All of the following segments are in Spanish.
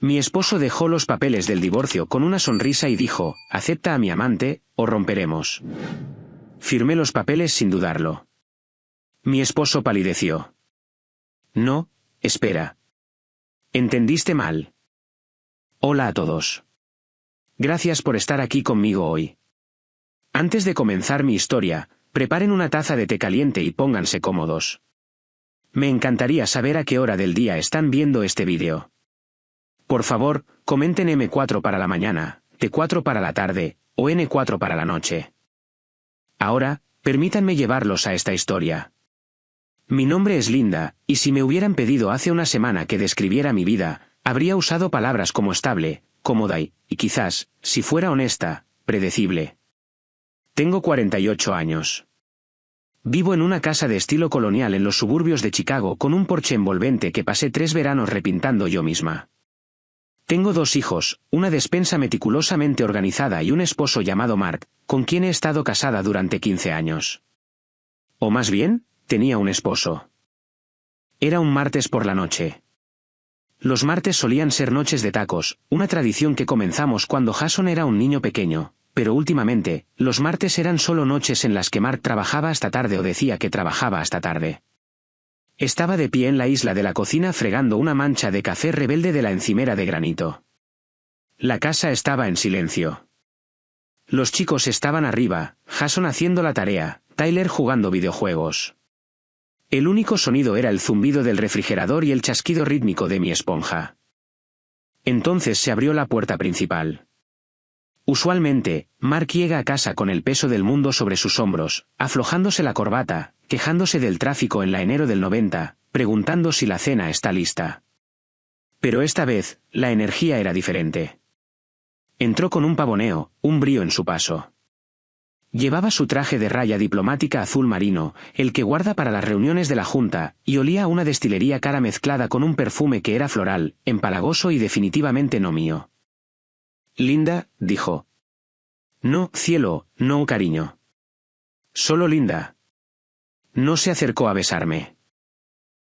Mi esposo dejó los papeles del divorcio con una sonrisa y dijo, «Acepta a mi amante, o romperemos». Firmé los papeles sin dudarlo. Mi esposo palideció. «No, espera. Entendiste mal. Hola a todos. Gracias por estar aquí conmigo hoy. Antes de comenzar mi historia, preparen una taza de té caliente y pónganse cómodos. Me encantaría saber a qué hora del día están viendo este vídeo. Por favor, comenten M4 para la mañana, T4 para la tarde, o N4 para la noche. Ahora, permítanme llevarlos a esta historia. Mi nombre es Linda, y si me hubieran pedido hace una semana que describiera mi vida, habría usado palabras como estable, cómoda y quizás, si fuera honesta, predecible. Tengo 48 años. Vivo en una casa de estilo colonial en los suburbios de Chicago con un porche envolvente que pasé 3 veranos repintando yo misma. Tengo 2 hijos, una despensa meticulosamente organizada y un esposo llamado Mark, con quien he estado casada durante 15 años. O más bien, tenía un esposo. Era un martes por la noche. Los martes solían ser noches de tacos, una tradición que comenzamos cuando Jason era un niño pequeño, pero últimamente, los martes eran solo noches en las que Mark trabajaba hasta tarde o decía que trabajaba hasta tarde. Estaba de pie en la isla de la cocina fregando una mancha de café rebelde de la encimera de granito. La casa estaba en silencio. Los chicos estaban arriba, Jason haciendo la tarea, Tyler jugando videojuegos. El único sonido era el zumbido del refrigerador y el chasquido rítmico de mi esponja. Entonces se abrió la puerta principal. Usualmente, Mark llega a casa con el peso del mundo sobre sus hombros, aflojándose la corbata, quejándose del tráfico en la enero del 90, preguntando si la cena está lista. Pero esta vez, la energía era diferente. Entró con un pavoneo, un brío en su paso. Llevaba su traje de raya diplomática azul marino, el que guarda para las reuniones de la junta, y olía a una destilería cara mezclada con un perfume que era floral, empalagoso y definitivamente no mío. «Linda», dijo. «No, cielo, no, cariño. Solo Linda». No se acercó a besarme.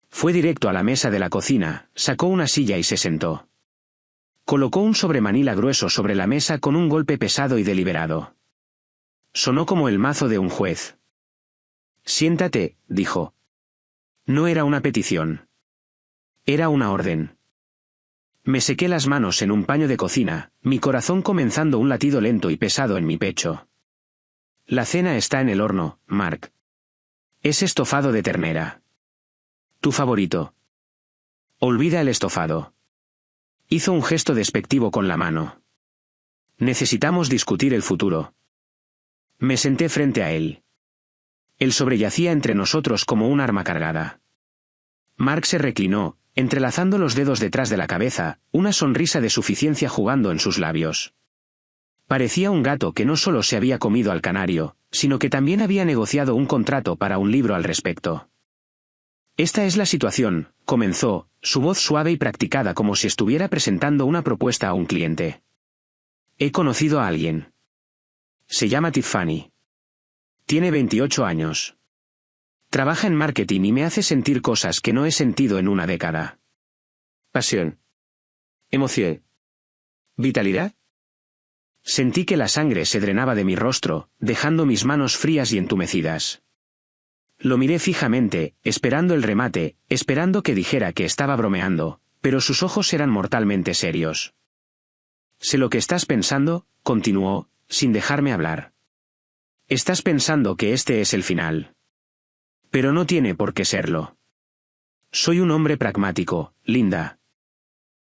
Fue directo a la mesa de la cocina, sacó una silla y se sentó. Colocó un sobremanila grueso sobre la mesa con un golpe pesado y deliberado. Sonó como el mazo de un juez. «Siéntate», dijo. No era una petición. Era una orden. Me sequé las manos en un paño de cocina, mi corazón comenzando un latido lento y pesado en mi pecho. «La cena está en el horno, Mark. Es estofado de ternera. Tu favorito». «Olvida el estofado». Hizo un gesto despectivo con la mano. «Necesitamos discutir el futuro». Me senté frente a él. Él sobreyacía entre nosotros como un arma cargada. Mark se reclinó, entrelazando los dedos detrás de la cabeza, una sonrisa de suficiencia jugando en sus labios. Parecía un gato que no solo se había comido al canario, sino que también había negociado un contrato para un libro al respecto. «Esta es la situación», comenzó, su voz suave y practicada como si estuviera presentando una propuesta a un cliente. «He conocido a alguien. Se llama Tiffany. Tiene 28 años. Trabaja en marketing y me hace sentir cosas que no he sentido en una década. Pasión. Emoción. Vitalidad». Sentí que la sangre se drenaba de mi rostro, dejando mis manos frías y entumecidas. Lo miré fijamente, esperando el remate, esperando que dijera que estaba bromeando, pero sus ojos eran mortalmente serios. «Sé lo que estás pensando», continuó, sin dejarme hablar. «Estás pensando que este es el final. Pero no tiene por qué serlo. Soy un hombre pragmático, Linda.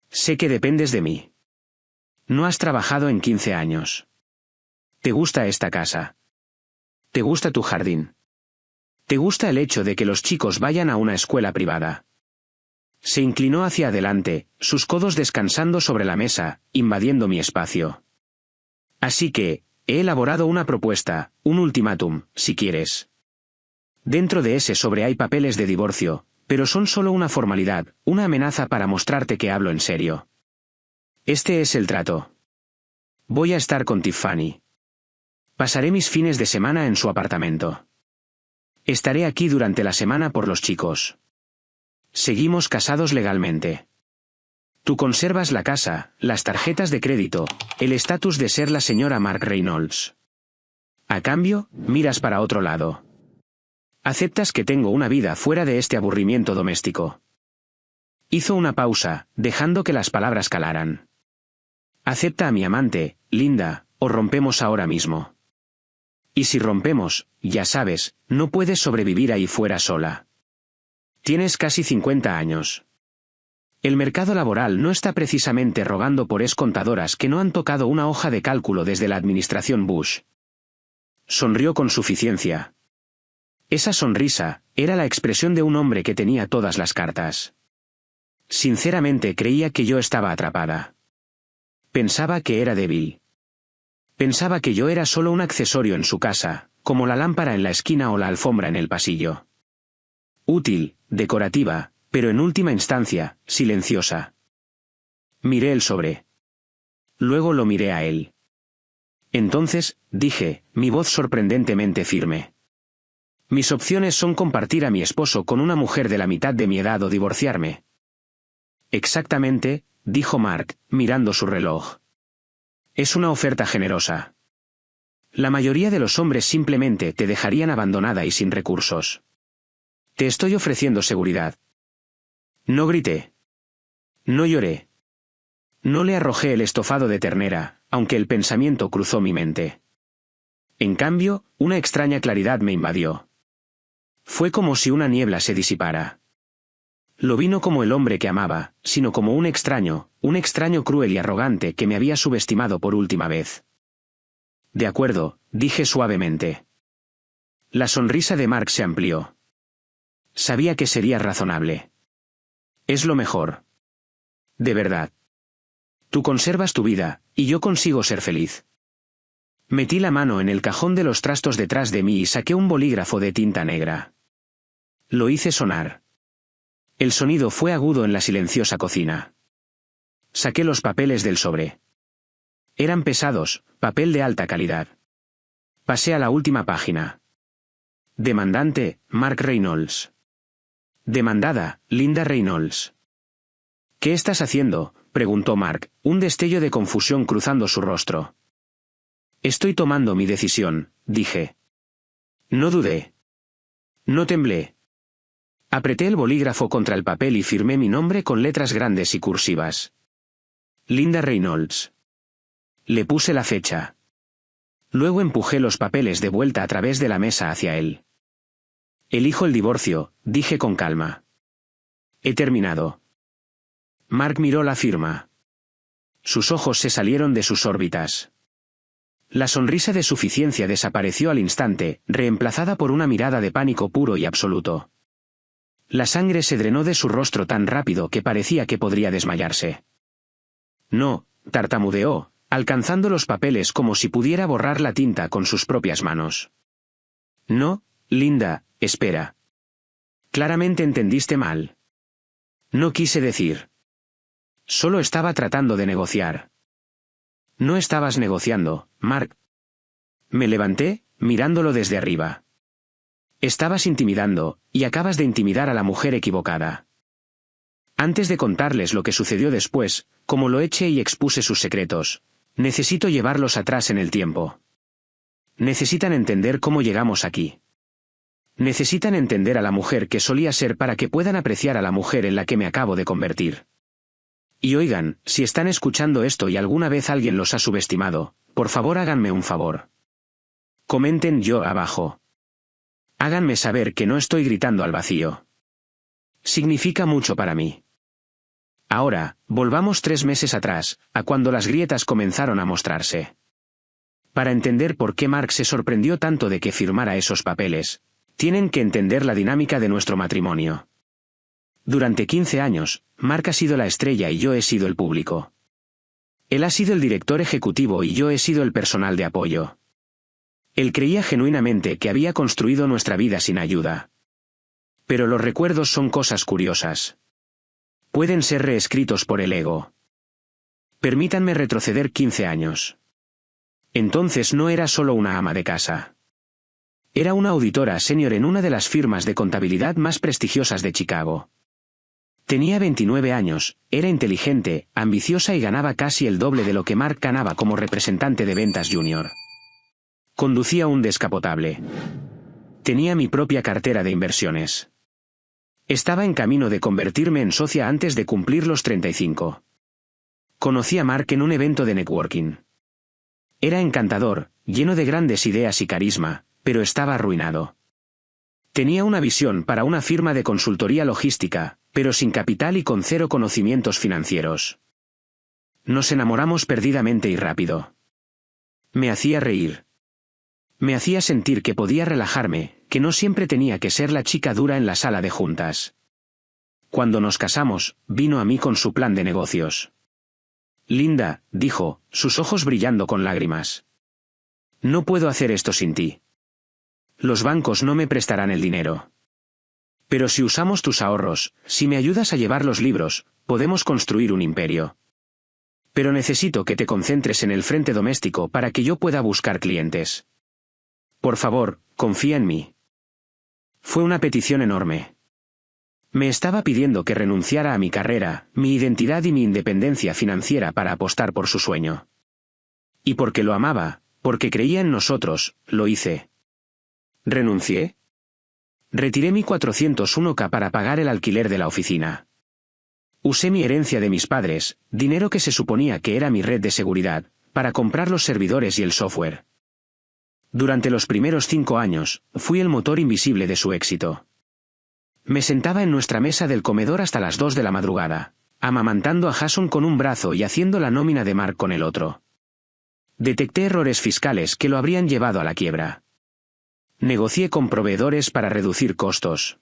Sé que dependes de mí. No has trabajado en 15 años. Te gusta esta casa. Te gusta tu jardín. Te gusta el hecho de que los chicos vayan a una escuela privada». Se inclinó hacia adelante, sus codos descansando sobre la mesa, invadiendo mi espacio. «Así que, he elaborado una propuesta, un ultimátum, si quieres. Dentro de ese sobre hay papeles de divorcio, pero son solo una formalidad, una amenaza para mostrarte que hablo en serio. Este es el trato. Voy a estar con Tiffany. Pasaré mis fines de semana en su apartamento. Estaré aquí durante la semana por los chicos. Seguimos casados legalmente. Tú conservas la casa, las tarjetas de crédito, el estatus de ser la señora Mark Reynolds. A cambio, miras para otro lado. Aceptas que tengo una vida fuera de este aburrimiento doméstico. Hizo una pausa, dejando que las palabras calaran. Acepta a mi amante, Linda, o rompemos ahora mismo. Y si rompemos, ya sabes, no puedes sobrevivir ahí fuera sola. Tienes casi 50 años. El mercado laboral no está precisamente rogando por contadoras que no han tocado una hoja de cálculo desde la administración Bush. Sonrió con suficiencia. Esa sonrisa era la expresión de un hombre que tenía todas las cartas. Sinceramente creía que yo estaba atrapada. Pensaba que era débil. Pensaba que yo era solo un accesorio en su casa, como la lámpara en la esquina o la alfombra en el pasillo. Útil, decorativa, pero en última instancia, silenciosa. Miré el sobre. Luego lo miré a él. Entonces, dije, mi voz sorprendentemente firme. Mis opciones son compartir a mi esposo con una mujer de la mitad de mi edad o divorciarme. Exactamente, dijo Mark, mirando su reloj. Es una oferta generosa. La mayoría de los hombres simplemente te dejarían abandonada y sin recursos. Te estoy ofreciendo seguridad. No grité. No lloré. No le arrojé el estofado de ternera, aunque el pensamiento cruzó mi mente. En cambio, una extraña claridad me invadió. Fue como si una niebla se disipara. Lo vi no como el hombre que amaba, sino como un extraño cruel y arrogante que me había subestimado por última vez. De acuerdo, dije suavemente. La sonrisa de Mark se amplió. Sabía que sería razonable. Es lo mejor. De verdad. Tú conservas tu vida, y yo consigo ser feliz. Metí la mano en el cajón de los trastos detrás de mí y saqué un bolígrafo de tinta negra. Lo hice sonar. El sonido fue agudo en la silenciosa cocina. Saqué los papeles del sobre. Eran pesados, papel de alta calidad. Pasé a la última página. Demandante, Mark Reynolds. Demandada, Linda Reynolds. ¿Qué estás haciendo?, preguntó Mark, un destello de confusión cruzando su rostro. Estoy tomando mi decisión, dije. No dudé. No temblé. Apreté el bolígrafo contra el papel y firmé mi nombre con letras grandes y cursivas. Linda Reynolds. Le puse la fecha. Luego empujé los papeles de vuelta a través de la mesa hacia él. Elijo el divorcio, dije con calma. He terminado. Mark miró la firma. Sus ojos se salieron de sus órbitas. La sonrisa de suficiencia desapareció al instante, reemplazada por una mirada de pánico puro y absoluto. La sangre se drenó de su rostro tan rápido que parecía que podría desmayarse. No, tartamudeó, alcanzando los papeles como si pudiera borrar la tinta con sus propias manos. No, Linda, espera. Claramente entendiste mal. No quise decir. Solo estaba tratando de negociar. No estabas negociando, Mark. Me levanté, mirándolo desde arriba. Estabas intimidando, y acabas de intimidar a la mujer equivocada. Antes de contarles lo que sucedió después, como lo eché y expuse sus secretos, necesito llevarlos atrás en el tiempo. Necesitan entender cómo llegamos aquí. Necesitan entender a la mujer que solía ser para que puedan apreciar a la mujer en la que me acabo de convertir. Y oigan, si están escuchando esto y alguna vez alguien los ha subestimado, por favor háganme un favor. Comenten yo abajo. Háganme saber que no estoy gritando al vacío. Significa mucho para mí. Ahora, volvamos 3 meses atrás, a cuando las grietas comenzaron a mostrarse. Para entender por qué Mark se sorprendió tanto de que firmara esos papeles, tienen que entender la dinámica de nuestro matrimonio. Durante 15 años, Mark ha sido la estrella y yo he sido el público. Él ha sido el director ejecutivo y yo he sido el personal de apoyo. Él creía genuinamente que había construido nuestra vida sin ayuda. Pero los recuerdos son cosas curiosas. Pueden ser reescritos por el ego. Permítanme retroceder 15 años. Entonces no era solo una ama de casa. Era una auditora senior en una de las firmas de contabilidad más prestigiosas de Chicago. Tenía 29 años, era inteligente, ambiciosa y ganaba casi el doble de lo que Mark ganaba como representante de ventas junior. Conducía un descapotable. Tenía mi propia cartera de inversiones. Estaba en camino de convertirme en socia antes de cumplir los 35. Conocí a Mark en un evento de networking. Era encantador, lleno de grandes ideas y carisma, pero estaba arruinado. Tenía una visión para una firma de consultoría logística, pero sin capital y con cero conocimientos financieros. Nos enamoramos perdidamente y rápido. Me hacía reír. Me hacía sentir que podía relajarme, que no siempre tenía que ser la chica dura en la sala de juntas. Cuando nos casamos, vino a mí con su plan de negocios. Linda, dijo, sus ojos brillando con lágrimas. No puedo hacer esto sin ti. Los bancos no me prestarán el dinero. Pero si usamos tus ahorros, si me ayudas a llevar los libros, podemos construir un imperio. Pero necesito que te concentres en el frente doméstico para que yo pueda buscar clientes. Por favor, confía en mí. Fue una petición enorme. Me estaba pidiendo que renunciara a mi carrera, mi identidad y mi independencia financiera para apostar por su sueño. Y porque lo amaba, porque creía en nosotros, lo hice. ¿Renuncié? Retiré mi 401k para pagar el alquiler de la oficina. Usé mi herencia de mis padres, dinero que se suponía que era mi red de seguridad, para comprar los servidores y el software. Durante los primeros 5 años, fui el motor invisible de su éxito. Me sentaba en nuestra mesa del comedor hasta las 2 de la madrugada, amamantando a Jason con un brazo y haciendo la nómina de Mark con el otro. Detecté errores fiscales que lo habrían llevado a la quiebra. Negocié con proveedores para reducir costos.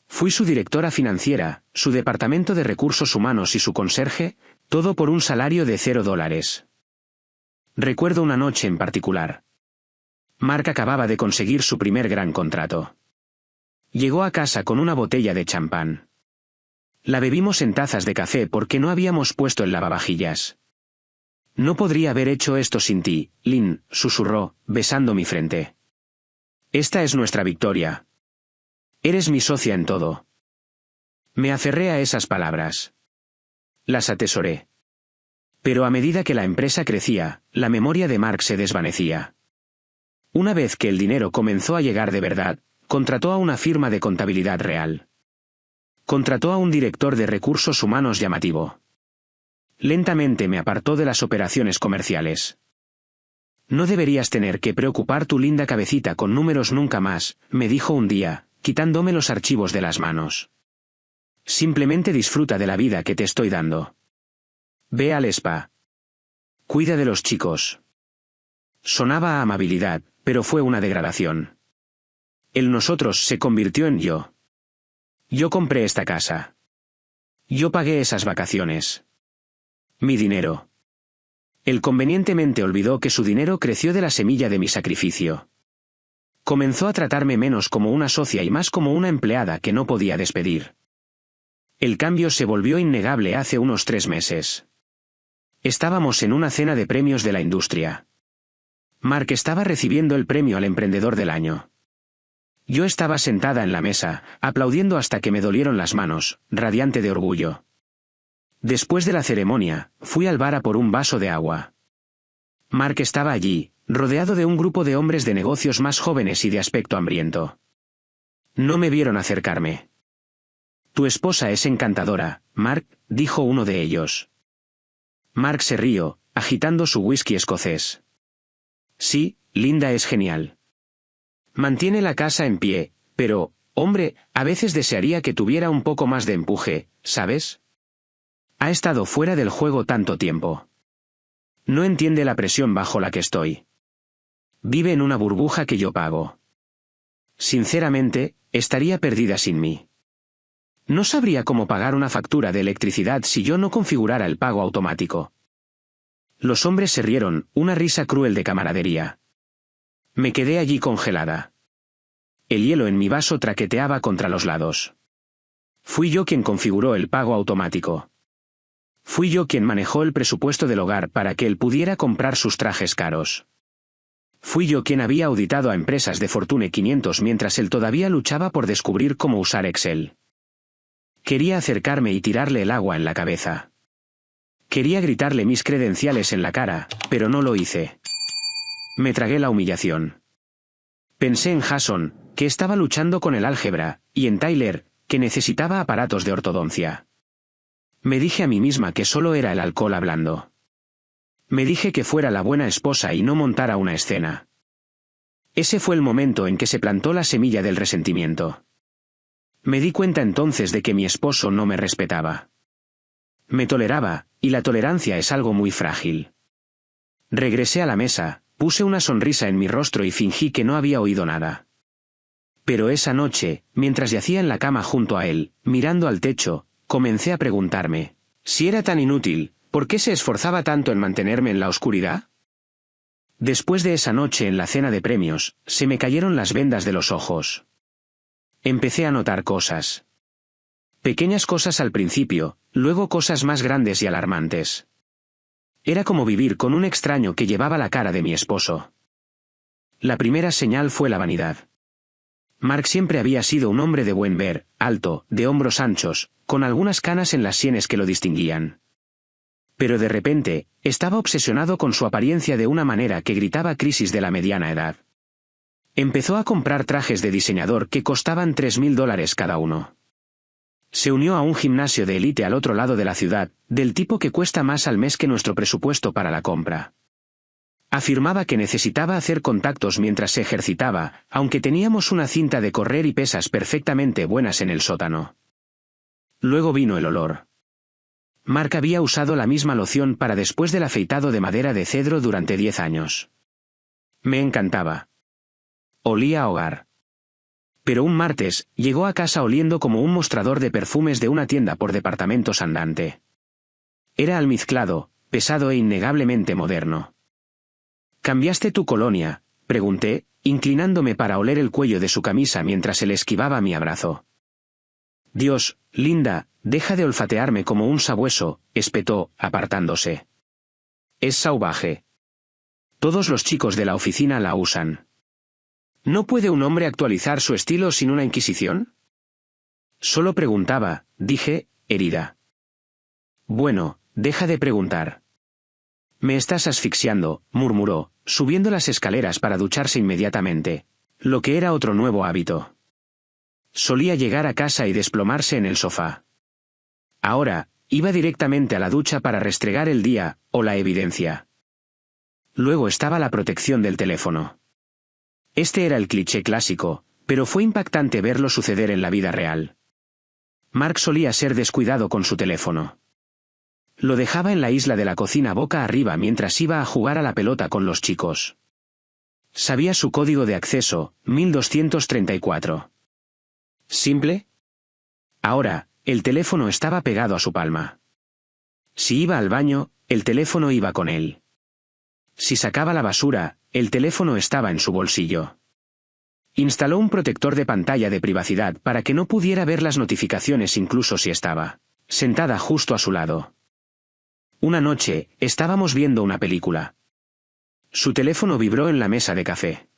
Fui su directora financiera, su departamento de recursos humanos y su conserje, todo por un salario de $0. Recuerdo una noche en particular. Mark acababa de conseguir su primer gran contrato. Llegó a casa con una botella de champán. La bebimos en tazas de café porque no habíamos puesto el lavavajillas. No podría haber hecho esto sin ti, Lynn, susurró, besando mi frente. Esta es nuestra victoria. Eres mi socia en todo. Me aferré a esas palabras. Las atesoré. Pero a medida que la empresa crecía, la memoria de Mark se desvanecía. Una vez que el dinero comenzó a llegar de verdad, contrató a una firma de contabilidad real. Contrató a un director de recursos humanos llamativo. Lentamente me apartó de las operaciones comerciales. No deberías tener que preocupar tu linda cabecita con números nunca más, me dijo un día, quitándome los archivos de las manos. Simplemente disfruta de la vida que te estoy dando. Ve al spa. Cuida de los chicos. Sonaba a amabilidad, pero fue una degradación. El nosotros se convirtió en yo. Yo compré esta casa. Yo pagué esas vacaciones. Mi dinero. Él convenientemente olvidó que su dinero creció de la semilla de mi sacrificio. Comenzó a tratarme menos como una socia y más como una empleada que no podía despedir. El cambio se volvió innegable hace unos 3 meses. Estábamos en una cena de premios de la industria. Mark estaba recibiendo el premio al emprendedor del año. Yo estaba sentada en la mesa, aplaudiendo hasta que me dolieron las manos, radiante de orgullo. Después de la ceremonia, fui al bar a por un vaso de agua. Mark estaba allí, rodeado de un grupo de hombres de negocios más jóvenes y de aspecto hambriento. No me vieron acercarme. Tu esposa es encantadora, Mark, dijo uno de ellos. Mark se rió, agitando su whisky escocés. Sí, Linda es genial. Mantiene la casa en pie, pero, hombre, a veces desearía que tuviera un poco más de empuje, ¿sabes? Ha estado fuera del juego tanto tiempo. No entiende la presión bajo la que estoy. Vive en una burbuja que yo pago. Sinceramente, estaría perdida sin mí. No sabría cómo pagar una factura de electricidad si yo no configurara el pago automático. Los hombres se rieron, una risa cruel de camaradería. Me quedé allí congelada. El hielo en mi vaso traqueteaba contra los lados. Fui yo quien configuró el pago automático. Fui yo quien manejó el presupuesto del hogar para que él pudiera comprar sus trajes caros. Fui yo quien había auditado a empresas de Fortune 500 mientras él todavía luchaba por descubrir cómo usar Excel. Quería acercarme y tirarle el agua en la cabeza. Quería gritarle mis credenciales en la cara, pero no lo hice. Me tragué la humillación. Pensé en Jason, que estaba luchando con el álgebra, y en Tyler, que necesitaba aparatos de ortodoncia. Me dije a mí misma que solo era el alcohol hablando. Me dije que fuera la buena esposa y no montara una escena. Ese fue el momento en que se plantó la semilla del resentimiento. Me di cuenta entonces de que mi esposo no me respetaba. Me toleraba, y la tolerancia es algo muy frágil. Regresé a la mesa, puse una sonrisa en mi rostro y fingí que no había oído nada. Pero esa noche, mientras yacía en la cama junto a él, mirando al techo, comencé a preguntarme, si era tan inútil, ¿por qué se esforzaba tanto en mantenerme en la oscuridad? Después de esa noche en la cena de premios, se me cayeron las vendas de los ojos. Empecé a notar cosas. Pequeñas cosas al principio, luego cosas más grandes y alarmantes. Era como vivir con un extraño que llevaba la cara de mi esposo. La primera señal fue la vanidad. Mark siempre había sido un hombre de buen ver, alto, de hombros anchos, con algunas canas en las sienes que lo distinguían. Pero de repente, estaba obsesionado con su apariencia de una manera que gritaba crisis de la mediana edad. Empezó a comprar trajes de diseñador que costaban $3,000 cada uno. Se unió a un gimnasio de élite al otro lado de la ciudad, del tipo que cuesta más al mes que nuestro presupuesto para la compra. Afirmaba que necesitaba hacer contactos mientras se ejercitaba, aunque teníamos una cinta de correr y pesas perfectamente buenas en el sótano. Luego vino el olor. Mark había usado la misma loción para después del afeitado de madera de cedro durante 10 años. Me encantaba. Olía a hogar. Pero un martes, llegó a casa oliendo como un mostrador de perfumes de una tienda por departamentos andante. Era almizclado, pesado e innegablemente moderno. ¿Cambiaste tu colonia?, pregunté, inclinándome para oler el cuello de su camisa mientras él esquivaba mi abrazo. Dios, Linda, deja de olfatearme como un sabueso, espetó, apartándose. Es salvaje. Todos los chicos de la oficina la usan. ¿No puede un hombre actualizar su estilo sin una inquisición? Solo preguntaba, dije, herida. Bueno, deja de preguntar. Me estás asfixiando, murmuró, subiendo las escaleras para ducharse inmediatamente, lo que era otro nuevo hábito. Solía llegar a casa y desplomarse en el sofá. Ahora, iba directamente a la ducha para restregar el día, o la evidencia. Luego estaba la protección del teléfono. Este era el cliché clásico, pero fue impactante verlo suceder en la vida real. Mark solía ser descuidado con su teléfono. Lo dejaba en la isla de la cocina boca arriba mientras iba a jugar a la pelota con los chicos. Sabía su código de acceso, 1234. ¿Simple? Ahora, el teléfono estaba pegado a su palma. Si iba al baño, el teléfono iba con él. Si sacaba la basura, el teléfono estaba en su bolsillo. Instaló un protector de pantalla de privacidad para que no pudiera ver las notificaciones incluso si estaba sentada justo a su lado. Una noche, estábamos viendo una película. Su teléfono vibró en la mesa de café.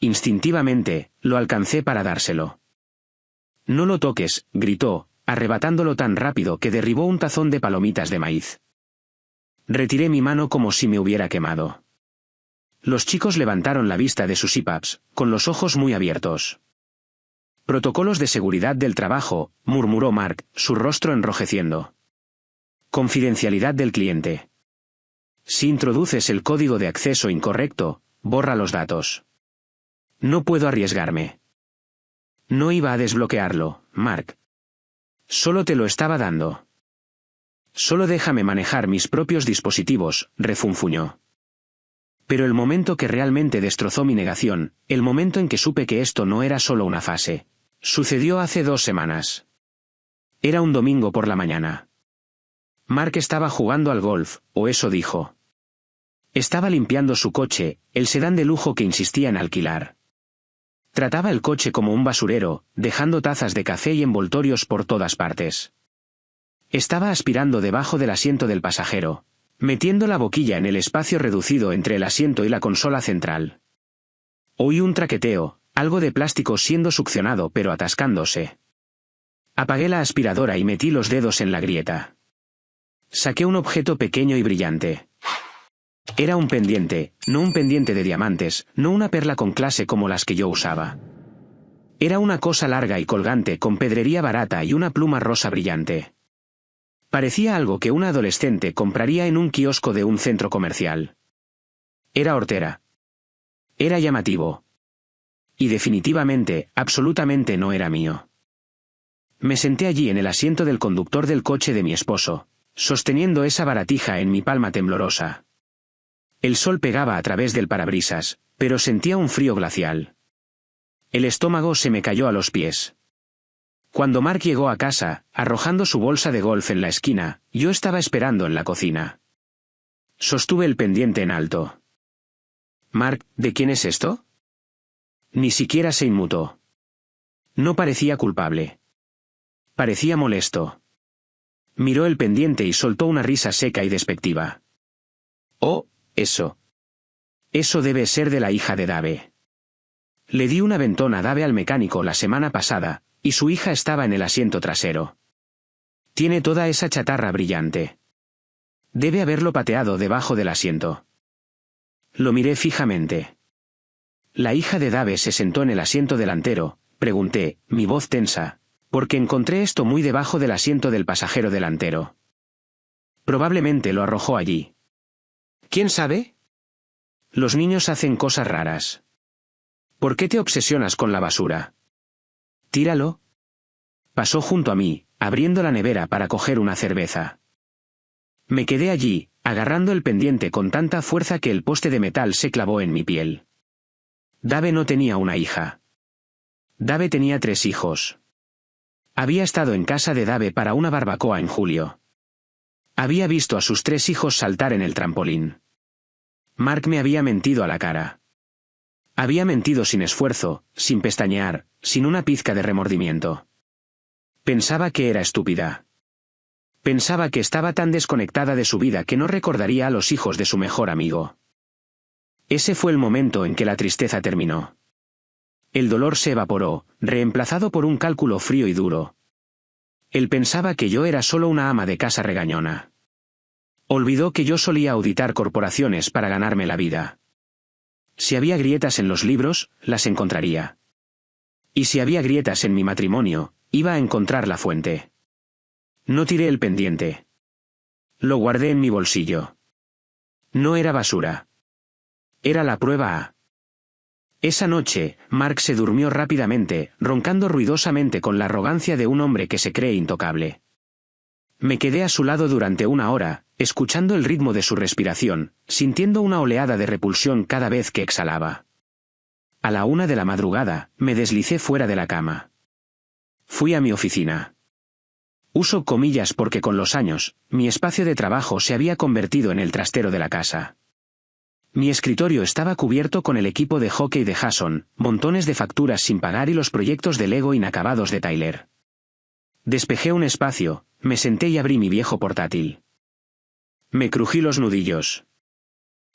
Instintivamente, lo alcancé para dárselo. No lo toques, gritó, arrebatándolo tan rápido que derribó un tazón de palomitas de maíz. Retiré mi mano como si me hubiera quemado. Los chicos levantaron la vista de sus iPads, con los ojos muy abiertos. Protocolos de seguridad del trabajo, murmuró Mark, su rostro enrojeciendo. Confidencialidad del cliente. Si introduces el código de acceso incorrecto, borra los datos. No puedo arriesgarme. No iba a desbloquearlo, Mark. Solo te lo estaba dando. Solo déjame manejar mis propios dispositivos, refunfuñó. Pero el momento que realmente destrozó mi negación, el momento en que supe que esto no era solo una fase, sucedió hace 2 semanas. Era un domingo por la mañana. Mark estaba jugando al golf, o eso dijo. Estaba limpiando su coche, el sedán de lujo que insistía en alquilar. Trataba el coche como un basurero, dejando tazas de café y envoltorios por todas partes. Estaba aspirando debajo del asiento del pasajero, metiendo la boquilla en el espacio reducido entre el asiento y la consola central. Oí un traqueteo, algo de plástico siendo succionado pero atascándose. Apagué la aspiradora y metí los dedos en la grieta. Saqué un objeto pequeño y brillante. Era un pendiente, no un pendiente de diamantes, no una perla con clase como las que yo usaba. Era una cosa larga y colgante con pedrería barata y una pluma rosa brillante. Parecía algo que una adolescente compraría en un kiosco de un centro comercial. Era hortera. Era llamativo. Y definitivamente, absolutamente no era mío. Me senté allí en el asiento del conductor del coche de mi esposo, sosteniendo esa baratija en mi palma temblorosa. El sol pegaba a través del parabrisas, pero sentía un frío glacial. El estómago se me cayó a los pies. Cuando Mark llegó a casa, arrojando su bolsa de golf en la esquina, yo estaba esperando en la cocina. Sostuve el pendiente en alto. «Mark, ¿de quién es esto?» Ni siquiera se inmutó. No parecía culpable. Parecía molesto. Miró el pendiente y soltó una risa seca y despectiva. «Oh, eso. Eso debe ser de la hija de Dave. Le di un aventón a Dave al mecánico la semana pasada, y su hija estaba en el asiento trasero. Tiene toda esa chatarra brillante. Debe haberlo pateado debajo del asiento». Lo miré fijamente. «¿La hija de Dave se sentó en el asiento delantero?», pregunté, mi voz tensa, porque encontré esto muy debajo del asiento del pasajero delantero. «Probablemente lo arrojó allí». «¿Quién sabe?» «Los niños hacen cosas raras». «¿Por qué te obsesionas con la basura?» «Tíralo». Pasó junto a mí, abriendo la nevera para coger una cerveza. Me quedé allí, agarrando el pendiente con tanta fuerza que el poste de metal se clavó en mi piel. Dave no tenía una hija. Dave tenía 3 hijos. Había estado en casa de Dave para una barbacoa en julio. Había visto a sus 3 hijos saltar en el trampolín. Mark me había mentido a la cara. Había mentido sin esfuerzo, sin pestañear, sin una pizca de remordimiento. Pensaba que era estúpida. Pensaba que estaba tan desconectada de su vida que no recordaría a los hijos de su mejor amigo. Ese fue el momento en que la tristeza terminó. El dolor se evaporó, reemplazado por un cálculo frío y duro. Él pensaba que yo era solo una ama de casa regañona. Olvidó que yo solía auditar corporaciones para ganarme la vida. Si había grietas en los libros, las encontraría. Y si había grietas en mi matrimonio, iba a encontrar la fuente. No tiré el pendiente. Lo guardé en mi bolsillo. No era basura. Era la prueba A. Esa noche, Mark se durmió rápidamente, roncando ruidosamente con la arrogancia de un hombre que se cree intocable. Me quedé a su lado durante 1 hora, escuchando el ritmo de su respiración, sintiendo una oleada de repulsión cada vez que exhalaba. A la 1 de la madrugada, me deslicé fuera de la cama. Fui a mi oficina. Uso comillas porque con los años, mi espacio de trabajo se había convertido en el trastero de la casa. Mi escritorio estaba cubierto con el equipo de hockey de Jason, montones de facturas sin pagar y los proyectos de Lego inacabados de Tyler. Despejé un espacio, me senté y abrí mi viejo portátil. Me crují los nudillos.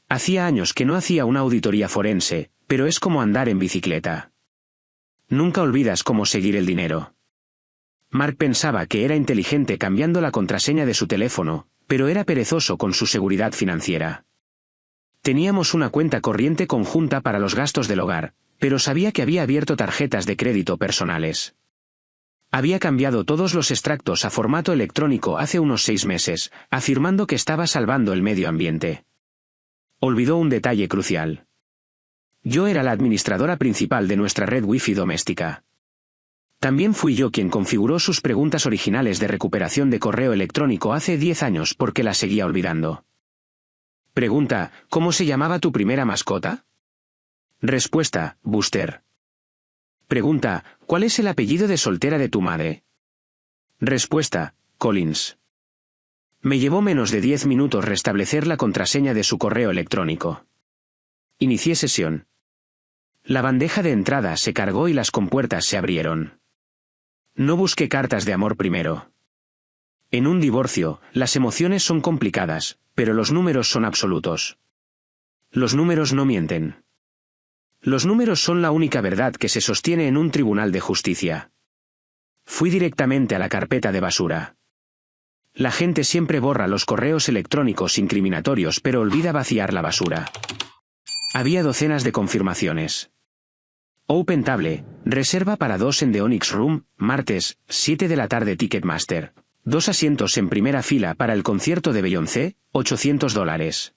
Hacía años que no hacía una auditoría forense, pero es como andar en bicicleta. Nunca olvidas cómo seguir el dinero. Mark pensaba que era inteligente cambiando la contraseña de su teléfono, pero era perezoso con su seguridad financiera. Teníamos una cuenta corriente conjunta para los gastos del hogar, pero sabía que había abierto tarjetas de crédito personales. Había cambiado todos los extractos a formato electrónico hace unos 6 meses, afirmando que estaba salvando el medio ambiente. Olvidó un detalle crucial. Yo era la administradora principal de nuestra red Wi-Fi doméstica. También fui yo quien configuró sus preguntas originales de recuperación de correo electrónico hace 10 años porque las seguía olvidando. Pregunta: ¿cómo se llamaba tu primera mascota? Respuesta: Buster. Pregunta: ¿cuál es el apellido de soltera de tu madre? Respuesta: Collins. Me llevó menos de 10 minutos restablecer la contraseña de su correo electrónico. Inicié sesión. La bandeja de entrada se cargó y las compuertas se abrieron. No busqué cartas de amor primero. En un divorcio, las emociones son complicadas, pero los números son absolutos. Los números no mienten. Los números son la única verdad que se sostiene en un tribunal de justicia. Fui directamente a la carpeta de basura. La gente siempre borra los correos electrónicos incriminatorios pero olvida vaciar la basura. Había docenas de confirmaciones. Open Table, reserva para 2 en The Onyx Room, martes, 7 de la tarde Ticketmaster. 2 asientos en primera fila para el concierto de Beyoncé, $800.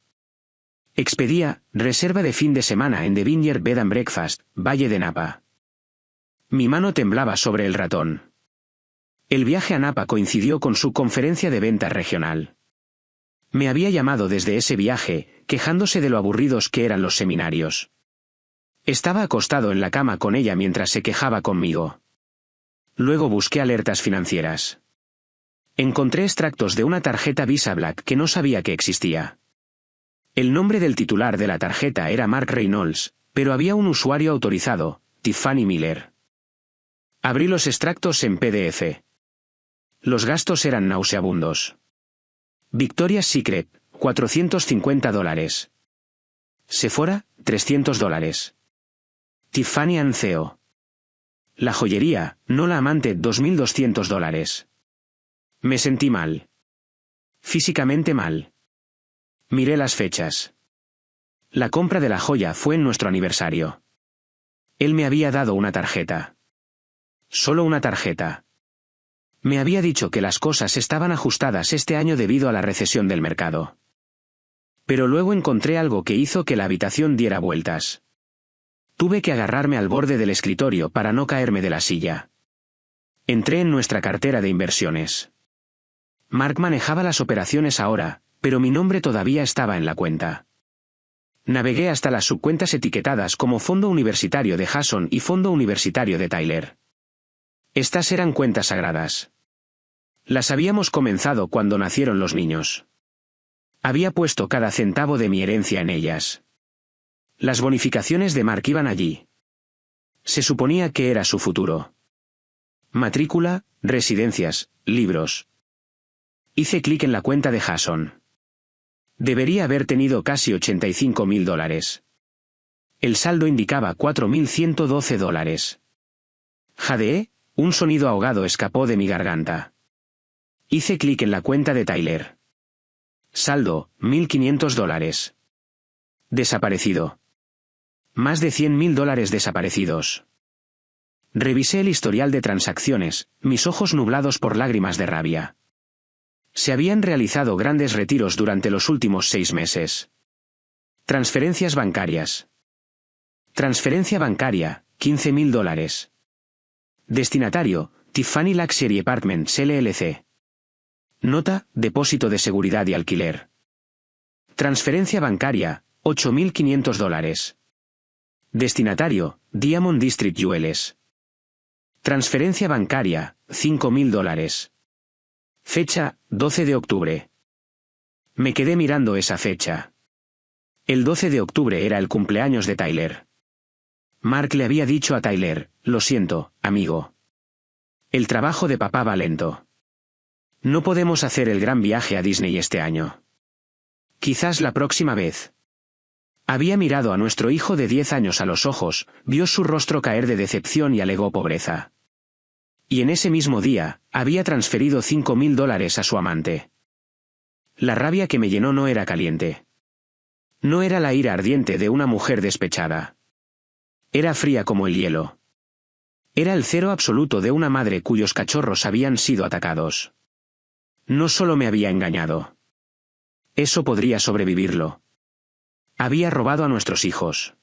Expedia, reserva de fin de semana en The Vineyard Bed and Breakfast, Valle de Napa. Mi mano temblaba sobre el ratón. El viaje a Napa coincidió con su conferencia de ventas regional. Me había llamado desde ese viaje, quejándose de lo aburridos que eran los seminarios. Estaba acostado en la cama con ella mientras se quejaba conmigo. Luego busqué alertas financieras. Encontré extractos de una tarjeta Visa Black que no sabía que existía. El nombre del titular de la tarjeta era Mark Reynolds, pero había un usuario autorizado, Tiffany Miller. Abrí los extractos en PDF. Los gastos eran nauseabundos. Victoria's Secret, $450. Sephora, $300. Tiffany & Co. La joyería, no la amante, $2,200. Me sentí mal. Físicamente mal. Miré las fechas. La compra de la joya fue en nuestro aniversario. Él me había dado una tarjeta. Solo una tarjeta. Me había dicho que las cosas estaban ajustadas este año debido a la recesión del mercado. Pero luego encontré algo que hizo que la habitación diera vueltas. Tuve que agarrarme al borde del escritorio para no caerme de la silla. Entré en nuestra cartera de inversiones. Mark manejaba las operaciones ahora, pero mi nombre todavía estaba en la cuenta. Navegué hasta las subcuentas etiquetadas como Fondo Universitario de Jason y Fondo Universitario de Tyler. Estas eran cuentas sagradas. Las habíamos comenzado cuando nacieron los niños. Había puesto cada centavo de mi herencia en ellas. Las bonificaciones de Mark iban allí. Se suponía que era su futuro. Matrícula, residencias, libros. Hice clic en la cuenta de Jason. Debería haber tenido casi $85,000. El saldo indicaba $4,112. Jadeé, un sonido ahogado escapó de mi garganta. Hice clic en la cuenta de Tyler. Saldo, $1,500. Desaparecido. Más de $100,000 desaparecidos. Revisé el historial de transacciones, mis ojos nublados por lágrimas de rabia. Se habían realizado grandes retiros durante los últimos 6 meses. Transferencias bancarias. Transferencia bancaria, $15,000. Destinatario, Tiffany Luxury Apartments LLC. Nota, depósito de seguridad y alquiler. Transferencia bancaria, $8,500. Destinatario, Diamond District Jewelers. Transferencia bancaria, $5,000. Fecha, 12 de octubre. Me quedé mirando esa fecha. El 12 de octubre era el cumpleaños de Tyler. Mark le había dicho a Tyler, lo siento, amigo. El trabajo de papá va lento. No podemos hacer el gran viaje a Disney este año. Quizás la próxima vez. Había mirado a nuestro hijo de 10 años a los ojos, vio su rostro caer de decepción y alegó pobreza. Y en ese mismo día, había transferido $5,000 a su amante. La rabia que me llenó no era caliente. No era la ira ardiente de una mujer despechada. Era fría como el hielo. Era el cero absoluto de una madre cuyos cachorros habían sido atacados. No solo me había engañado. Eso podría sobrevivirlo. Había robado a nuestros hijos.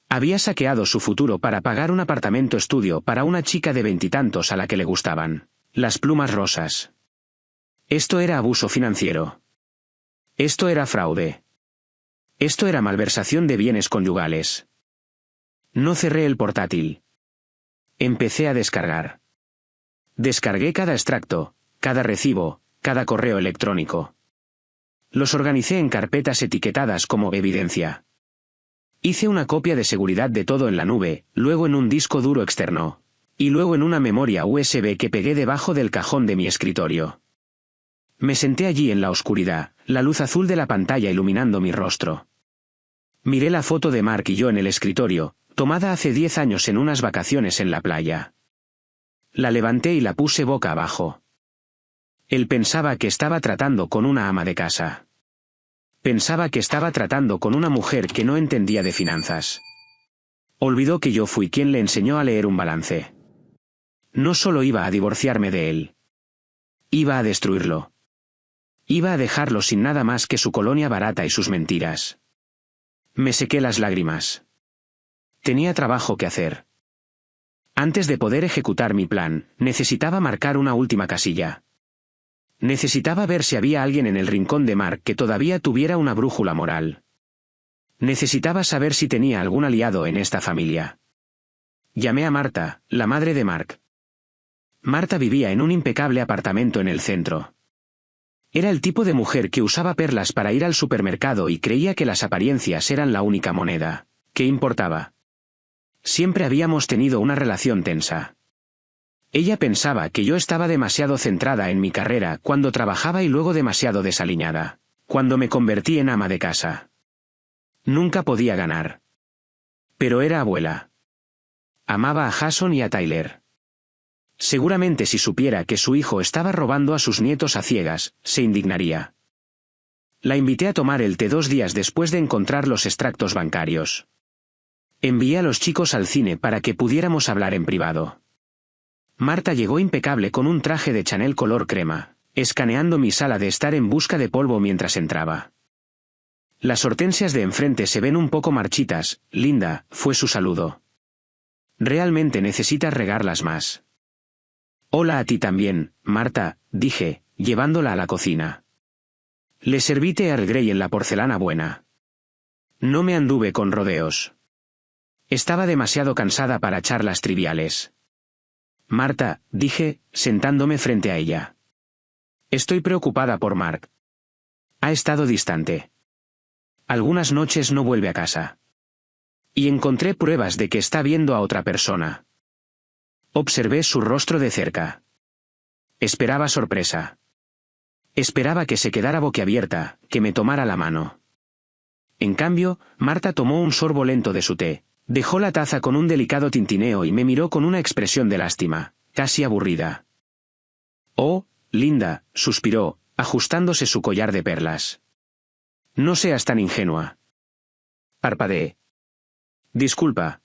Había saqueado su futuro para pagar un apartamento estudio para una chica de 20 y tantos a la que le gustaban las plumas rosas. Esto era abuso financiero. Esto era fraude. Esto era malversación de bienes conyugales. No cerré el portátil. Empecé a descargar. Descargué cada extracto, cada recibo, cada correo electrónico. Los organicé en carpetas etiquetadas como evidencia. Hice una copia de seguridad de todo en la nube, luego en un disco duro externo. Y luego en una memoria USB que pegué debajo del cajón de mi escritorio. Me senté allí en la oscuridad, la luz azul de la pantalla iluminando mi rostro. Miré la foto de Mark y yo en el escritorio, tomada hace 10 años en unas vacaciones en la playa. La levanté y la puse boca abajo. Él pensaba que estaba tratando con una ama de casa. Pensaba que estaba tratando con una mujer que no entendía de finanzas. Olvidó que yo fui quien le enseñó a leer un balance. No solo iba a divorciarme de él. Iba a destruirlo. Iba a dejarlo sin nada más que su colonia barata y sus mentiras. Me sequé las lágrimas. Tenía trabajo que hacer. Antes de poder ejecutar mi plan, necesitaba marcar una última casilla. Necesitaba ver si había alguien en el rincón de Mark que todavía tuviera una brújula moral. Necesitaba saber si tenía algún aliado en esta familia. Llamé a Marta, la madre de Mark. Marta vivía en un impecable apartamento en el centro. Era el tipo de mujer que usaba perlas para ir al supermercado y creía que las apariencias eran la única moneda. ¿Qué importaba? Siempre habíamos tenido una relación tensa. Ella pensaba que yo estaba demasiado centrada en mi carrera cuando trabajaba y luego demasiado desaliñada, cuando me convertí en ama de casa. Nunca podía ganar. Pero era abuela. Amaba a Jason y a Tyler. Seguramente si supiera que su hijo estaba robando a sus nietos a ciegas, se indignaría. La invité a tomar el té 2 días después de encontrar los extractos bancarios. Envié a los chicos al cine para que pudiéramos hablar en privado. Marta llegó impecable con un traje de Chanel color crema, escaneando mi sala de estar en busca de polvo mientras entraba. Las hortensias de enfrente se ven un poco marchitas, linda, fue su saludo. Realmente necesitas regarlas más. Hola a ti también, Marta, dije, llevándola a la cocina. Le serví té Earl Grey en la porcelana buena. No me anduve con rodeos. Estaba demasiado cansada para charlas triviales. Marta, dije, sentándome frente a ella. Estoy preocupada por Mark. Ha estado distante. Algunas noches no vuelve a casa. Y encontré pruebas de que está viendo a otra persona. Observé su rostro de cerca. Esperaba sorpresa. Esperaba que se quedara boquiabierta, que me tomara la mano. En cambio, Marta tomó un sorbo lento de su té, dejó la taza con un delicado tintineo y me miró con una expresión de lástima, casi aburrida. Oh, linda, suspiró, ajustándose su collar de perlas. No seas tan ingenua. Parpadeé. Disculpa.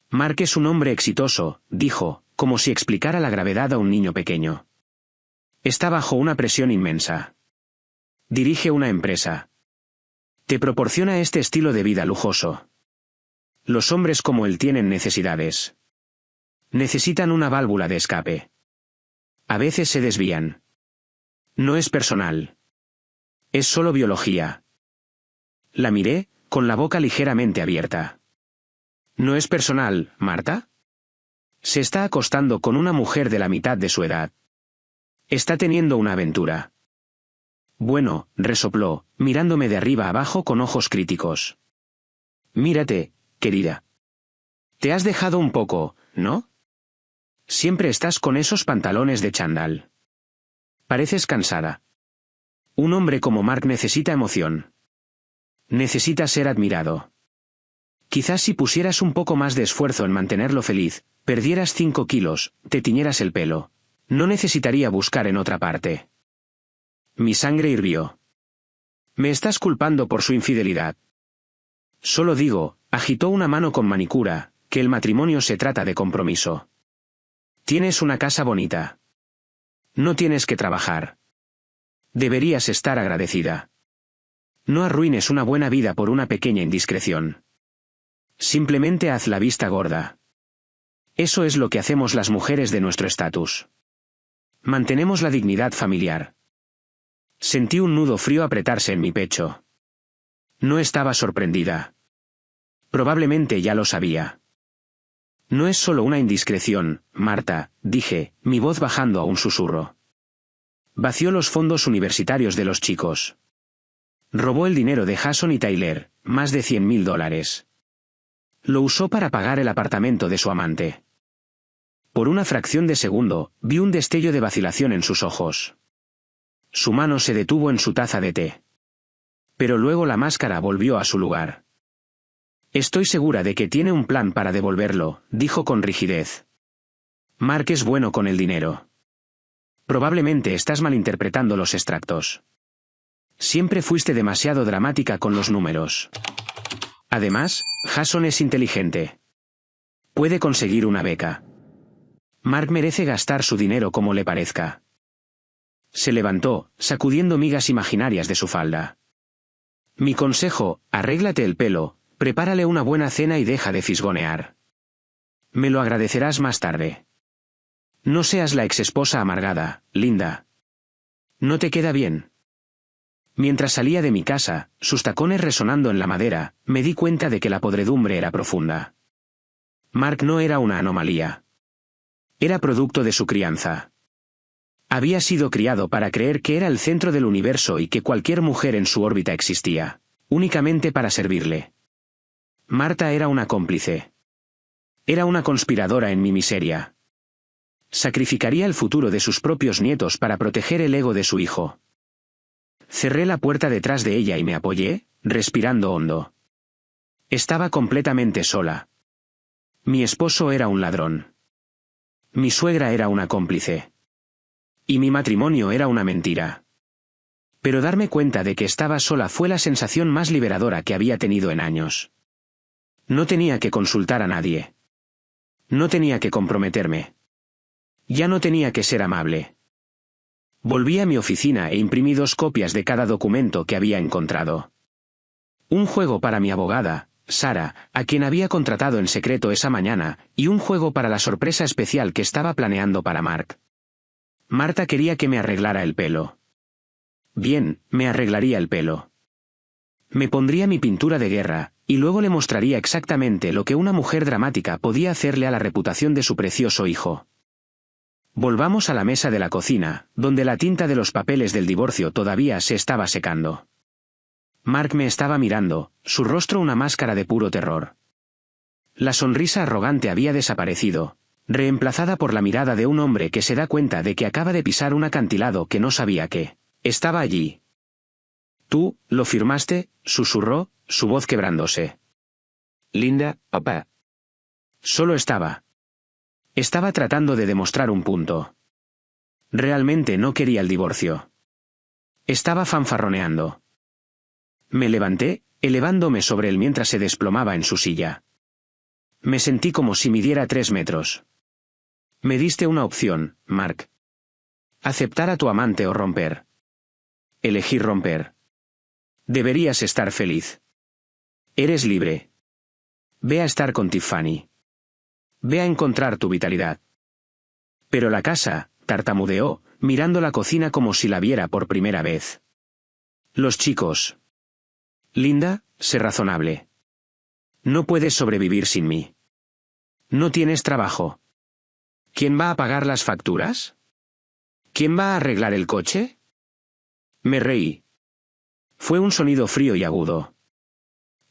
Mark es un hombre exitoso, dijo, como si explicara la gravedad a un niño pequeño. Está bajo una presión inmensa. Dirige una empresa. Te proporciona este estilo de vida lujoso. Los hombres como él tienen necesidades. Necesitan una válvula de escape. A veces se desvían. No es personal. Es solo biología. La miré, con la boca ligeramente abierta. ¿No es personal, Marta? Se está acostando con una mujer de la mitad de su edad. Está teniendo una aventura. Bueno, resopló, mirándome de arriba abajo con ojos críticos. Mírate, querida. Te has dejado un poco, ¿no? Siempre estás con esos pantalones de chándal. Pareces cansada. Un hombre como Mark necesita emoción. Necesita ser admirado. Quizás si pusieras un poco más de esfuerzo en mantenerlo feliz, perdieras 5 kilos, te tiñeras el pelo. No necesitaría buscar en otra parte. Mi sangre hirvió. Me estás culpando por su infidelidad. Solo digo, agitó una mano con manicura, que el matrimonio se trata de compromiso. Tienes una casa bonita. No tienes que trabajar. Deberías estar agradecida. No arruines una buena vida por una pequeña indiscreción. Simplemente haz la vista gorda. Eso es lo que hacemos las mujeres de nuestro estatus. Mantenemos la dignidad familiar. Sentí un nudo frío apretarse en mi pecho. No estaba sorprendida. Probablemente ya lo sabía. No es solo una indiscreción, Marta, dije, mi voz bajando a un susurro. Vació los fondos universitarios de los chicos. Robó el dinero de Jason y Tyler, más de $100.000. Lo usó para pagar el apartamento de su amante. Por una fracción de segundo, vi un destello de vacilación en sus ojos. Su mano se detuvo en su taza de té. Pero luego la máscara volvió a su lugar. Estoy segura de que tiene un plan para devolverlo, dijo con rigidez. Mark es bueno con el dinero. Probablemente estás malinterpretando los extractos. Siempre fuiste demasiado dramática con los números. Además, Jason es inteligente. Puede conseguir una beca. Mark merece gastar su dinero como le parezca. Se levantó, sacudiendo migas imaginarias de su falda. Mi consejo, arréglate el pelo, prepárale una buena cena y deja de fisgonear. Me lo agradecerás más tarde. No seas la exesposa amargada, Linda. ¿No te queda bien? Mientras salía de mi casa, sus tacones resonando en la madera, me di cuenta de que la podredumbre era profunda. Mark no era una anomalía. Era producto de su crianza. Había sido criado para creer que era el centro del universo y que cualquier mujer en su órbita existía, únicamente para servirle. Marta era una cómplice. Era una conspiradora en mi miseria. Sacrificaría el futuro de sus propios nietos para proteger el ego de su hijo. Cerré la puerta detrás de ella y me apoyé, respirando hondo. Estaba completamente sola. Mi esposo era un ladrón. Mi suegra era una cómplice. Y mi matrimonio era una mentira. Pero darme cuenta de que estaba sola fue la sensación más liberadora que había tenido en años. No tenía que consultar a nadie. No tenía que comprometerme. Ya no tenía que ser amable. Volví a mi oficina e imprimí 2 copias de cada documento que había encontrado. Un juego para mi abogada, Sara, a quien había contratado en secreto esa mañana, y un juego para la sorpresa especial que estaba planeando para Mark. Marta quería que me arreglara el pelo. Bien, me arreglaría el pelo. Me pondría mi pintura de guerra, y luego le mostraría exactamente lo que una mujer dramática podía hacerle a la reputación de su precioso hijo. Volvamos a la mesa de la cocina, donde la tinta de los papeles del divorcio todavía se estaba secando. Mark me estaba mirando, su rostro una máscara de puro terror. La sonrisa arrogante había desaparecido, reemplazada por la mirada de un hombre que se da cuenta de que acaba de pisar un acantilado que no sabía que estaba allí. «Tú, lo firmaste», susurró, su voz quebrándose. «Linda, papá». Solo estaba tratando de demostrar un punto. Realmente no quería el divorcio. Estaba fanfarroneando. Me levanté, elevándome sobre él mientras se desplomaba en su silla. Me sentí como si midiera 3 metros. Me diste una opción, Mark. Aceptar a tu amante o romper. Elegí romper. Deberías estar feliz. Eres libre. Ve a estar con Tiffany. Ve a encontrar tu vitalidad. Pero la casa, tartamudeó, mirando la cocina como si la viera por primera vez. Los chicos. Linda, sé razonable. No puedes sobrevivir sin mí. No tienes trabajo. ¿Quién va a pagar las facturas? ¿Quién va a arreglar el coche? Me reí. Fue un sonido frío y agudo.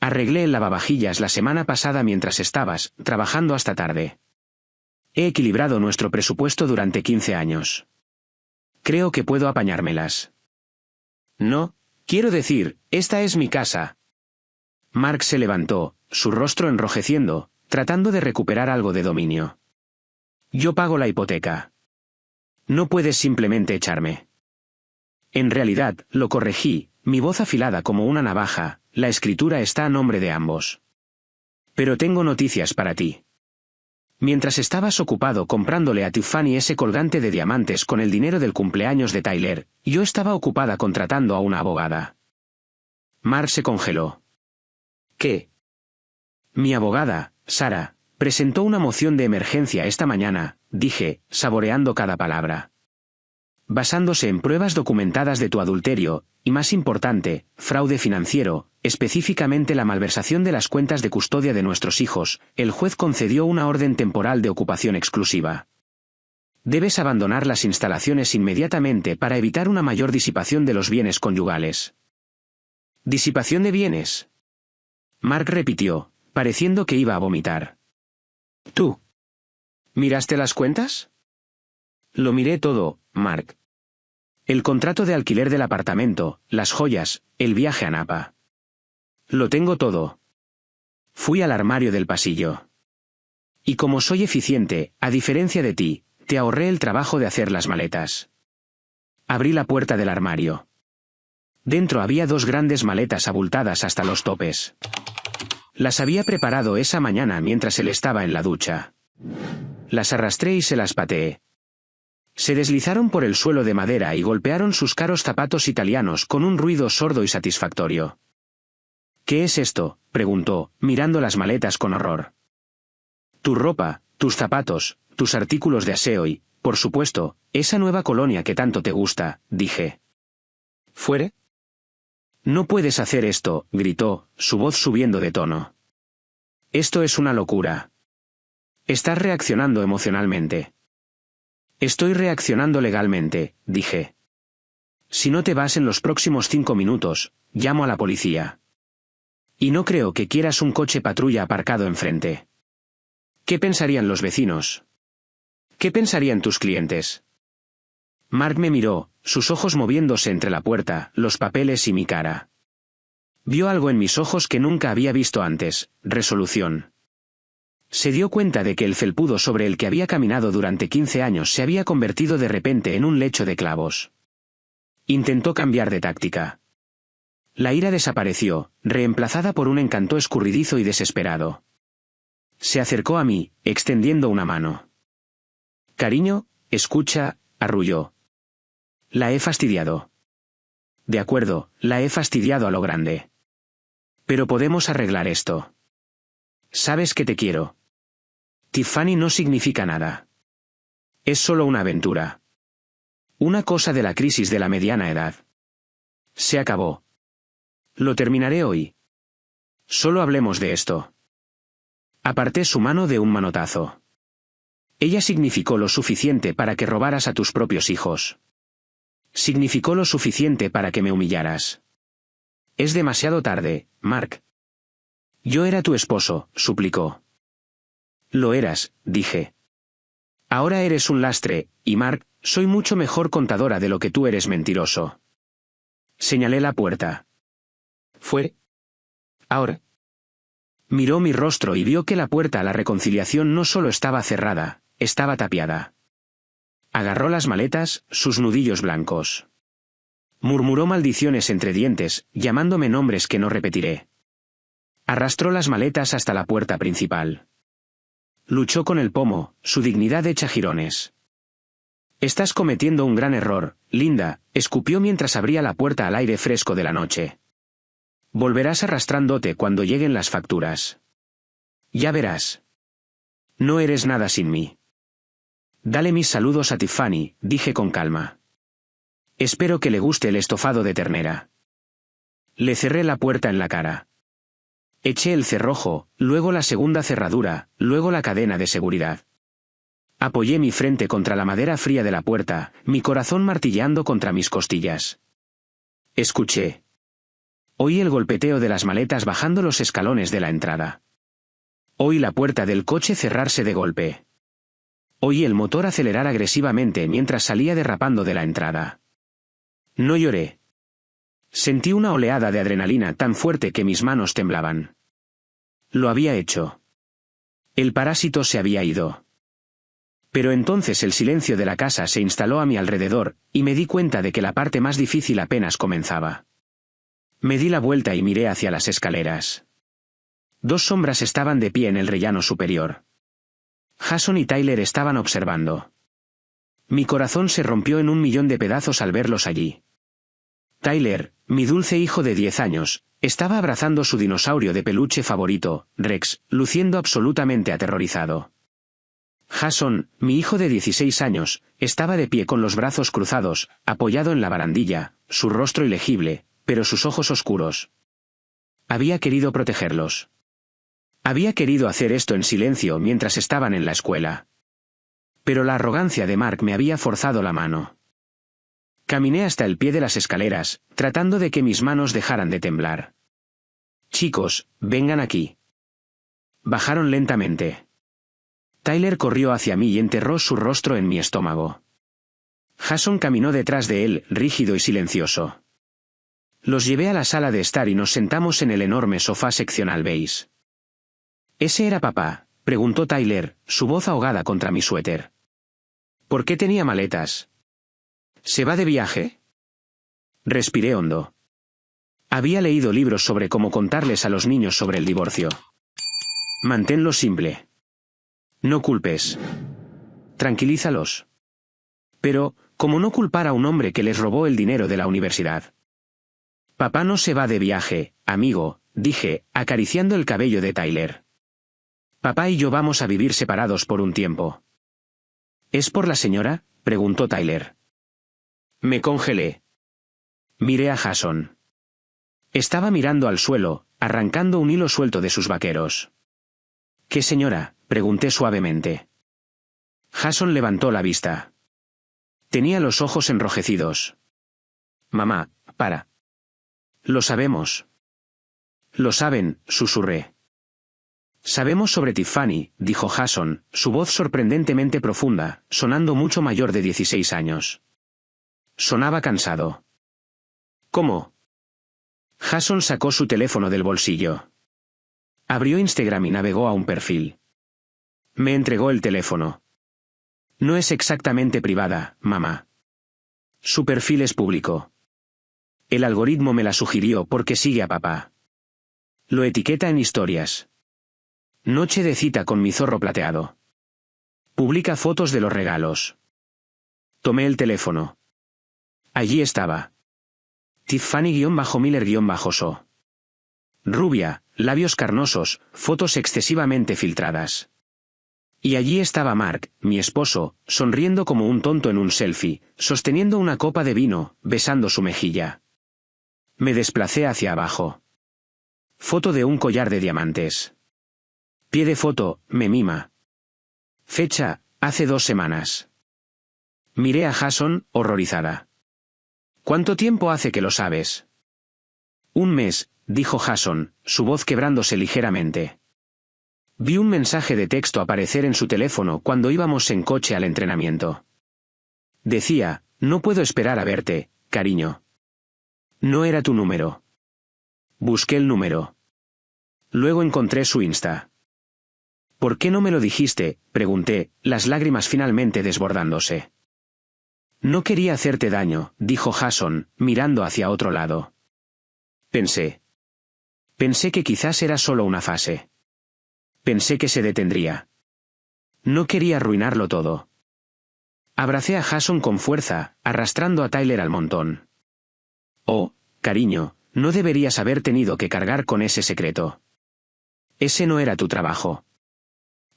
Arreglé el lavavajillas la semana pasada mientras estabas trabajando hasta tarde. He equilibrado nuestro presupuesto durante 15 años. Creo que puedo apañármelas. No, quiero decir, esta es mi casa. Mark se levantó, su rostro enrojeciendo, tratando de recuperar algo de dominio. Yo pago la hipoteca. No puedes simplemente echarme. En realidad, lo corregí, mi voz afilada como una navaja, la escritura está a nombre de ambos. Pero tengo noticias para ti. Mientras estabas ocupado comprándole a Tiffany ese colgante de diamantes con el dinero del cumpleaños de Tyler, yo estaba ocupada contratando a una abogada. Mark se congeló. ¿Qué? Mi abogada, Sara, presentó una moción de emergencia esta mañana, dije, saboreando cada palabra. Basándose en pruebas documentadas de tu adulterio, y más importante, fraude financiero, específicamente la malversación de las cuentas de custodia de nuestros hijos, el juez concedió una orden temporal de ocupación exclusiva. Debes abandonar las instalaciones inmediatamente para evitar una mayor disipación de los bienes conyugales. ¿Disipación de bienes? Mark repitió, pareciendo que iba a vomitar. ¿Tú? ¿Miraste las cuentas? Lo miré todo, Mark. El contrato de alquiler del apartamento, las joyas, el viaje a Napa. Lo tengo todo. Fui al armario del pasillo. Y como soy eficiente, a diferencia de ti, te ahorré el trabajo de hacer las maletas. Abrí la puerta del armario. Dentro había 2 grandes maletas abultadas hasta los topes. Las había preparado esa mañana mientras él estaba en la ducha. Las arrastré y se las pateé. Se deslizaron por el suelo de madera y golpearon sus caros zapatos italianos con un ruido sordo y satisfactorio. «¿Qué es esto?», preguntó, mirando las maletas con horror. «Tu ropa, tus zapatos, tus artículos de aseo y, por supuesto, esa nueva colonia que tanto te gusta», dije. «¿Fuere?» «No puedes hacer esto», gritó, su voz subiendo de tono. «Esto es una locura. Estás reaccionando emocionalmente». «Estoy reaccionando legalmente», dije. «Si no te vas en los próximos 5 minutos, llamo a la policía. Y no creo que quieras un coche patrulla aparcado enfrente. ¿Qué pensarían los vecinos? ¿Qué pensarían tus clientes?» Mark me miró, sus ojos moviéndose entre la puerta, los papeles y mi cara. Vio algo en mis ojos que nunca había visto antes: resolución. Se dio cuenta de que el felpudo sobre el que había caminado durante 15 años se había convertido de repente en un lecho de clavos. Intentó cambiar de táctica. La ira desapareció, reemplazada por un encanto escurridizo y desesperado. Se acercó a mí, extendiendo una mano. «Cariño, escucha», arrulló. «La he fastidiado». «De acuerdo, la he fastidiado a lo grande. Pero podemos arreglar esto. Sabes que te quiero. Tiffany no significa nada. Es solo una aventura. Una cosa de la crisis de la mediana edad. Se acabó. Lo terminaré hoy. Solo hablemos de esto». Aparté su mano de un manotazo. «Ella significó lo suficiente para que robaras a tus propios hijos. Significó lo suficiente para que me humillaras. Es demasiado tarde, Mark». «Yo era tu esposo», suplicó. «Lo eras», dije. «Ahora eres un lastre, y Mark, soy mucho mejor contadora de lo que tú eres mentiroso». Señalé la puerta. «¿Fue? Ahora?» Miró mi rostro y vio que la puerta a la reconciliación no solo estaba cerrada, estaba tapiada. Agarró las maletas, sus nudillos blancos. Murmuró maldiciones entre dientes, llamándome nombres que no repetiré. Arrastró las maletas hasta la puerta principal. Luchó con el pomo, su dignidad hecha jirones. «Estás cometiendo un gran error, Linda», escupió mientras abría la puerta al aire fresco de la noche. «Volverás arrastrándote cuando lleguen las facturas. Ya verás. No eres nada sin mí». «Dale mis saludos a Tiffany», dije con calma. «Espero que le guste el estofado de ternera». Le cerré la puerta en la cara. Eché el cerrojo, luego la segunda cerradura, luego la cadena de seguridad. Apoyé mi frente contra la madera fría de la puerta, mi corazón martilleando contra mis costillas. Escuché. Oí el golpeteo de las maletas bajando los escalones de la entrada. Oí la puerta del coche cerrarse de golpe. Oí el motor acelerar agresivamente mientras salía derrapando de la entrada. No lloré. Sentí una oleada de adrenalina tan fuerte que mis manos temblaban. Lo había hecho. El parásito se había ido. Pero entonces el silencio de la casa se instaló a mi alrededor, y me di cuenta de que la parte más difícil apenas comenzaba. Me di la vuelta y miré hacia las escaleras. 2 sombras estaban de pie en el rellano superior. Jason y Tyler estaban observando. Mi corazón se rompió en 1.000.000 de pedazos al verlos allí. Tyler, mi dulce hijo de 10 años, estaba abrazando su dinosaurio de peluche favorito, Rex, luciendo absolutamente aterrorizado. Jason, mi hijo de 16 años, estaba de pie con los brazos cruzados, apoyado en la barandilla, su rostro ilegible, pero sus ojos oscuros. Había querido protegerlos. Había querido hacer esto en silencio mientras estaban en la escuela. Pero la arrogancia de Mark me había forzado la mano. Caminé hasta el pie de las escaleras, tratando de que mis manos dejaran de temblar. «Chicos, vengan aquí». Bajaron lentamente. Tyler corrió hacia mí y enterró su rostro en mi estómago. Jason caminó detrás de él, rígido y silencioso. Los llevé a la sala de estar y nos sentamos en el enorme sofá seccional beige. «Ese era papá», Preguntó Tyler, su voz ahogada contra mi suéter. ¿Por qué tenía maletas? ¿Se va de viaje? Respiré hondo. Había leído libros sobre cómo contarles a los niños sobre el divorcio. Manténlo simple. No culpes. Tranquilízalos. Pero, ¿cómo no culpar a un hombre que les robó el dinero de la universidad? Papá no se va de viaje, amigo, dije, acariciando el cabello de Tyler. Papá y yo vamos a vivir separados por un tiempo. ¿Es por la señora?, preguntó Tyler. Me congelé. Miré a Jason. Estaba mirando al suelo, arrancando un hilo suelto de sus vaqueros. ¿Qué señora?, pregunté suavemente. Jason levantó la vista. Tenía los ojos enrojecidos. Mamá, para. Lo sabemos. Lo saben, susurré. Sabemos sobre Tiffany, dijo Jason, su voz sorprendentemente profunda, sonando mucho mayor de 16 años. Sonaba cansado. ¿Cómo? Jason sacó su teléfono del bolsillo. Abrió Instagram y navegó a un perfil. Me entregó el teléfono. No es exactamente privada, mamá. Su perfil es público. El algoritmo me la sugirió porque sigue a papá. Lo etiqueta en historias. Noche de cita con mi zorro plateado. Publica fotos de los regalos. Tomé el teléfono. Allí estaba. Tiffany-Miller-So. Rubia, labios carnosos, fotos excesivamente filtradas. Y allí estaba Mark, mi esposo, sonriendo como un tonto en un selfie, sosteniendo una copa de vino, besando su mejilla. Me desplacé hacia abajo. Foto de un collar de diamantes. Pie de foto, me mima. Fecha, hace 2 semanas. Miré a Jason, horrorizada. ¿Cuánto tiempo hace que lo sabes? 1 mes, dijo Jason, su voz quebrándose ligeramente. Vi un mensaje de texto aparecer en su teléfono cuando íbamos en coche al entrenamiento. Decía, no puedo esperar a verte, cariño. No era tu número. Busqué el número. Luego encontré su Insta. ¿Por qué no me lo dijiste?, pregunté, las lágrimas finalmente desbordándose. No quería hacerte daño, dijo Jason, mirando hacia otro lado. Pensé que quizás era solo una fase. Pensé que se detendría. No quería arruinarlo todo. Abracé a Jason con fuerza, arrastrando a Tyler al montón. Oh, cariño, no deberías haber tenido que cargar con ese secreto. Ese no era tu trabajo.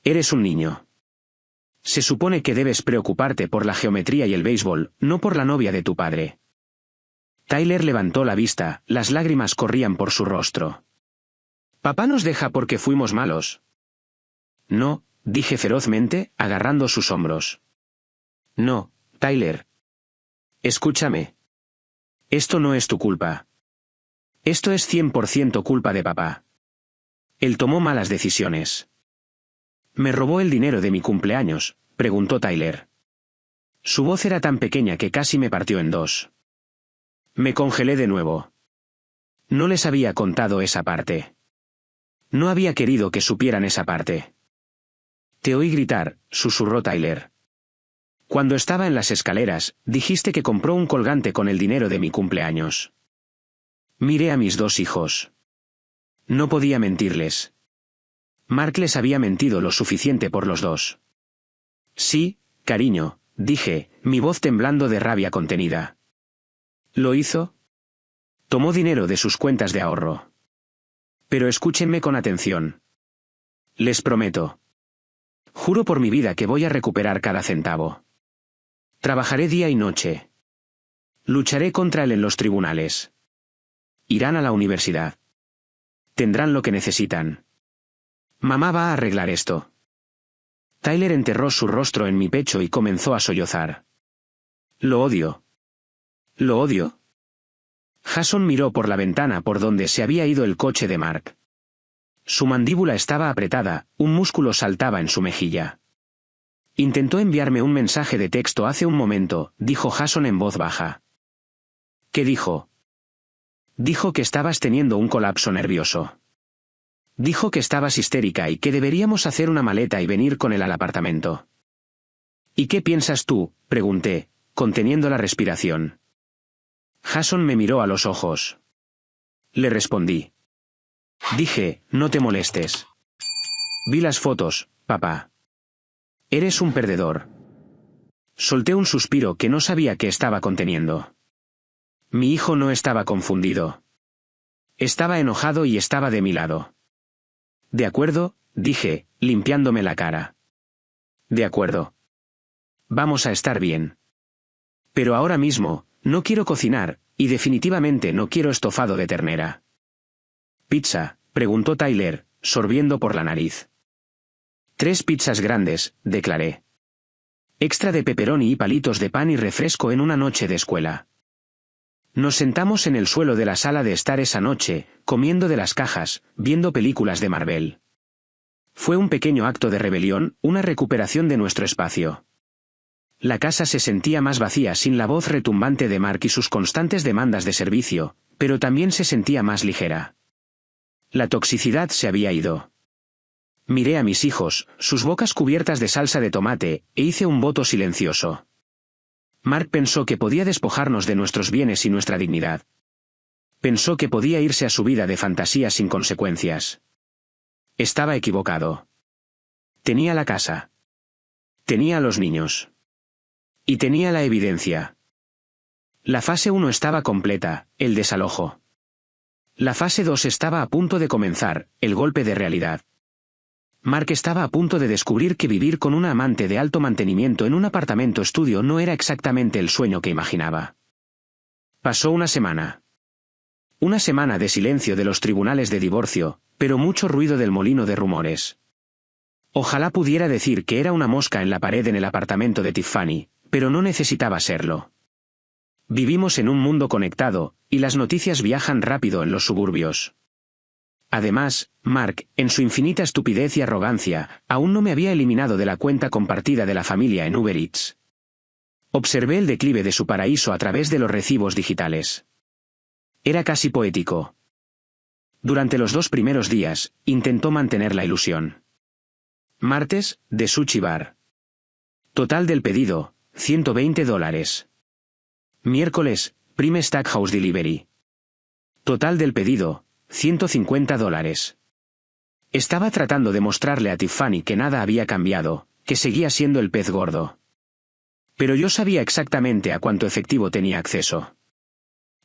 Eres un niño. Se supone que debes preocuparte por la geometría y el béisbol, no por la novia de tu padre. Tyler levantó la vista, las lágrimas corrían por su rostro. Papá nos deja porque fuimos malos. No, dije ferozmente, agarrando sus hombros. No, Tyler. Escúchame. Esto no es tu culpa. Esto es 100% culpa de papá. Él tomó malas decisiones. ¿Me robó el dinero de mi cumpleaños?, preguntó Tyler. Su voz era tan pequeña que casi me partió en 2. Me congelé de nuevo. No les había contado esa parte. No había querido que supieran esa parte. Te oí gritar, susurró Tyler. Cuando estaba en las escaleras, dijiste que compró un colgante con el dinero de mi cumpleaños. Miré a mis 2 hijos. No podía mentirles. Mark les había mentido lo suficiente por los 2. Sí, cariño, dije, mi voz temblando de rabia contenida. ¿Lo hizo? Tomó dinero de sus cuentas de ahorro. Pero escúchenme con atención. Les prometo. Juro por mi vida que voy a recuperar cada centavo. Trabajaré día y noche. Lucharé contra él en los tribunales. Irán a la universidad. Tendrán lo que necesitan. Mamá va a arreglar esto. Tyler enterró su rostro en mi pecho y comenzó a sollozar. Lo odio. ¿Lo odio? Jason miró por la ventana por donde se había ido el coche de Mark. Su mandíbula estaba apretada, un músculo saltaba en su mejilla. Intentó enviarme un mensaje de texto hace un momento, dijo Jason en voz baja. ¿Qué dijo? Dijo que estabas teniendo un colapso nervioso. Dijo que estabas histérica y que deberíamos hacer una maleta y venir con él al apartamento. ¿Y qué piensas tú?, pregunté, conteniendo la respiración. Jason me miró a los ojos. Le respondí. Dije, no te molestes. Vi las fotos, papá. Eres un perdedor. Solté un suspiro que no sabía que estaba conteniendo. Mi hijo no estaba confundido. Estaba enojado y estaba de mi lado. De acuerdo, dije, limpiándome la cara. De acuerdo. Vamos a estar bien. Pero ahora mismo, no quiero cocinar, y definitivamente no quiero estofado de ternera. ¿Pizza?, preguntó Tyler, sorbiendo por la nariz. 3 pizzas grandes, declaré. Extra de pepperoni y palitos de pan y refresco en una noche de escuela. Nos sentamos en el suelo de la sala de estar esa noche, comiendo de las cajas, viendo películas de Marvel. Fue un pequeño acto de rebelión, una recuperación de nuestro espacio. La casa se sentía más vacía sin la voz retumbante de Mark y sus constantes demandas de servicio, pero también se sentía más ligera. La toxicidad se había ido. Miré a mis hijos, sus bocas cubiertas de salsa de tomate, e hice un voto silencioso. Mark pensó que podía despojarnos de nuestros bienes y nuestra dignidad. Pensó que podía irse a su vida de fantasía sin consecuencias. Estaba equivocado. Tenía la casa. Tenía a los niños. Y tenía la evidencia. La fase 1 estaba completa, el desalojo. La fase 2 estaba a punto de comenzar, el golpe de realidad. Mark estaba a punto de descubrir que vivir con una amante de alto mantenimiento en un apartamento estudio no era exactamente el sueño que imaginaba. Pasó una semana. Una semana de silencio de los tribunales de divorcio, pero mucho ruido del molino de rumores. Ojalá pudiera decir que era una mosca en la pared en el apartamento de Tiffany, pero no necesitaba serlo. Vivimos en un mundo conectado, y las noticias viajan rápido en los suburbios. Además, Mark, en su infinita estupidez y arrogancia, aún no me había eliminado de la cuenta compartida de la familia en Uber Eats. Observé el declive de su paraíso a través de los recibos digitales. Era casi poético. Durante los 2 primeros días, intentó mantener la ilusión. Martes, de Sushi Bar. Total del pedido, $120. Miércoles, Prime Stackhouse Delivery. Total del pedido, $150. Estaba tratando de mostrarle a Tiffany que nada había cambiado, que seguía siendo el pez gordo. Pero yo sabía exactamente a cuánto efectivo tenía acceso.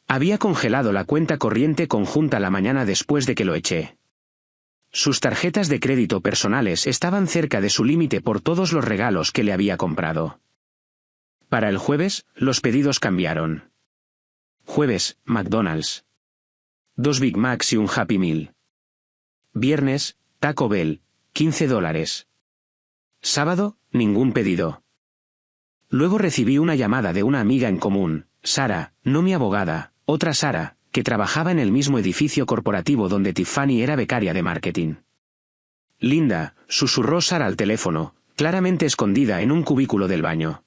Había congelado la cuenta corriente conjunta la mañana después de que lo eché. Sus tarjetas de crédito personales estaban cerca de su límite por todos los regalos que le había comprado. Para el jueves, los pedidos cambiaron. Jueves, McDonald's. 2 Big Macs y un Happy Meal. Viernes, Taco Bell, $15. Sábado, ningún pedido. Luego recibí una llamada de una amiga en común, Sara, no mi abogada, otra Sara, que trabajaba en el mismo edificio corporativo donde Tiffany era becaria de marketing. Linda, susurró Sara al teléfono, claramente escondida en un cubículo del baño.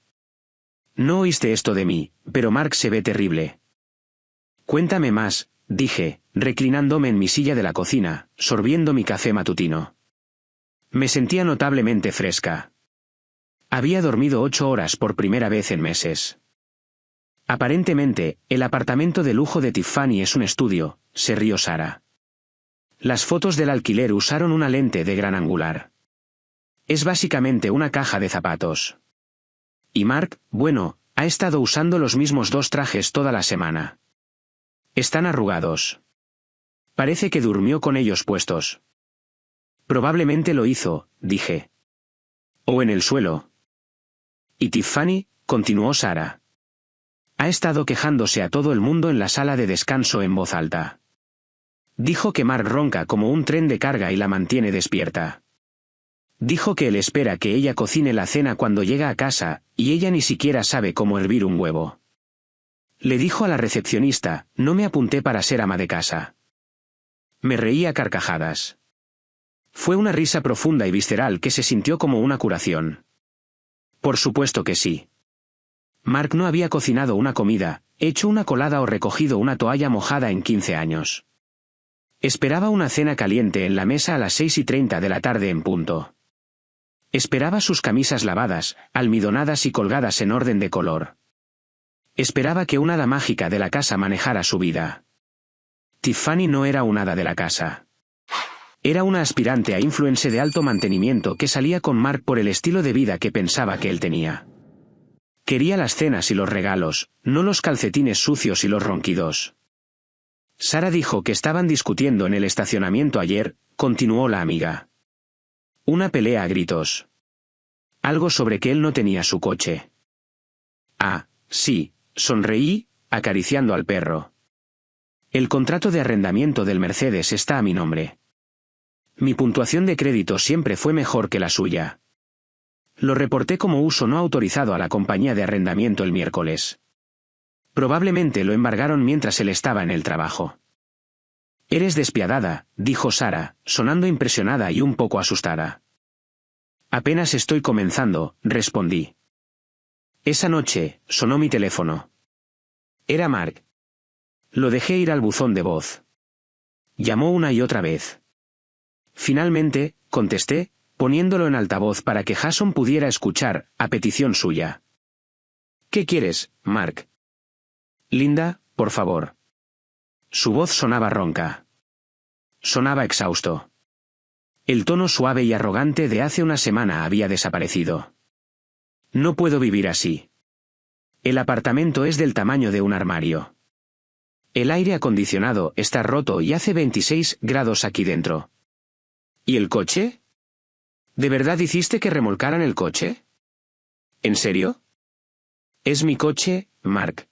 No oíste esto de mí, pero Mark se ve terrible. Cuéntame más, dije, reclinándome en mi silla de la cocina, sorbiendo mi café matutino. Me sentía notablemente fresca. Había dormido 8 horas por primera vez en meses. Aparentemente, el apartamento de lujo de Tiffany es un estudio, se rió Sara. Las fotos del alquiler usaron una lente de gran angular. Es básicamente una caja de zapatos. Y Mark, bueno, ha estado usando los mismos 2 trajes toda la semana. Están arrugados. Parece que durmió con ellos puestos. Probablemente lo hizo, dije. O en el suelo. Y Tiffany, continuó Sara. Ha estado quejándose a todo el mundo en la sala de descanso en voz alta. Dijo que Mark ronca como un tren de carga y la mantiene despierta. Dijo que él espera que ella cocine la cena cuando llega a casa, y ella ni siquiera sabe cómo hervir un huevo. Le dijo a la recepcionista, no me apunté para ser ama de casa. Me reí a carcajadas. Fue una risa profunda y visceral que se sintió como una curación. Por supuesto que sí. Mark no había cocinado una comida, hecho una colada o recogido una toalla mojada en 15 años. Esperaba una cena caliente en la mesa a las 6:30 de la tarde en punto. Esperaba sus camisas lavadas, almidonadas y colgadas en orden de color. Esperaba que una hada mágica de la casa manejara su vida. Tiffany no era una hada de la casa. Era una aspirante a influencer de alto mantenimiento que salía con Mark por el estilo de vida que pensaba que él tenía. Quería las cenas y los regalos, no los calcetines sucios y los ronquidos. Sarah dijo que estaban discutiendo en el estacionamiento ayer, continuó la amiga. Una pelea a gritos. Algo sobre que él no tenía su coche. Ah, sí, sonreí, acariciando al perro. El contrato de arrendamiento del Mercedes está a mi nombre. Mi puntuación de crédito siempre fue mejor que la suya. Lo reporté como uso no autorizado a la compañía de arrendamiento el miércoles. Probablemente lo embargaron mientras él estaba en el trabajo. Eres despiadada, dijo Sarah, sonando impresionada y un poco asustada. Apenas estoy comenzando, respondí. Esa noche, sonó mi teléfono. Era Mark. Lo dejé ir al buzón de voz. Llamó una y otra vez. Finalmente, contesté, poniéndolo en altavoz para que Jason pudiera escuchar, a petición suya. ¿Qué quieres, Mark? Linda, por favor. Su voz sonaba ronca. Sonaba exhausto. El tono suave y arrogante de hace una semana había desaparecido. No puedo vivir así. El apartamento es del tamaño de un armario. El aire acondicionado está roto y hace 26 grados aquí dentro. ¿Y el coche? ¿De verdad hiciste que remolcaran el coche? ¿En serio? Es mi coche, Mark.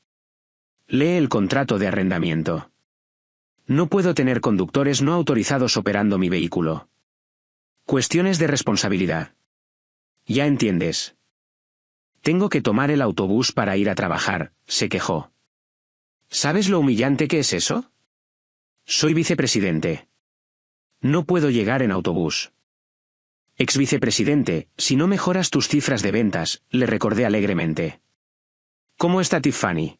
Lee el contrato de arrendamiento. No puedo tener conductores no autorizados operando mi vehículo. Cuestiones de responsabilidad. Ya entiendes. Tengo que tomar el autobús para ir a trabajar, se quejó. ¿Sabes lo humillante que es eso? Soy vicepresidente. No puedo llegar en autobús. Ex vicepresidente, si no mejoras tus cifras de ventas, le recordé alegremente. ¿Cómo está Tiffany?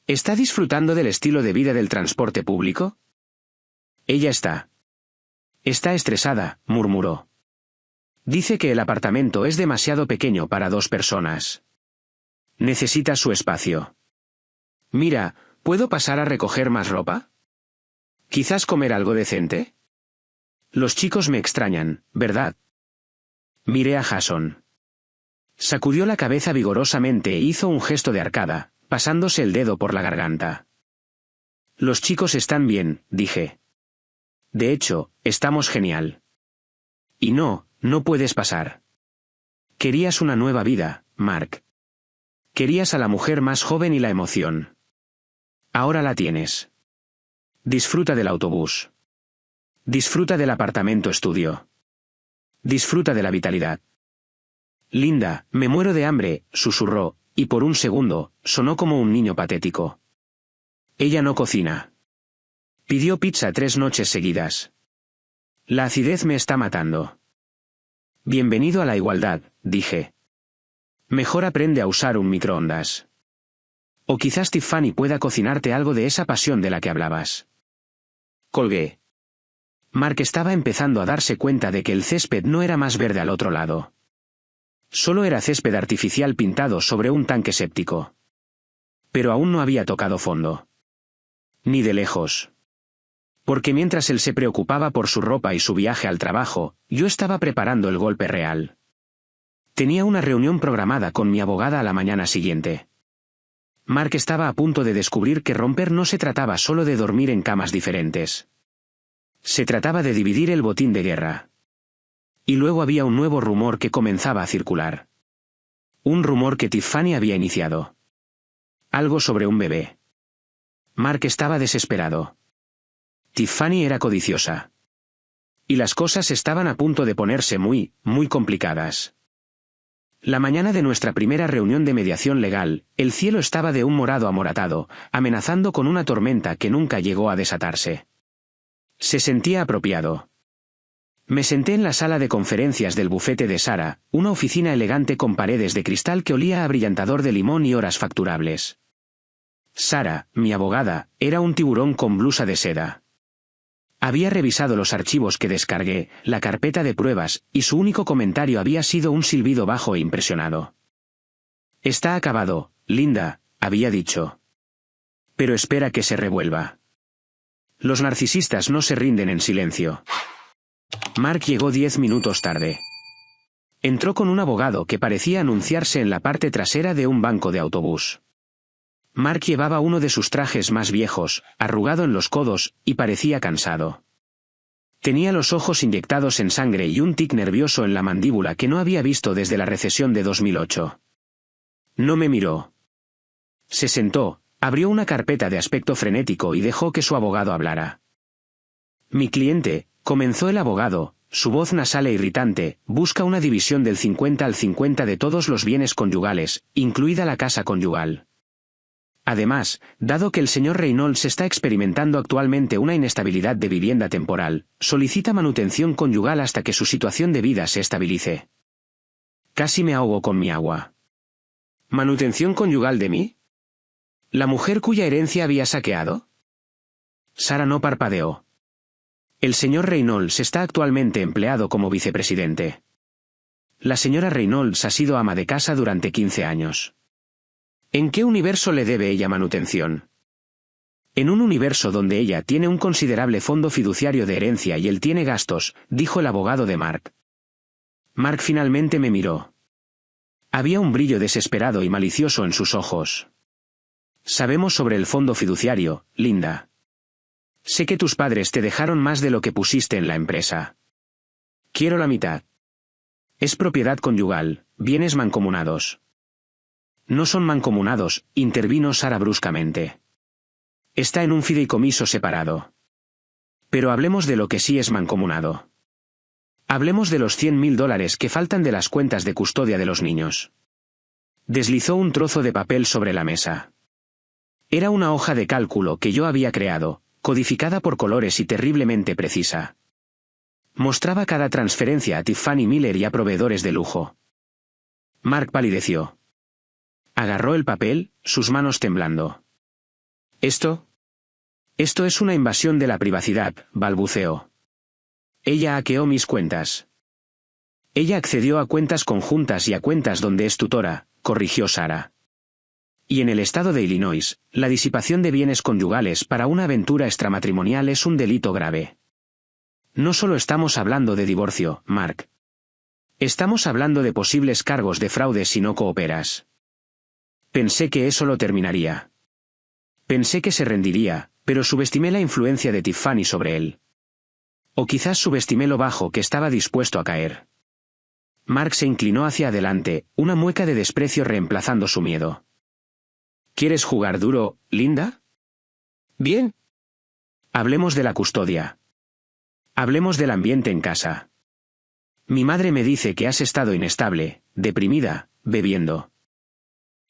¿Está disfrutando del estilo de vida del transporte público? Ella está. Está estresada, murmuró. Dice que el apartamento es demasiado pequeño para 2 personas. Necesita su espacio. Mira, ¿puedo pasar a recoger más ropa? ¿Quizás comer algo decente? Los chicos me extrañan, ¿verdad? Miré a Jason. Sacudió la cabeza vigorosamente e hizo un gesto de arcada, pasándose el dedo por la garganta. Los chicos están bien, dije. De hecho, estamos genial. Y no puedes pasar. Querías una nueva vida, Mark. Querías a la mujer más joven y la emoción. Ahora la tienes. Disfruta del autobús. Disfruta del apartamento estudio. Disfruta de la vitalidad. Linda, me muero de hambre, susurró, y por un segundo, sonó como un niño patético. Ella no cocina. Pidió pizza 3 noches seguidas. La acidez me está matando. Bienvenido a la igualdad, dije. Mejor aprende a usar un microondas. O quizás Tiffany pueda cocinarte algo de esa pasión de la que hablabas. Colgué. Mark estaba empezando a darse cuenta de que el césped no era más verde al otro lado. Solo era césped artificial pintado sobre un tanque séptico. Pero aún no había tocado fondo. Ni de lejos. Porque mientras él se preocupaba por su ropa y su viaje al trabajo, yo estaba preparando el golpe real. Tenía una reunión programada con mi abogada a la mañana siguiente. Mark estaba a punto de descubrir que romper no se trataba solo de dormir en camas diferentes. Se trataba de dividir el botín de guerra. Y luego había un nuevo rumor que comenzaba a circular. Un rumor que Tiffany había iniciado. Algo sobre un bebé. Mark estaba desesperado. Tiffany era codiciosa. Y las cosas estaban a punto de ponerse muy complicadas. La mañana de nuestra primera reunión de mediación legal, el cielo estaba de un morado amoratado, amenazando con una tormenta que nunca llegó a desatarse. Se sentía apropiado. Me senté en la sala de conferencias del bufete de Sarah, una oficina elegante con paredes de cristal que olía a brillantador de limón y horas facturables. Sarah, mi abogada, era un tiburón con blusa de seda. Había revisado los archivos que descargué, la carpeta de pruebas, y su único comentario había sido un silbido bajo e impresionado. Está acabado, Linda, había dicho. Pero espera que se revuelva. Los narcisistas no se rinden en silencio. Mark llegó 10 minutos tarde. Entró con un abogado que parecía anunciarse en la parte trasera de un banco de autobús. Mark llevaba uno de sus trajes más viejos, arrugado en los codos, y parecía cansado. Tenía los ojos inyectados en sangre y un tic nervioso en la mandíbula que no había visto desde la recesión de 2008. No me miró. Se sentó, abrió una carpeta de aspecto frenético y dejó que su abogado hablara. Mi cliente, comenzó el abogado, su voz nasal e irritante, busca una división del 50 al 50 de todos los bienes conyugales, incluida la casa conyugal. Además, dado que el señor Reynolds está experimentando actualmente una inestabilidad de vivienda temporal, solicita manutención conyugal hasta que su situación de vida se estabilice. Casi me ahogo con mi agua. ¿Manutención conyugal de mí? ¿La mujer cuya herencia había saqueado? Sara no parpadeó. El señor Reynolds está actualmente empleado como vicepresidente. La señora Reynolds ha sido ama de casa durante 15 años. ¿En qué universo le debe ella manutención? En un universo donde ella tiene un considerable fondo fiduciario de herencia y él tiene gastos, dijo el abogado de Mark. Mark finalmente me miró. Había un brillo desesperado y malicioso en sus ojos. Sabemos sobre el fondo fiduciario, Linda. Sé que tus padres te dejaron más de lo que pusiste en la empresa. Quiero la mitad. Es propiedad conyugal, bienes mancomunados. No son mancomunados, intervino Sara bruscamente. Está en un fideicomiso separado. Pero hablemos de lo que sí es mancomunado. Hablemos de los $100.000 que faltan de las cuentas de custodia de los niños. Deslizó un trozo de papel sobre la mesa. Era una hoja de cálculo que yo había creado, codificada por colores y terriblemente precisa. Mostraba cada transferencia a Tiffany Miller y a proveedores de lujo. Mark palideció. Agarró el papel, sus manos temblando. ¿Esto? Esto es una invasión de la privacidad, balbuceó. Ella hackeó mis cuentas. Ella accedió a cuentas conjuntas y a cuentas donde es tutora, corrigió Sara. Y en el estado de Illinois, la disipación de bienes conyugales para una aventura extramatrimonial es un delito grave. No solo estamos hablando de divorcio, Mark. Estamos hablando de posibles cargos de fraude si no cooperas. Pensé que eso lo terminaría. Pensé que se rendiría, pero subestimé la influencia de Tiffany sobre él. O quizás subestimé lo bajo que estaba dispuesto a caer. Mark se inclinó hacia adelante, una mueca de desprecio reemplazando su miedo. ¿Quieres jugar duro, Linda? Bien. Hablemos de la custodia. Hablemos del ambiente en casa. Mi madre me dice que has estado inestable, deprimida, bebiendo.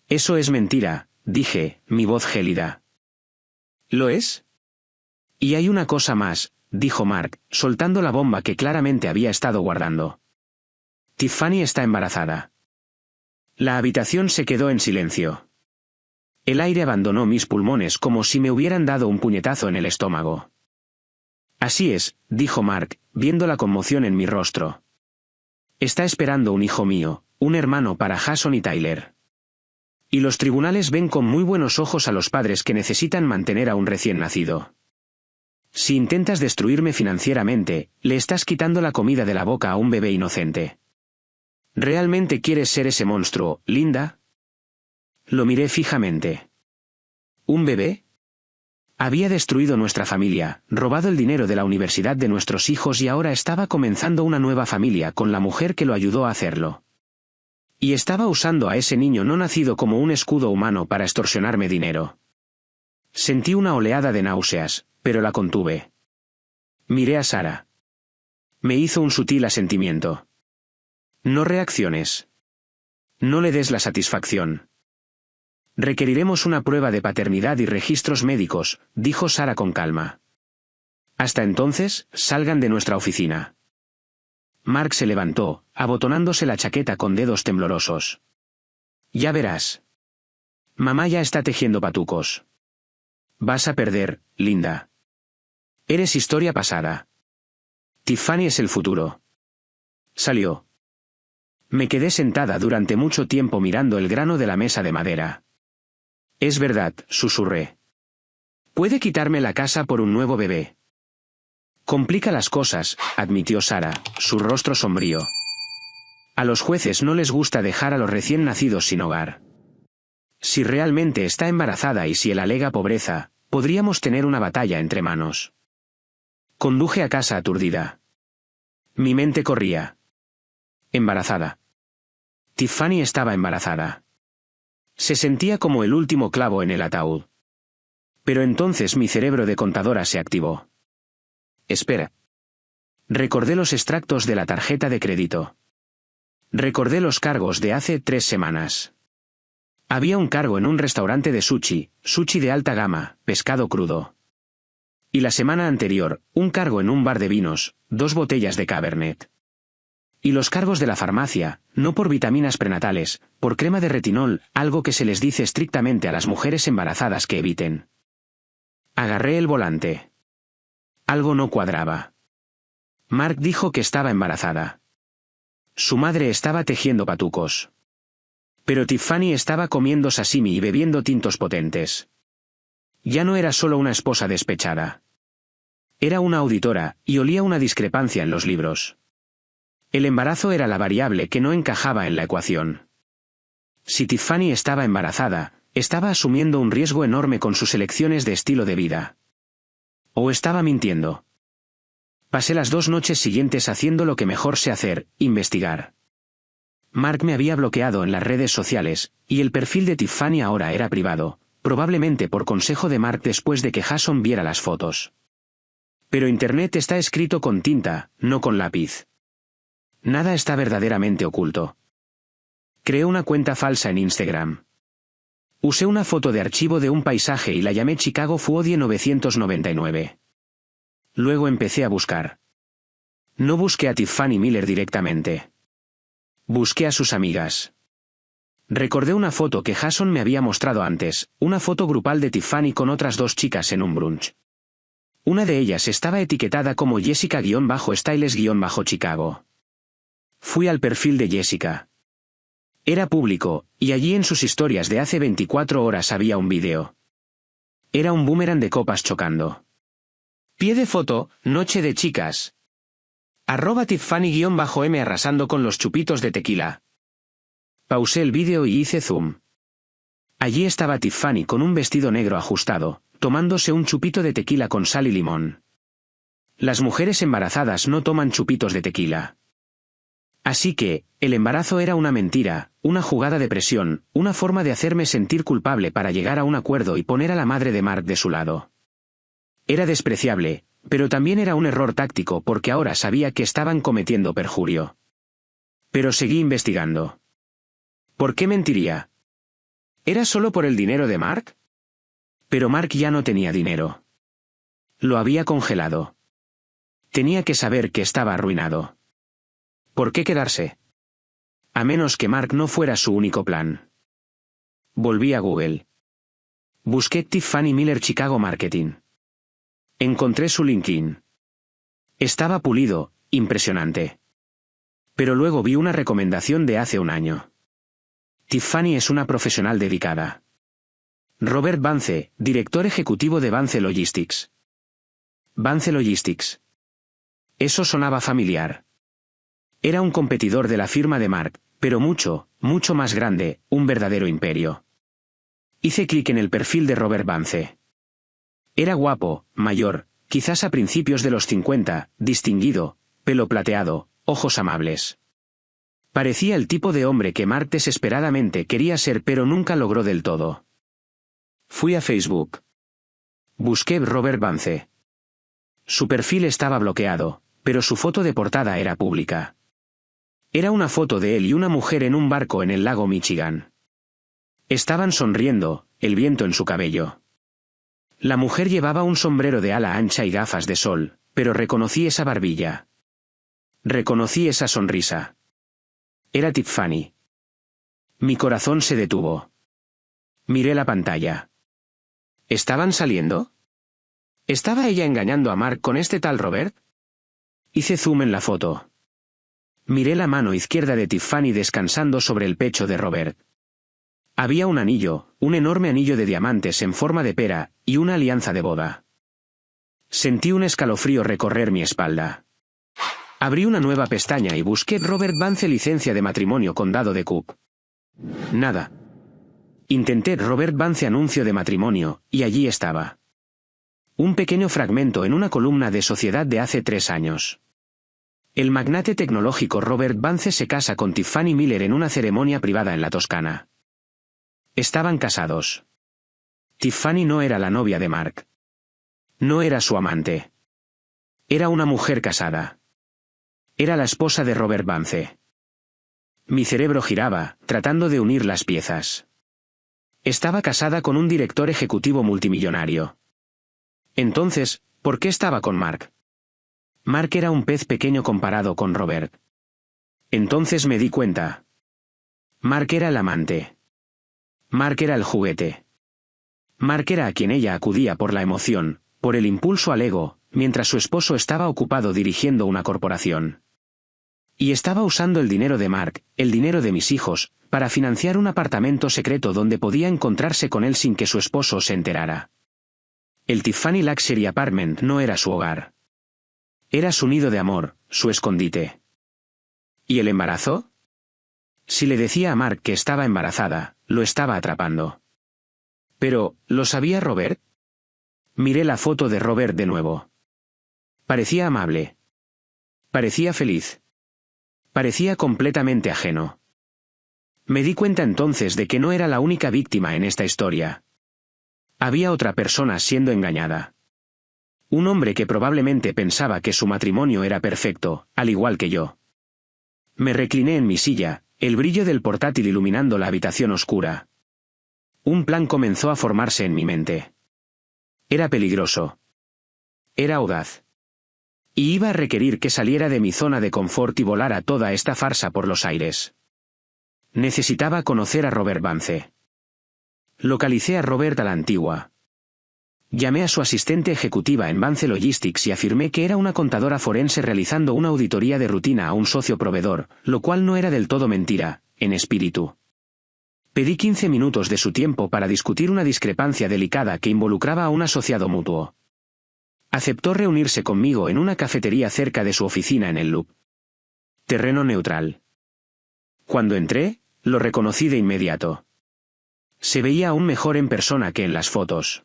Eso es mentira, dije, mi voz gélida. ¿Lo es? Y hay una cosa más, dijo Mark, soltando la bomba que claramente había estado guardando. Tiffany está embarazada. La habitación se quedó en silencio. El aire abandonó mis pulmones como si me hubieran dado un puñetazo en el estómago. Así es, dijo Mark, viendo la conmoción en mi rostro. Está esperando un hijo mío, un hermano para Jason y Tyler. Y los tribunales ven con muy buenos ojos a los padres que necesitan mantener a un recién nacido. Si intentas destruirme financieramente, le estás quitando la comida de la boca a un bebé inocente. ¿Realmente quieres ser ese monstruo, Linda? Lo miré fijamente. ¿Un bebé? Había destruido nuestra familia, robado el dinero de la universidad de nuestros hijos y ahora estaba comenzando una nueva familia con la mujer que lo ayudó a hacerlo. Y estaba usando a ese niño no nacido como un escudo humano para extorsionarme dinero. Sentí una oleada de náuseas, pero la contuve. Miré a Sara. Me hizo un sutil asentimiento. No reacciones. No le des la satisfacción. Requeriremos una prueba de paternidad y registros médicos, dijo Sara con calma. Hasta entonces, salgan de nuestra oficina. Mark se levantó, abotonándose la chaqueta con dedos temblorosos. Ya verás. Mamá ya está tejiendo patucos. Vas a perder, Linda. Eres historia pasada. Tiffany es el futuro. Salió. Me quedé sentada durante mucho tiempo mirando el grano de la mesa de madera. Es verdad, susurré. ¿Puede quitarme la casa por un nuevo bebé? Complica las cosas, admitió Sara, su rostro sombrío. A los jueces no les gusta dejar a los recién nacidos sin hogar. Si realmente está embarazada y si él alega pobreza, podríamos tener una batalla entre manos. Conduje a casa aturdida. Mi mente corría. Embarazada. Tiffany estaba embarazada. Se sentía como el último clavo en el ataúd. Pero entonces mi cerebro de contadora se activó. Espera. Recordé los extractos de la tarjeta de crédito. Recordé los cargos de hace 3 semanas. Había un cargo en un restaurante de sushi de alta gama, pescado crudo. Y la semana anterior, un cargo en un bar de vinos, 2 botellas de Cabernet. Y los cargos de la farmacia, no por vitaminas prenatales, por crema de retinol, algo que se les dice estrictamente a las mujeres embarazadas que eviten. Agarré el volante. Algo no cuadraba. Mark dijo que estaba embarazada. Su madre estaba tejiendo patucos. Pero Tiffany estaba comiendo sashimi y bebiendo tintos potentes. Ya no era solo una esposa despechada. Era una auditora, y olía una discrepancia en los libros. El embarazo era la variable que no encajaba en la ecuación. Si Tiffany estaba embarazada, estaba asumiendo un riesgo enorme con sus elecciones de estilo de vida. ¿O estaba mintiendo? Pasé las 2 noches siguientes haciendo lo que mejor sé hacer, investigar. Mark me había bloqueado en las redes sociales, y el perfil de Tiffany ahora era privado, probablemente por consejo de Mark después de que Jason viera las fotos. Pero Internet está escrito con tinta, no con lápiz. Nada está verdaderamente oculto. Creé una cuenta falsa en Instagram. Usé una foto de archivo de un paisaje y la llamé Chicago Fuodie 999. Luego empecé a buscar. No busqué a Tiffany Miller directamente. Busqué a sus amigas. Recordé una foto que Jason me había mostrado antes, una foto grupal de Tiffany con otras 2 chicas en un brunch. Una de ellas estaba etiquetada como Jessica-Styles-Chicago. Fui al perfil de Jessica. Era público, y allí en sus historias de hace 24 horas había un vídeo. Era un boomerang de copas chocando. Pie de foto, noche de chicas. @Tiffany_M arrasando con los chupitos de tequila. Pausé el vídeo y hice zoom. Allí estaba Tiffany con un vestido negro ajustado, tomándose un chupito de tequila con sal y limón. Las mujeres embarazadas no toman chupitos de tequila. Así que, el embarazo era una mentira, una jugada de presión, una forma de hacerme sentir culpable para llegar a un acuerdo y poner a la madre de Mark de su lado. Era despreciable, pero también era un error táctico porque ahora sabía que estaban cometiendo perjurio. Pero seguí investigando. ¿Por qué mentiría? ¿Era solo por el dinero de Mark? Pero Mark ya no tenía dinero. Lo había congelado. Tenía que saber que estaba arruinado. ¿Por qué quedarse? A menos que Mark no fuera su único plan. Volví a Google. Busqué Tiffany Miller Chicago Marketing. Encontré su LinkedIn. Estaba pulido, impresionante. Pero luego vi una recomendación de hace un año. Tiffany es una profesional dedicada. Robert Vance, director ejecutivo de Vance Logistics. Vance Logistics. Eso sonaba familiar. Era un competidor de la firma de Mark, pero mucho, mucho más grande, un verdadero imperio. Hice clic en el perfil de Robert Vance. Era guapo, mayor, quizás a principios de los 50, distinguido, pelo plateado, ojos amables. Parecía el tipo de hombre que Mark desesperadamente quería ser pero nunca logró del todo. Fui a Facebook. Busqué Robert Vance. Su perfil estaba bloqueado, pero su foto de portada era pública. Era una foto de él y una mujer en un barco en el lago Michigan. Estaban sonriendo, el viento en su cabello. La mujer llevaba un sombrero de ala ancha y gafas de sol, pero reconocí esa barbilla. Reconocí esa sonrisa. Era Tiffany. Mi corazón se detuvo. Miré la pantalla. ¿Estaban saliendo? ¿Estaba ella engañando a Mark con este tal Robert? Hice zoom en la foto. Miré la mano izquierda de Tiffany descansando sobre el pecho de Robert. Había un anillo, un enorme anillo de diamantes en forma de pera, y una alianza de boda. Sentí un escalofrío recorrer mi espalda. Abrí una nueva pestaña y busqué Robert Vance licencia de matrimonio condado de Cook. Nada. Intenté Robert Vance anuncio de matrimonio, y allí estaba. Un pequeño fragmento en una columna de Sociedad de hace 3 años. El magnate tecnológico Robert Vance se casa con Tiffany Miller en una ceremonia privada en la Toscana. Estaban casados. Tiffany no era la novia de Mark. No era su amante. Era una mujer casada. Era la esposa de Robert Vance. Mi cerebro giraba, tratando de unir las piezas. Estaba casada con un director ejecutivo multimillonario. Entonces, ¿por qué estaba con Mark? Mark era un pez pequeño comparado con Robert. Entonces me di cuenta. Mark era el amante. Mark era el juguete. Mark era a quien ella acudía por la emoción, por el impulso al ego, mientras su esposo estaba ocupado dirigiendo una corporación. Y estaba usando el dinero de Mark, el dinero de mis hijos, para financiar un apartamento secreto donde podía encontrarse con él sin que su esposo se enterara. El Tiffany Luxury Apartment no era su hogar. Era su nido de amor, su escondite. ¿Y el embarazo? Si le decía a Mark que estaba embarazada, lo estaba atrapando. Pero, ¿lo sabía Robert? Miré la foto de Robert de nuevo. Parecía amable. Parecía feliz. Parecía completamente ajeno. Me di cuenta entonces de que no era la única víctima en esta historia. Había otra persona siendo engañada. Un hombre que probablemente pensaba que su matrimonio era perfecto, al igual que yo. Me recliné en mi silla, el brillo del portátil iluminando la habitación oscura. Un plan comenzó a formarse en mi mente. Era peligroso. Era audaz. Y iba a requerir que saliera de mi zona de confort y volara toda esta farsa por los aires. Necesitaba conocer a Robert Vance. Localicé a Robert a la antigua. Llamé a su asistente ejecutiva en Vance Logistics y afirmé que era una contadora forense realizando una auditoría de rutina a un socio proveedor, lo cual no era del todo mentira, en espíritu. Pedí 15 minutos de su tiempo para discutir una discrepancia delicada que involucraba a un asociado mutuo. Aceptó reunirse conmigo en una cafetería cerca de su oficina en el Loop. Terreno neutral. Cuando entré, lo reconocí de inmediato. Se veía aún mejor en persona que en las fotos.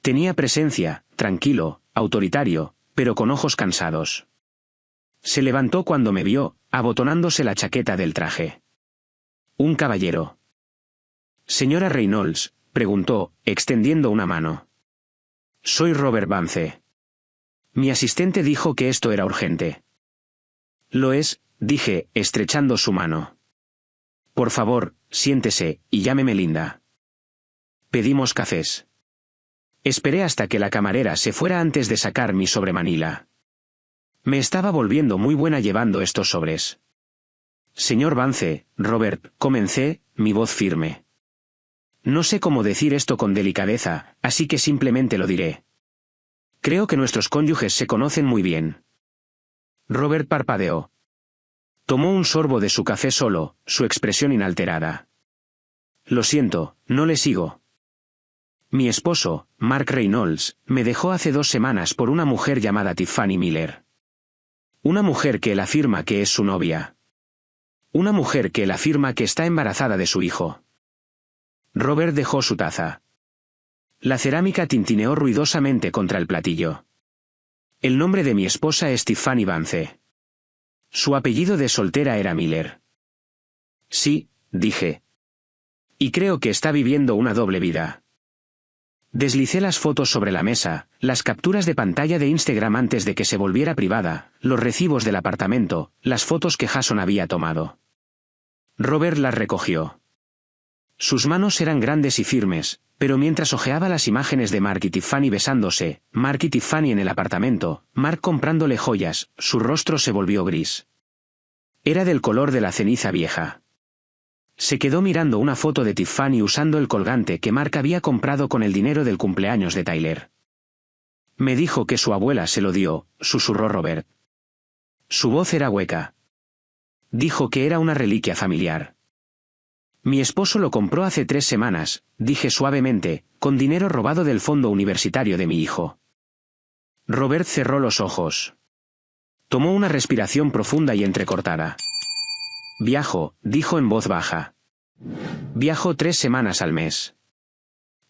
Tenía presencia, tranquilo, autoritario, pero con ojos cansados. Se levantó cuando me vio, abotonándose la chaqueta del traje. Un caballero. Señora Reynolds, preguntó, extendiendo una mano. Soy Robert Vance. Mi asistente dijo que esto era urgente. Lo es, dije, estrechando su mano. Por favor, siéntese, y llámeme Linda. Pedimos cafés. Esperé hasta que la camarera se fuera antes de sacar mi sobremanila. Me estaba volviendo muy buena llevando estos sobres. Señor Vance, Robert, comencé, mi voz firme. No sé cómo decir esto con delicadeza, así que simplemente lo diré. Creo que nuestros cónyuges se conocen muy bien. Robert parpadeó. Tomó un sorbo de su café solo, su expresión inalterada. Lo siento, no le sigo. Mi esposo, Mark Reynolds, me dejó hace 2 semanas por una mujer llamada Tiffany Miller. Una mujer que él afirma que es su novia. Una mujer que él afirma que está embarazada de su hijo. Robert dejó su taza. La cerámica tintineó ruidosamente contra el platillo. El nombre de mi esposa es Tiffany Vance. Su apellido de soltera era Miller. Sí, dije. Y creo que está viviendo una doble vida. Deslicé las fotos sobre la mesa, las capturas de pantalla de Instagram antes de que se volviera privada, los recibos del apartamento, las fotos que Jason había tomado. Robert las recogió. Sus manos eran grandes y firmes, pero mientras hojeaba las imágenes de Mark y Tiffany besándose, Mark y Tiffany en el apartamento, Mark comprándole joyas, su rostro se volvió gris. Era del color de la ceniza vieja. Se quedó mirando una foto de Tiffany usando el colgante que Mark había comprado con el dinero del cumpleaños de Tyler. Me dijo que su abuela se lo dio, susurró Robert. Su voz era hueca. Dijo que era una reliquia familiar. Mi esposo lo compró hace 3 semanas, dije suavemente, con dinero robado del fondo universitario de mi hijo. Robert cerró los ojos. Tomó una respiración profunda y entrecortada. Viajo, dijo en voz baja. Viajo 3 semanas al mes.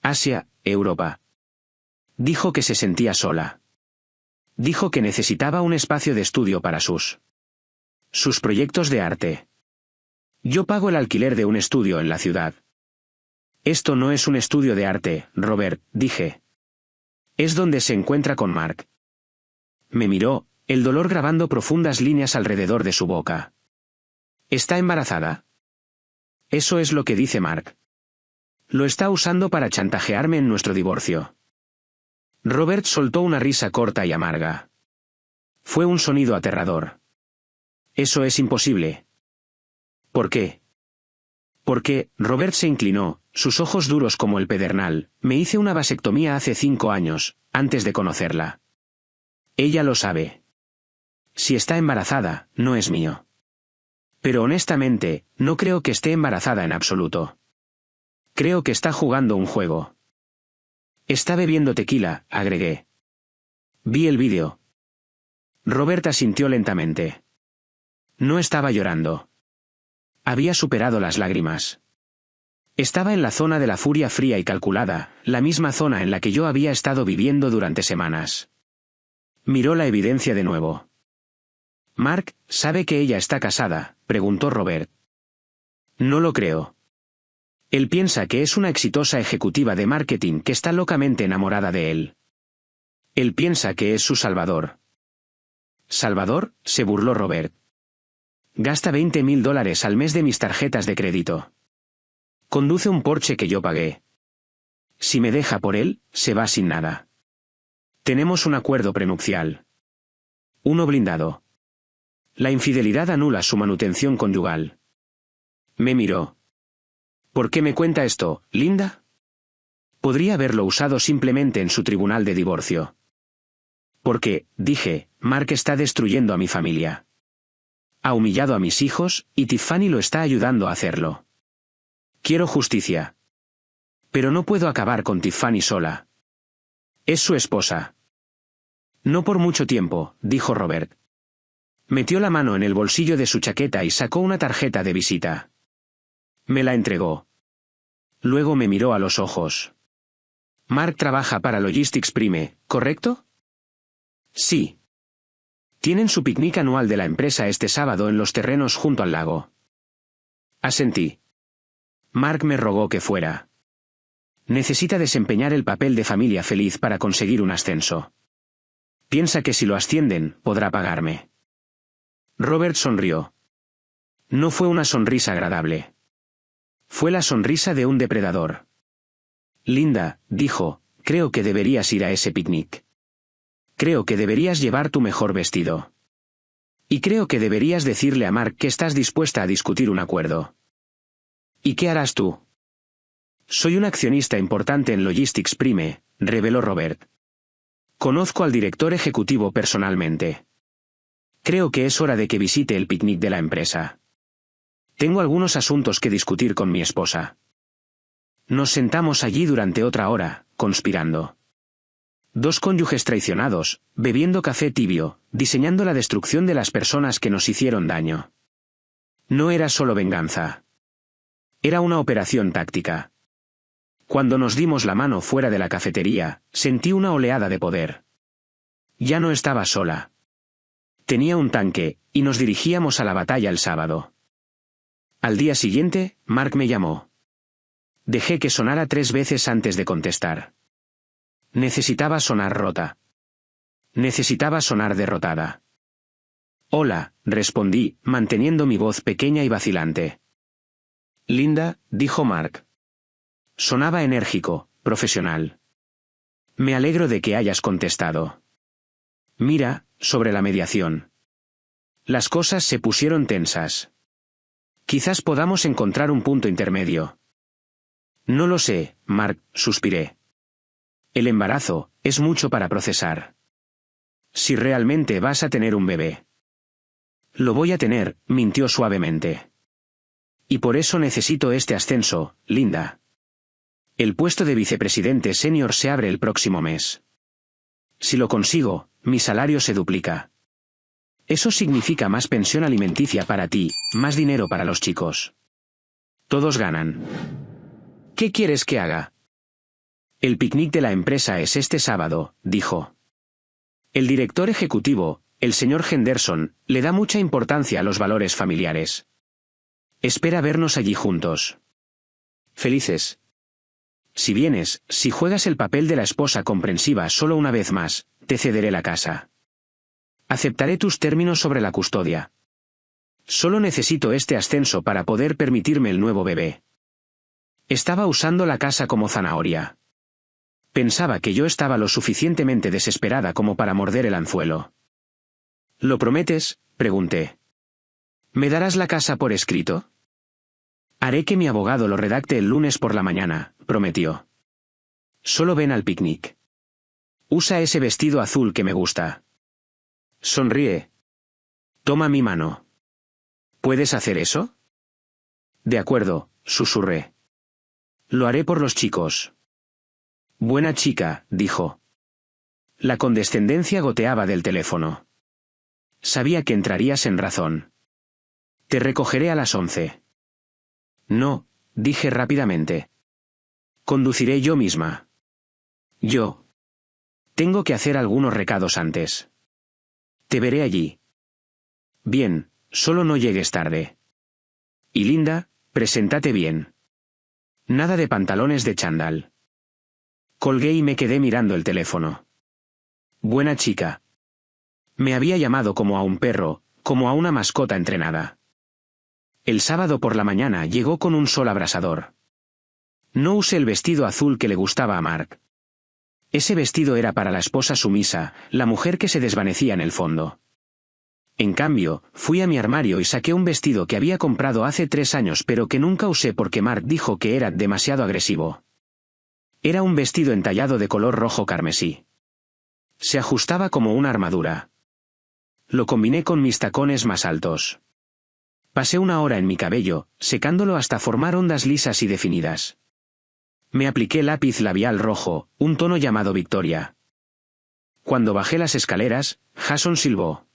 Asia, Europa. Dijo que se sentía sola. Dijo que necesitaba un espacio de estudio para sus proyectos de arte. Yo pago el alquiler de un estudio en la ciudad. Esto no es un estudio de arte, Robert, dije. Es donde se encuentra con Mark. Me miró, el dolor grabando profundas líneas alrededor de su boca. ¿Está embarazada? Eso es lo que dice Mark. Lo está usando para chantajearme en nuestro divorcio. Robert soltó una risa corta y amarga. Fue un sonido aterrador. Eso es imposible. ¿Por qué? Porque, Robert se inclinó, sus ojos duros como el pedernal, me hice una vasectomía hace 5 años, antes de conocerla. Ella lo sabe. Si está embarazada, no es mío. Pero honestamente, no creo que esté embarazada en absoluto. Creo que está jugando un juego. Está bebiendo tequila, agregué. Vi el vídeo. Robert asintió lentamente. No estaba llorando. Había superado las lágrimas. Estaba en la zona de la furia fría y calculada, la misma zona en la que yo había estado viviendo durante semanas. Miró la evidencia de nuevo. «Mark, ¿sabe que ella está casada?», preguntó Robert. No lo creo. Él piensa que es una exitosa ejecutiva de marketing que está locamente enamorada de él. Él piensa que es su salvador. ¿Salvador?, se burló Robert. Gasta $20,000 al mes de mis tarjetas de crédito. Conduce un Porsche que yo pagué. Si me deja por él, se va sin nada. Tenemos un acuerdo prenupcial. Uno blindado. La infidelidad anula su manutención conyugal. Me miró. ¿Por qué me cuenta esto, Linda? Podría haberlo usado simplemente en su tribunal de divorcio. Porque, dije, Mark está destruyendo a mi familia. Ha humillado a mis hijos, y Tiffany lo está ayudando a hacerlo. Quiero justicia. Pero no puedo acabar con Tiffany sola. Es su esposa. No por mucho tiempo, dijo Robert. Metió la mano en el bolsillo de su chaqueta y sacó una tarjeta de visita. Me la entregó. Luego me miró a los ojos. Mark trabaja para Logistics Prime, ¿correcto? Sí. Tienen su picnic anual de la empresa este sábado en los terrenos junto al lago. Asentí. Mark me rogó que fuera. Necesita desempeñar el papel de familia feliz para conseguir un ascenso. Piensa que si lo ascienden, podrá pagarme. Robert sonrió. No fue una sonrisa agradable. Fue la sonrisa de un depredador. Linda, dijo, creo que deberías ir a ese picnic. Creo que deberías llevar tu mejor vestido. Y creo que deberías decirle a Mark que estás dispuesta a discutir un acuerdo. ¿Y qué harás tú? Soy un accionista importante en Logistics Prime, reveló Robert. Conozco al director ejecutivo personalmente. Creo que es hora de que visite el picnic de la empresa. Tengo algunos asuntos que discutir con mi esposa. Nos sentamos allí durante otra hora, conspirando. 2 cónyuges traicionados, bebiendo café tibio, diseñando la destrucción de las personas que nos hicieron daño. No era solo venganza. Era una operación táctica. Cuando nos dimos la mano fuera de la cafetería, sentí una oleada de poder. Ya no estaba sola. Tenía un tanque, y nos dirigíamos a la batalla el sábado. Al día siguiente, Mark me llamó. Dejé que sonara 3 veces antes de contestar. Necesitaba sonar rota. Necesitaba sonar derrotada. Hola, respondí, manteniendo mi voz pequeña y vacilante. Linda, dijo Mark. Sonaba enérgico, profesional. Me alegro de que hayas contestado. Mira, sobre la mediación. Las cosas se pusieron tensas. Quizás podamos encontrar un punto intermedio. No lo sé, Mark, suspiré. El embarazo es mucho para procesar. Si realmente vas a tener un bebé. Lo voy a tener, mintió suavemente. Y por eso necesito este ascenso, Linda. El puesto de vicepresidente senior se abre el próximo mes. Si lo consigo, mi salario se duplica. Eso significa más pensión alimenticia para ti, más dinero para los chicos. Todos ganan. ¿Qué quieres que haga? El picnic de la empresa es este sábado, dijo. El director ejecutivo, el señor Henderson, le da mucha importancia a los valores familiares. Espera vernos allí juntos. Felices. Si vienes, si juegas el papel de la esposa comprensiva solo una vez más, te cederé la casa. Aceptaré tus términos sobre la custodia. Solo necesito este ascenso para poder permitirme el nuevo bebé. Estaba usando la casa como zanahoria. Pensaba que yo estaba lo suficientemente desesperada como para morder el anzuelo. ¿Lo prometes?, pregunté. ¿Me darás la casa por escrito? Haré que mi abogado lo redacte el lunes por la mañana, prometió. Solo ven al picnic. Usa ese vestido azul que me gusta. Sonríe. Toma mi mano. ¿Puedes hacer eso? De acuerdo, susurré. Lo haré por los chicos. Buena chica, dijo. La condescendencia goteaba del teléfono. Sabía que entrarías en razón. Te recogeré a las 11. No, dije rápidamente. Conduciré yo misma. Yo. Tengo que hacer algunos recados antes. Te veré allí. Bien, solo no llegues tarde. Y Linda, preséntate bien. Nada de pantalones de chándal. Colgué y me quedé mirando el teléfono. Buena chica. Me había llamado como a un perro, como a una mascota entrenada. El sábado por la mañana llegó con un sol abrasador. No usé el vestido azul que le gustaba a Mark. Ese vestido era para la esposa sumisa, la mujer que se desvanecía en el fondo. En cambio, fui a mi armario y saqué un vestido que había comprado hace 3 años pero que nunca usé porque Mark dijo que era demasiado agresivo. Era un vestido entallado de color rojo carmesí. Se ajustaba como una armadura. Lo combiné con mis tacones más altos. Pasé 1 hora en mi cabello, secándolo hasta formar ondas lisas y definidas. Me apliqué lápiz labial rojo, un tono llamado Victoria. Cuando bajé las escaleras, Jason silbó.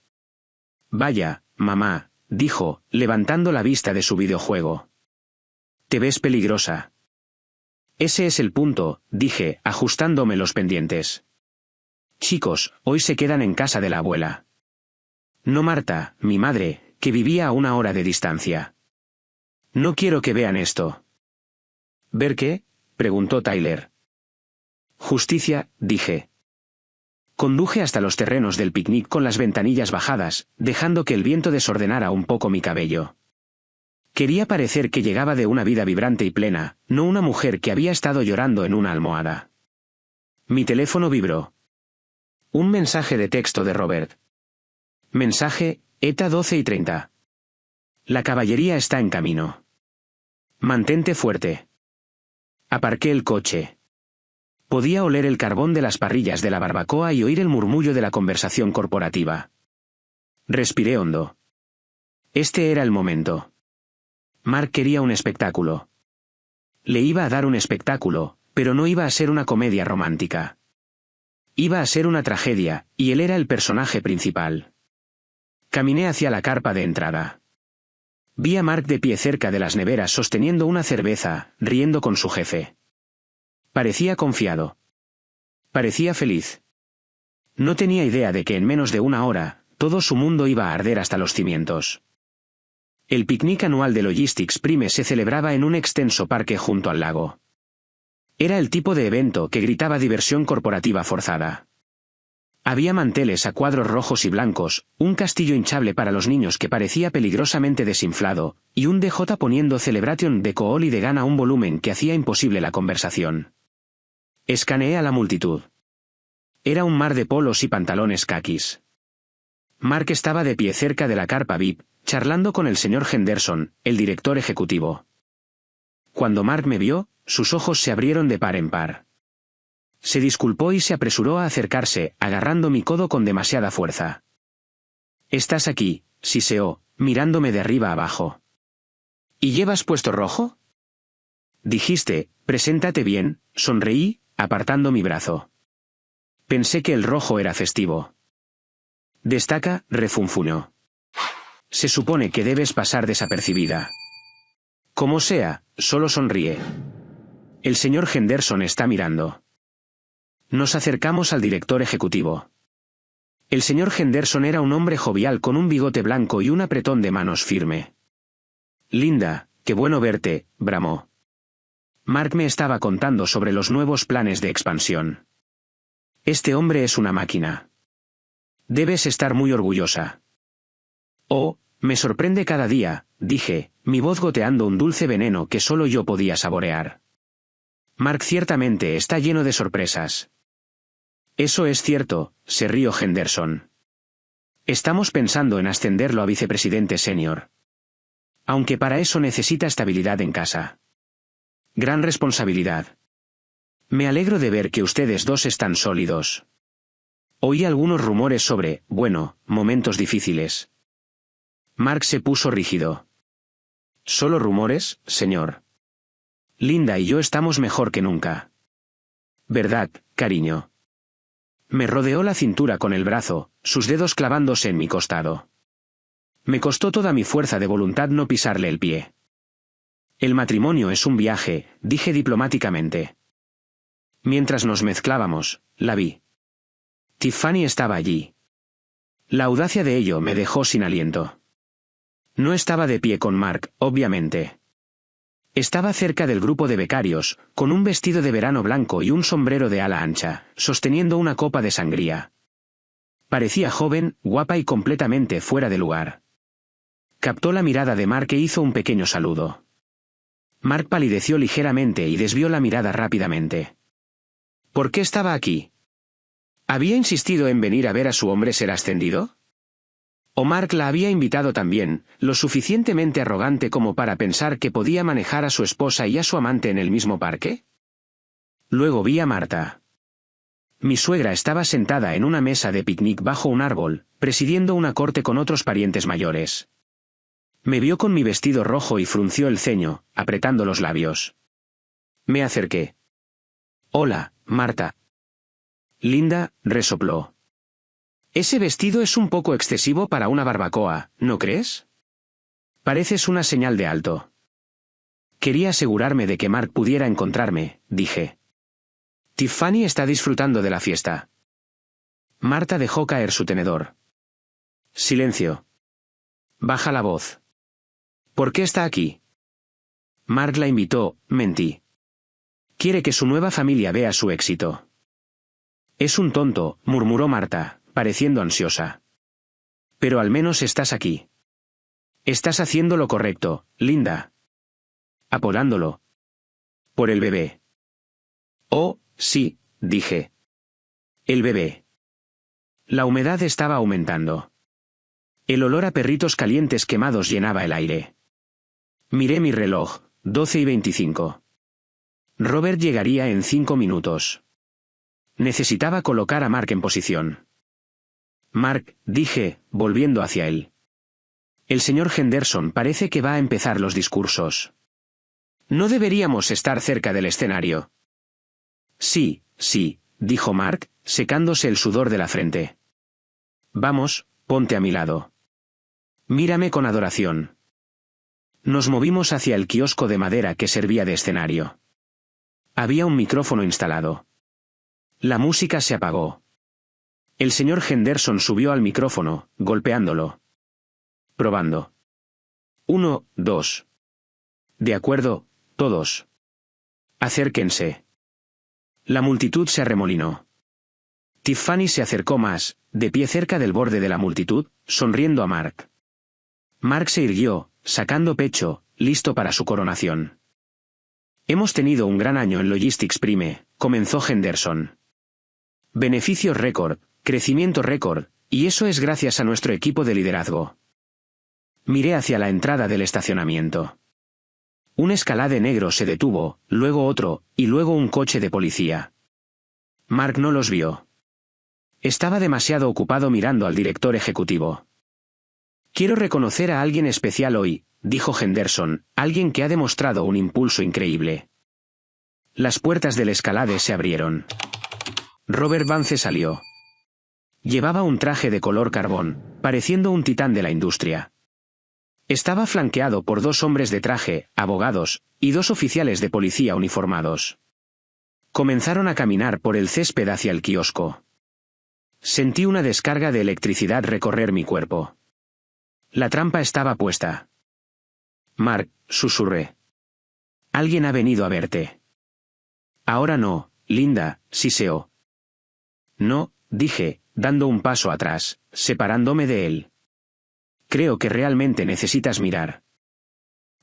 Vaya, mamá, dijo, levantando la vista de su videojuego. Te ves peligrosa. Ese es el punto, dije, ajustándome los pendientes. Chicos, hoy se quedan en casa de la abuela. No Marta, mi madre, que vivía a 1 hora de distancia. No quiero que vean esto. ¿Ver qué?, preguntó Tyler. Justicia, dije. Conduje hasta los terrenos del picnic con las ventanillas bajadas, dejando que el viento desordenara un poco mi cabello. Quería parecer que llegaba de una vida vibrante y plena, no una mujer que había estado llorando en una almohada. Mi teléfono vibró. Un mensaje de texto de Robert. Mensaje, ETA 12:30. La caballería está en camino. Mantente fuerte. Aparqué el coche. Podía oler el carbón de las parrillas de la barbacoa y oír el murmullo de la conversación corporativa. Respiré hondo. Este era el momento. Mark quería un espectáculo. Le iba a dar un espectáculo, pero no iba a ser una comedia romántica. Iba a ser una tragedia, y él era el personaje principal. Caminé hacia la carpa de entrada. Vi a Mark de pie cerca de las neveras sosteniendo una cerveza, riendo con su jefe. Parecía confiado. Parecía feliz. No tenía idea de que en menos de 1 hora, todo su mundo iba a arder hasta los cimientos. El picnic anual de Logistics Prime se celebraba en un extenso parque junto al lago. Era el tipo de evento que gritaba diversión corporativa forzada. Había manteles a cuadros rojos y blancos, un castillo hinchable para los niños que parecía peligrosamente desinflado, y un DJ poniendo Celebration de Kool y de Ghana a un volumen que hacía imposible la conversación. Escaneé a la multitud. Era un mar de polos y pantalones caquis. Mark estaba de pie cerca de la carpa VIP, charlando con el señor Henderson, el director ejecutivo. Cuando Mark me vio, sus ojos se abrieron de par en par. Se disculpó y se apresuró a acercarse, agarrando mi codo con demasiada fuerza. «Estás aquí», siseó, mirándome de arriba abajo. «¿Y llevas puesto rojo?» «Dijiste, preséntate bien», sonreí, apartando mi brazo. Pensé que el rojo era festivo. «Destaca», refunfuñó. «Se supone que debes pasar desapercibida». «Como sea, solo sonríe». «El señor Henderson está mirando». Nos acercamos al director ejecutivo. El señor Henderson era un hombre jovial con un bigote blanco y un apretón de manos firme. «Linda, qué bueno verte», bramó. Mark me estaba contando sobre los nuevos planes de expansión. «Este hombre es una máquina. Debes estar muy orgullosa». «Oh, me sorprende cada día», dije, mi voz goteando un dulce veneno que solo yo podía saborear. «Mark ciertamente está lleno de sorpresas». «Eso es cierto», se rió Henderson. «Estamos pensando en ascenderlo a vicepresidente senior. Aunque para eso necesita estabilidad en casa. Gran responsabilidad. Me alegro de ver que ustedes dos están sólidos. Oí algunos rumores sobre, bueno, momentos difíciles». Mark se puso rígido. «¿Solo rumores, señor? Linda y yo estamos mejor que nunca. ¿Verdad, cariño?» Me rodeó la cintura con el brazo, sus dedos clavándose en mi costado. Me costó toda mi fuerza de voluntad no pisarle el pie. «El matrimonio es un viaje», dije diplomáticamente. Mientras nos mezclábamos, la vi. Tiffany estaba allí. La audacia de ello me dejó sin aliento. No estaba de pie con Mark, obviamente. Estaba cerca del grupo de becarios, con un vestido de verano blanco y un sombrero de ala ancha, sosteniendo una copa de sangría. Parecía joven, guapa y completamente fuera de lugar. Captó la mirada de Mark e hizo un pequeño saludo. Mark palideció ligeramente y desvió la mirada rápidamente. ¿Por qué estaba aquí? ¿Había insistido en venir a ver a su hombre ser ascendido? ¿O Mark la había invitado también, lo suficientemente arrogante como para pensar que podía manejar a su esposa y a su amante en el mismo parque? Luego vi a Marta. Mi suegra estaba sentada en una mesa de picnic bajo un árbol, presidiendo una corte con otros parientes mayores. Me vio con mi vestido rojo y frunció el ceño, apretando los labios. Me acerqué. «Hola, Marta». «Linda», resopló. «Ese vestido es un poco excesivo para una barbacoa, ¿no crees? Pareces una señal de alto». Quería asegurarme de que Mark pudiera encontrarme, dije. «Tiffany está disfrutando de la fiesta». Marta dejó caer su tenedor. «Silencio. Baja la voz. ¿Por qué está aquí?» Mark la invitó, mentí. «Quiere que su nueva familia vea su éxito». «Es un tonto», murmuró Marta, pareciendo ansiosa. «Pero al menos estás aquí. Estás haciendo lo correcto, Linda». «Apoyándolo». «Por el bebé». «Oh, sí», dije. «El bebé». La humedad estaba aumentando. El olor a perritos calientes quemados llenaba el aire. Miré mi reloj, 12:25. Robert llegaría en 5 minutos. Necesitaba colocar a Mark en posición. «Mark», dije, volviendo hacia él. «El señor Henderson parece que va a empezar los discursos. ¿No deberíamos estar cerca del escenario?» «Sí, sí», dijo Mark, secándose el sudor de la frente. «Vamos, ponte a mi lado. Mírame con adoración». Nos movimos hacia el kiosco de madera que servía de escenario. Había un micrófono instalado. La música se apagó. El señor Henderson subió al micrófono, golpeándolo. Probando. 1, 2. «De acuerdo, todos. Acérquense». La multitud se arremolinó. Tiffany se acercó más, de pie cerca del borde de la multitud, sonriendo a Mark. Mark se irguió, sacando pecho, listo para su coronación. «Hemos tenido un gran año en Logistics Prime», comenzó Henderson. «Beneficios récord, crecimiento récord, y eso es gracias a nuestro equipo de liderazgo». Miré hacia la entrada del estacionamiento. Un Escalade negro se detuvo, luego otro, y luego un coche de policía. Mark no los vio. Estaba demasiado ocupado mirando al director ejecutivo. Quiero reconocer a alguien especial hoy, dijo Henderson, alguien que ha demostrado un impulso increíble. Las puertas del escalade se abrieron. Robert Vance salió. Llevaba un traje de color carbón, pareciendo un titán de la industria. Estaba flanqueado por 2 hombres de traje, abogados, y 2 oficiales de policía uniformados. Comenzaron a caminar por el césped hacia el kiosco. Sentí una descarga de electricidad recorrer mi cuerpo. La trampa estaba puesta. Mark, susurré. Alguien ha venido a verte. Ahora no, Linda, siseó. No, dije, dando un paso atrás, separándome de él. Creo que realmente necesitas mirar.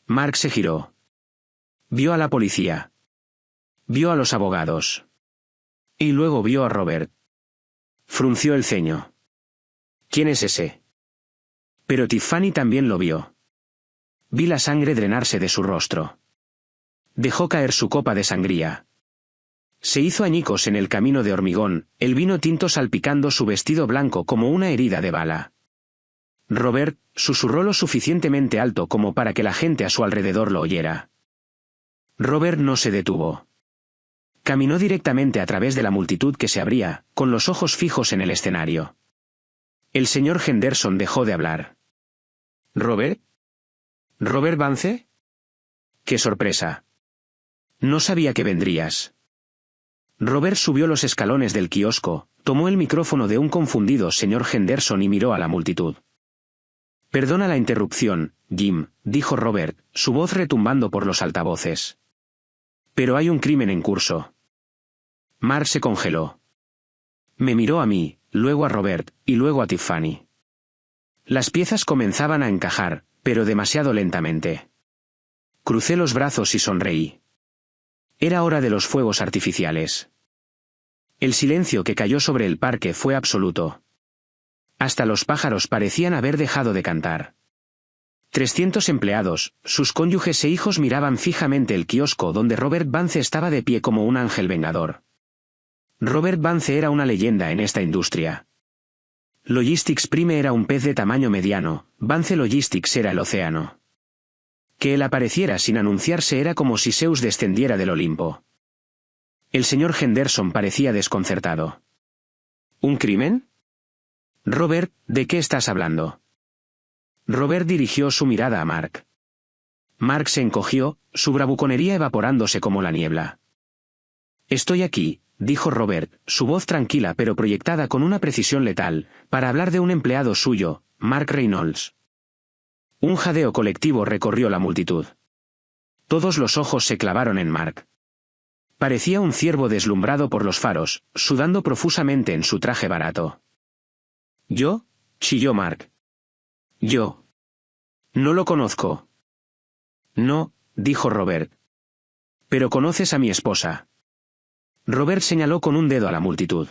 Mark se giró. Vio a la policía. Vio a los abogados. Y luego vio a Robert. Frunció el ceño. ¿Quién es ese? Pero Tiffany también lo vio. Vi la sangre drenarse de su rostro. Dejó caer su copa de sangría. Se hizo añicos en el camino de hormigón, el vino tinto salpicando su vestido blanco como una herida de bala. Robert susurró lo suficientemente alto como para que la gente a su alrededor lo oyera. Robert no se detuvo. Caminó directamente a través de la multitud que se abría, con los ojos fijos en el escenario. El señor Henderson dejó de hablar. ¿Robert? ¿Robert Vance? ¡Qué sorpresa! No sabía que vendrías. Robert subió los escalones del kiosco, tomó el micrófono de un confundido señor Henderson y miró a la multitud. Perdona la interrupción, Jim, dijo Robert, su voz retumbando por los altavoces. Pero hay un crimen en curso. Mark se congeló. Me miró a mí, luego a Robert, y luego a Tiffany. Las piezas comenzaban a encajar, pero demasiado lentamente. Crucé los brazos y sonreí. Era hora de los fuegos artificiales. El silencio que cayó sobre el parque fue absoluto. Hasta los pájaros parecían haber dejado de cantar. 300 empleados, sus cónyuges e hijos miraban fijamente el kiosco donde Robert Vance estaba de pie como un ángel vengador. Robert Vance era una leyenda en esta industria. Logistics Prime era un pez de tamaño mediano, Vance Logistics era el océano. Que él apareciera sin anunciarse era como si Zeus descendiera del Olimpo. El señor Henderson parecía desconcertado. ¿Un crimen? Robert, ¿de qué estás hablando? Robert dirigió su mirada a Mark. Mark se encogió, su bravuconería evaporándose como la niebla. Estoy aquí, dijo Robert, su voz tranquila pero proyectada con una precisión letal, para hablar de un empleado suyo, Mark Reynolds. Un jadeo colectivo recorrió la multitud. Todos los ojos se clavaron en Mark. Parecía un ciervo deslumbrado por los faros, sudando profusamente en su traje barato. ¿Yo? Chilló Mark. Yo. No lo conozco. No, dijo Robert. Pero conoces a mi esposa. Robert señaló con un dedo a la multitud.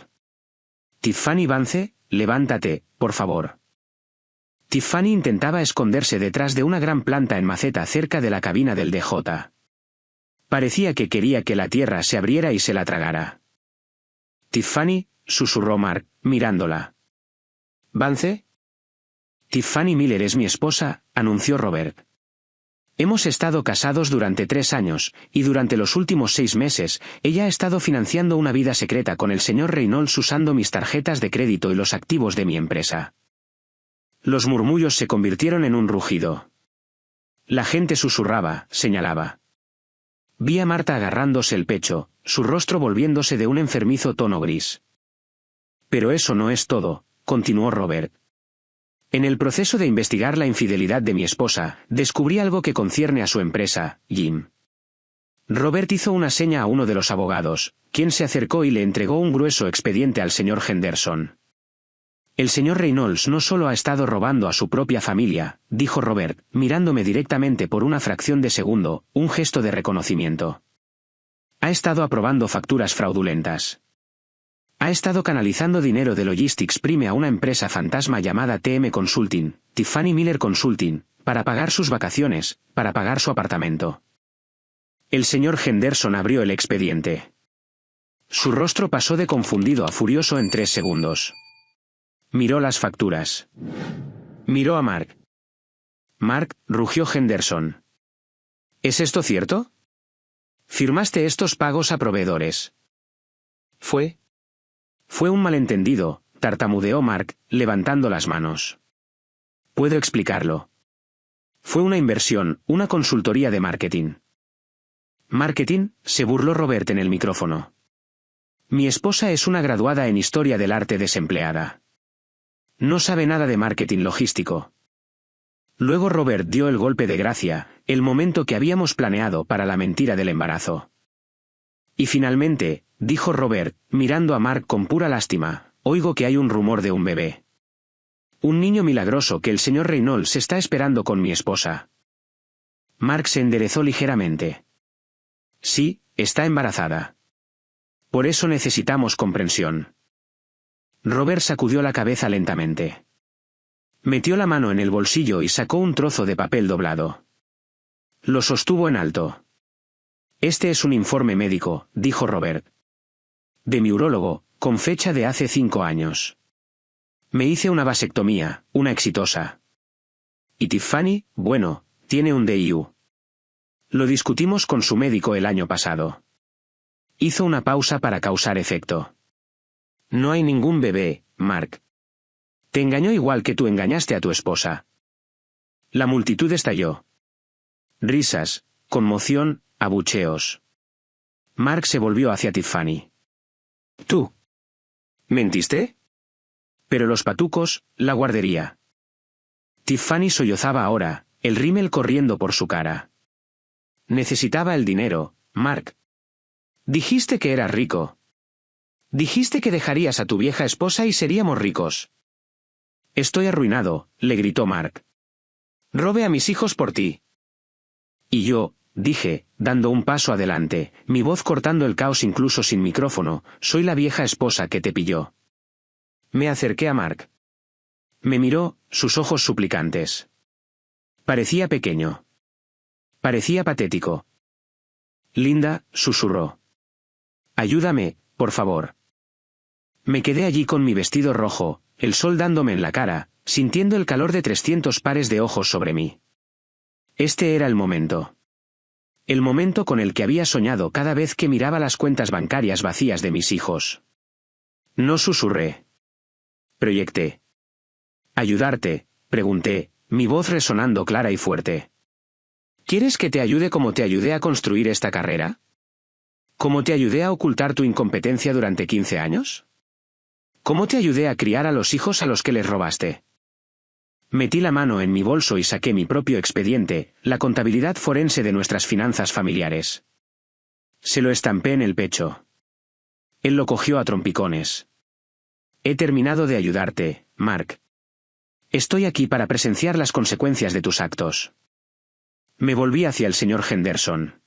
Tiffany Vance, levántate, por favor. Tiffany intentaba esconderse detrás de una gran planta en maceta cerca de la cabina del DJ. Parecía que quería que la tierra se abriera y se la tragara. Tiffany, susurró Mark, mirándola. ¿Vance? Tiffany Miller es mi esposa, anunció Robert. Hemos estado casados durante 3 años, y durante los últimos 6 meses, ella ha estado financiando una vida secreta con el señor Reynolds usando mis tarjetas de crédito y los activos de mi empresa. Los murmullos se convirtieron en un rugido. La gente susurraba, señalaba. Vi a Marta agarrándose el pecho, su rostro volviéndose de un enfermizo tono gris. Pero eso no es todo, continuó Robert. En el proceso de investigar la infidelidad de mi esposa, descubrí algo que concierne a su empresa, Jim. Robert hizo una seña a uno de los abogados, quien se acercó y le entregó un grueso expediente al señor Henderson. El señor Reynolds no solo ha estado robando a su propia familia, dijo Robert, mirándome directamente por una fracción de segundo, un gesto de reconocimiento. Ha estado aprobando facturas fraudulentas. Ha estado canalizando dinero de Logistics Prime a una empresa fantasma llamada TM Consulting, Tiffany Miller Consulting, para pagar sus vacaciones, para pagar su apartamento. El señor Henderson abrió el expediente. Su rostro pasó de confundido a furioso en 3 segundos. Miró las facturas. Miró a Mark. Mark, rugió Henderson. ¿Es esto cierto? ¿Firmaste estos pagos a proveedores? Fue un malentendido, tartamudeó Mark, levantando las manos. Puedo explicarlo. Fue una inversión, una consultoría de marketing. ¿Marketing?, se burló Robert en el micrófono. Mi esposa es una graduada en Historia del Arte desempleada. No sabe nada de marketing logístico. Luego Robert dio el golpe de gracia, el momento que habíamos planeado para la mentira del embarazo. Y finalmente, dijo Robert, mirando a Mark con pura lástima, oigo que hay un rumor de un bebé. Un niño milagroso que el señor Reynolds está esperando con mi esposa. Mark se enderezó ligeramente. Sí, está embarazada. Por eso necesitamos comprensión. Robert sacudió la cabeza lentamente. Metió la mano en el bolsillo y sacó un trozo de papel doblado. Lo sostuvo en alto. Este es un informe médico, dijo Robert. De mi urólogo, con fecha de hace 5 años. Me hice una vasectomía, una exitosa. Y Tiffany, bueno, tiene un DIU. Lo discutimos con su médico el año pasado. Hizo una pausa para causar efecto. No hay ningún bebé, Mark. Te engañó igual que tú engañaste a tu esposa. La multitud estalló. Risas, conmoción, abucheos. Mark se volvió hacia Tiffany. ¿Tú? ¿Mentiste? Pero los patucos, la guardería. Tiffany sollozaba ahora, el rímel corriendo por su cara. Necesitaba el dinero, Mark. Dijiste que eras rico. Dijiste que dejarías a tu vieja esposa y seríamos ricos. Estoy arruinado, le gritó Mark. Robé a mis hijos por ti. Y yo, dije, dando un paso adelante, mi voz cortando el caos incluso sin micrófono, soy la vieja esposa que te pilló. Me acerqué a Mark. Me miró, sus ojos suplicantes. Parecía pequeño. Parecía patético. Linda, susurró. Ayúdame, por favor. Me quedé allí con mi vestido rojo, el sol dándome en la cara, sintiendo el calor de 300 pares de ojos sobre mí. Este era el momento. El momento con el que había soñado cada vez que miraba las cuentas bancarias vacías de mis hijos. No susurré. Proyecté. ¿Ayudarte?, pregunté, mi voz resonando clara y fuerte. ¿Quieres que te ayude como te ayudé a construir esta carrera? ¿Cómo te ayudé a ocultar tu incompetencia durante 15 años? ¿Cómo te ayudé a criar a los hijos a los que les robaste? Metí la mano en mi bolso y saqué mi propio expediente, la contabilidad forense de nuestras finanzas familiares. Se lo estampé en el pecho. Él lo cogió a trompicones. He terminado de ayudarte, Mark. Estoy aquí para presenciar las consecuencias de tus actos. Me volví hacia el señor Henderson.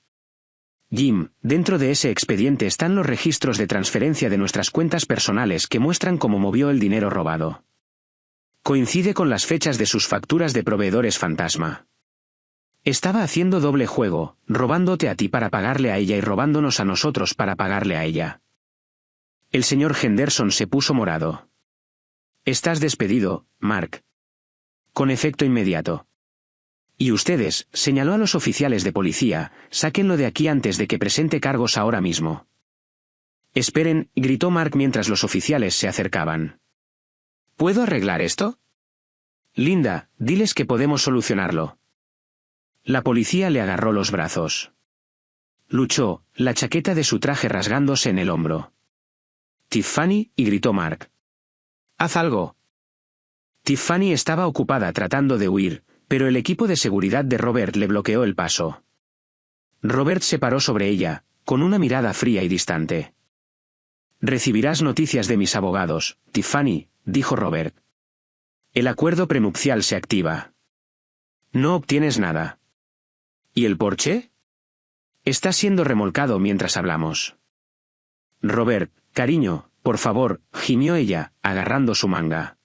Jim, dentro de ese expediente están los registros de transferencia de nuestras cuentas personales que muestran cómo movió el dinero robado. Coincide con las fechas de sus facturas de proveedores fantasma. Estaba haciendo doble juego, robándote a ti para pagarle a ella y robándonos a nosotros para pagarle a ella. El señor Henderson se puso morado. Estás despedido, Mark. Con efecto inmediato. Y ustedes, señaló a los oficiales de policía, sáquenlo de aquí antes de que presente cargos ahora mismo. Esperen, gritó Mark mientras los oficiales se acercaban. ¿Puedo arreglar esto? Linda, diles que podemos solucionarlo. La policía le agarró los brazos. Luchó, la chaqueta de su traje rasgándose en el hombro. Tiffany, y gritó Mark. Haz algo. Tiffany estaba ocupada tratando de huir, pero el equipo de seguridad de Robert le bloqueó el paso. Robert se paró sobre ella, con una mirada fría y distante. Recibirás noticias de mis abogados, Tiffany, dijo Robert. El acuerdo prenupcial se activa. No obtienes nada. ¿Y el Porsche? Está siendo remolcado mientras hablamos. Robert, cariño, por favor, gimió ella, agarrando su manga.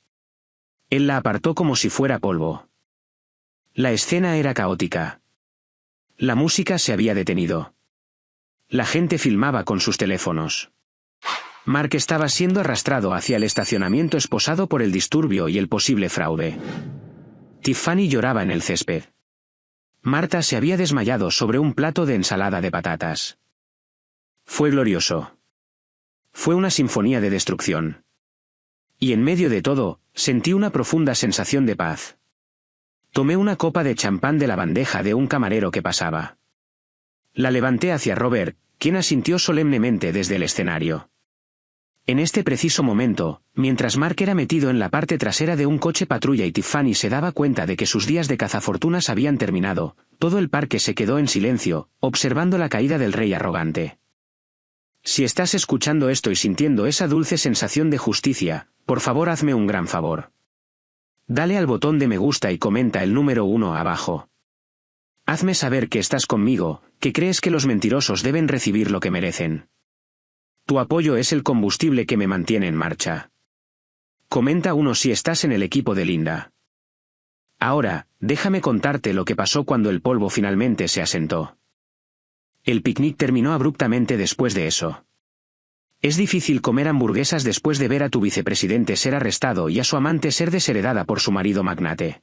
Él la apartó como si fuera polvo. La escena era caótica. La música se había detenido. La gente filmaba con sus teléfonos. Mark estaba siendo arrastrado hacia el estacionamiento esposado por el disturbio y el posible fraude. Tiffany lloraba en el césped. Marta se había desmayado sobre un plato de ensalada de patatas. Fue glorioso. Fue una sinfonía de destrucción. Y en medio de todo, sentí una profunda sensación de paz. Tomé una copa de champán de la bandeja de un camarero que pasaba. La levanté hacia Robert, quien asintió solemnemente desde el escenario. En este preciso momento, mientras Mark era metido en la parte trasera de un coche patrulla y Tiffany se daba cuenta de que sus días de cazafortunas habían terminado, todo el parque se quedó en silencio, observando la caída del rey arrogante. Si estás escuchando esto y sintiendo esa dulce sensación de justicia, por favor hazme un gran favor. Dale al botón de me gusta y comenta el número 1 abajo. Hazme saber que estás conmigo, que crees que los mentirosos deben recibir lo que merecen. Tu apoyo es el combustible que me mantiene en marcha. Comenta 1 si estás en el equipo de Linda. Ahora, déjame contarte lo que pasó cuando el polvo finalmente se asentó. El picnic terminó abruptamente después de eso. Es difícil comer hamburguesas después de ver a tu vicepresidente ser arrestado y a su amante ser desheredada por su marido magnate.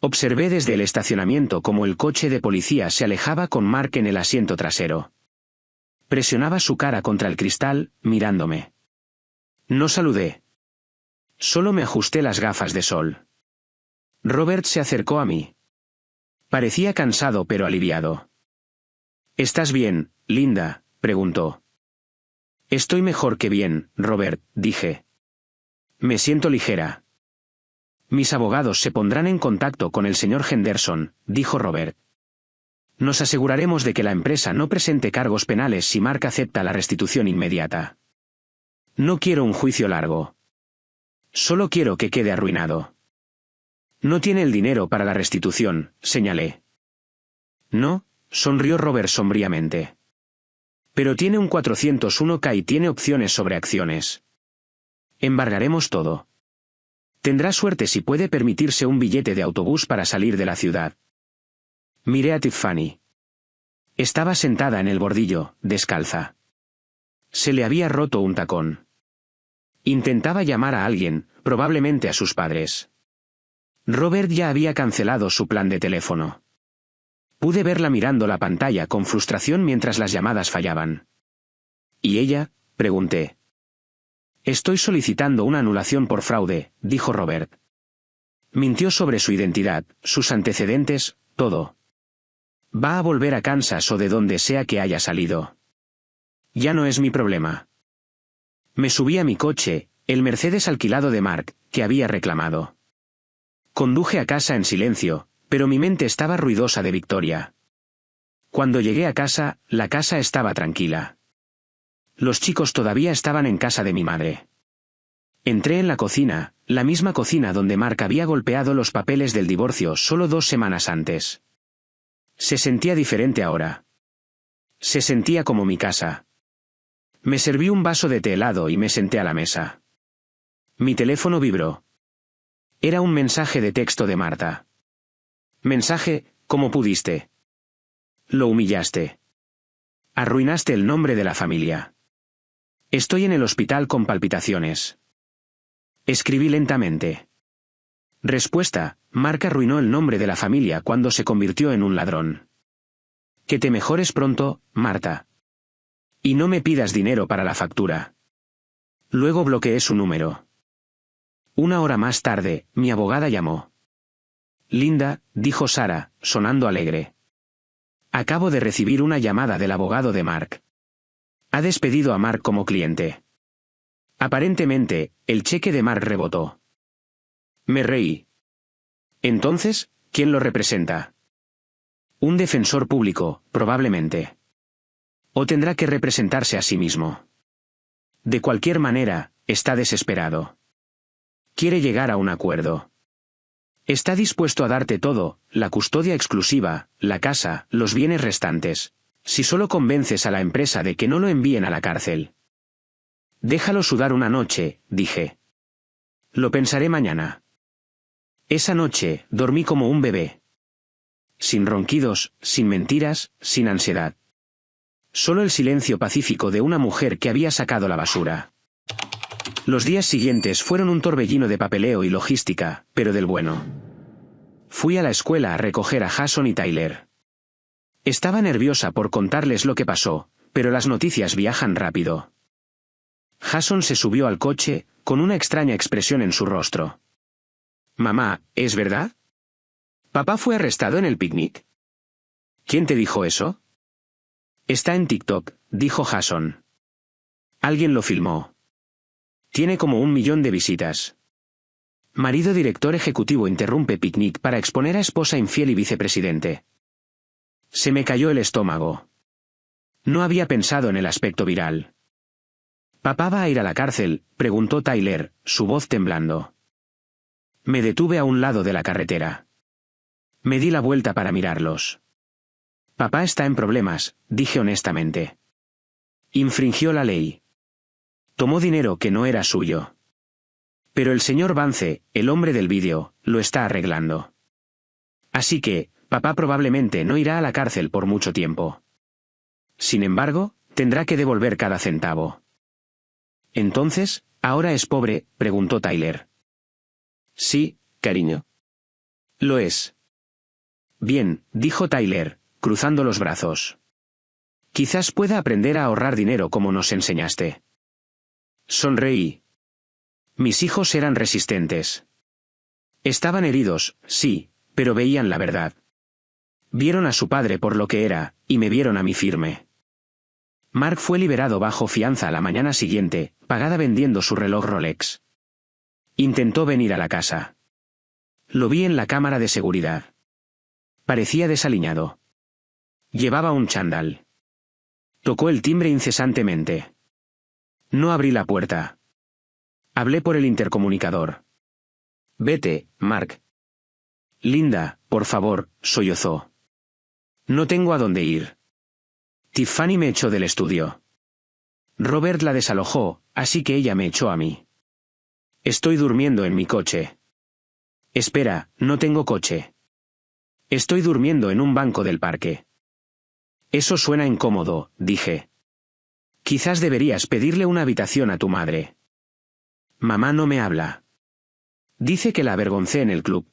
Observé desde el estacionamiento cómo el coche de policía se alejaba con Mark en el asiento trasero. Presionaba su cara contra el cristal, mirándome. No saludé. Solo me ajusté las gafas de sol. Robert se acercó a mí. Parecía cansado pero aliviado. ¿Estás bien, Linda?, preguntó. Estoy mejor que bien, Robert, dije. Me siento ligera. Mis abogados se pondrán en contacto con el señor Henderson, dijo Robert. Nos aseguraremos de que la empresa no presente cargos penales si Mark acepta la restitución inmediata. No quiero un juicio largo. Solo quiero que quede arruinado. No tiene el dinero para la restitución, señalé. No, sonrió Robert sombríamente. Pero tiene un 401k y tiene opciones sobre acciones. Embargaremos todo. Tendrá suerte si puede permitirse un billete de autobús para salir de la ciudad. Miré a Tiffany. Estaba sentada en el bordillo, descalza. Se le había roto un tacón. Intentaba llamar a alguien, probablemente a sus padres. Robert ya había cancelado su plan de teléfono. Pude verla mirando la pantalla con frustración mientras las llamadas fallaban. ¿Y ella?, pregunté. Estoy solicitando una anulación por fraude, dijo Robert. Mintió sobre su identidad, sus antecedentes, todo. Va a volver a Kansas o de donde sea que haya salido. Ya no es mi problema. Me subí a mi coche, el Mercedes alquilado de Mark, que había reclamado. Conduje a casa en silencio, pero mi mente estaba ruidosa de victoria. Cuando llegué a casa, la casa estaba tranquila. Los chicos todavía estaban en casa de mi madre. Entré en la cocina, la misma cocina donde Mark había golpeado los papeles del divorcio solo 2 semanas antes. Se sentía diferente ahora. Se sentía como mi casa. Me serví un vaso de té helado y me senté a la mesa. Mi teléfono vibró. Era un mensaje de texto de Marta. Mensaje, ¿cómo pudiste? Lo humillaste. Arruinaste el nombre de la familia. Estoy en el hospital con palpitaciones. Escribí lentamente. Respuesta, Mark arruinó el nombre de la familia cuando se convirtió en un ladrón. Que te mejores pronto, Marta. Y no me pidas dinero para la factura. Luego bloqueé su número. 1 hora más tarde, mi abogada llamó. Linda, dijo Sara, sonando alegre. Acabo de recibir una llamada del abogado de Mark. Ha despedido a Mark como cliente. Aparentemente, el cheque de Mark rebotó. Me reí. Entonces, ¿quién lo representa? Un defensor público, probablemente. O tendrá que representarse a sí mismo. De cualquier manera, está desesperado. Quiere llegar a un acuerdo. Está dispuesto a darte todo, la custodia exclusiva, la casa, los bienes restantes, si solo convences a la empresa de que no lo envíen a la cárcel. Déjalo sudar una noche, dije. Lo pensaré mañana. Esa noche, dormí como un bebé. Sin ronquidos, sin mentiras, sin ansiedad. Solo el silencio pacífico de una mujer que había sacado la basura. Los días siguientes fueron un torbellino de papeleo y logística, pero del bueno. Fui a la escuela a recoger a Jason y Tyler. Estaba nerviosa por contarles lo que pasó, pero las noticias viajan rápido. Jason se subió al coche, con una extraña expresión en su rostro. «Mamá, ¿es verdad? ¿Papá fue arrestado en el picnic?» «¿Quién te dijo eso?» «Está en TikTok», dijo Jason. «Alguien lo filmó. Tiene como 1 millón de visitas». Marido director ejecutivo interrumpe picnic para exponer a esposa infiel y vicepresidente. Se me cayó el estómago. No había pensado en el aspecto viral. «¿Papá va a ir a la cárcel?», preguntó Tyler, su voz temblando. Me detuve a un lado de la carretera. Me di la vuelta para mirarlos. «Papá está en problemas», dije honestamente. Infringió la ley. Tomó dinero que no era suyo. Pero el señor Vance, el hombre del vídeo, lo está arreglando. Así que, papá probablemente no irá a la cárcel por mucho tiempo. Sin embargo, tendrá que devolver cada centavo. «¿Entonces, ahora es pobre?», preguntó Tyler. «Sí, cariño. Lo es». «Bien», dijo Tyler, cruzando los brazos. «Quizás pueda aprender a ahorrar dinero como nos enseñaste». Sonreí. Mis hijos eran resistentes. Estaban heridos, sí, pero veían la verdad. Vieron a su padre por lo que era, y me vieron a mí firme. Mark fue liberado bajo fianza la mañana siguiente, pagada vendiendo su reloj Rolex. Intentó venir a la casa. Lo vi en la cámara de seguridad. Parecía desaliñado. Llevaba un chándal. Tocó el timbre incesantemente. No abrí la puerta. Hablé por el intercomunicador. «Vete, Mark». «Linda, por favor», sollozó. «No tengo a dónde ir». Tiffany me echó del estudio. Robert la desalojó, así que ella me echó a mí. Estoy durmiendo en mi coche. Espera, no tengo coche. Estoy durmiendo en un banco del parque. Eso suena incómodo, dije. Quizás deberías pedirle una habitación a tu madre. Mamá no me habla. Dice que la avergoncé en el club.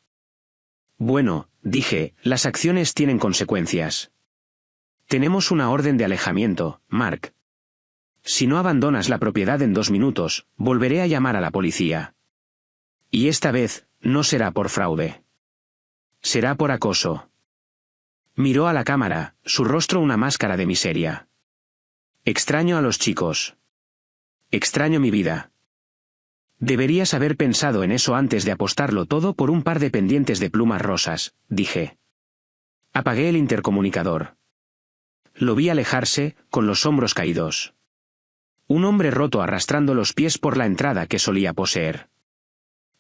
Bueno, dije, las acciones tienen consecuencias. Tenemos una orden de alejamiento, Mark. Si no abandonas la propiedad en 2 minutos, volveré a llamar a la policía. Y esta vez, no será por fraude. Será por acoso. Miró a la cámara, su rostro una máscara de miseria. Extraño a los chicos. Extraño mi vida. Deberías haber pensado en eso antes de apostarlo todo por un par de pendientes de plumas rosas, dije. Apagué el intercomunicador. Lo vi alejarse, con los hombros caídos. Un hombre roto arrastrando los pies por la entrada que solía poseer.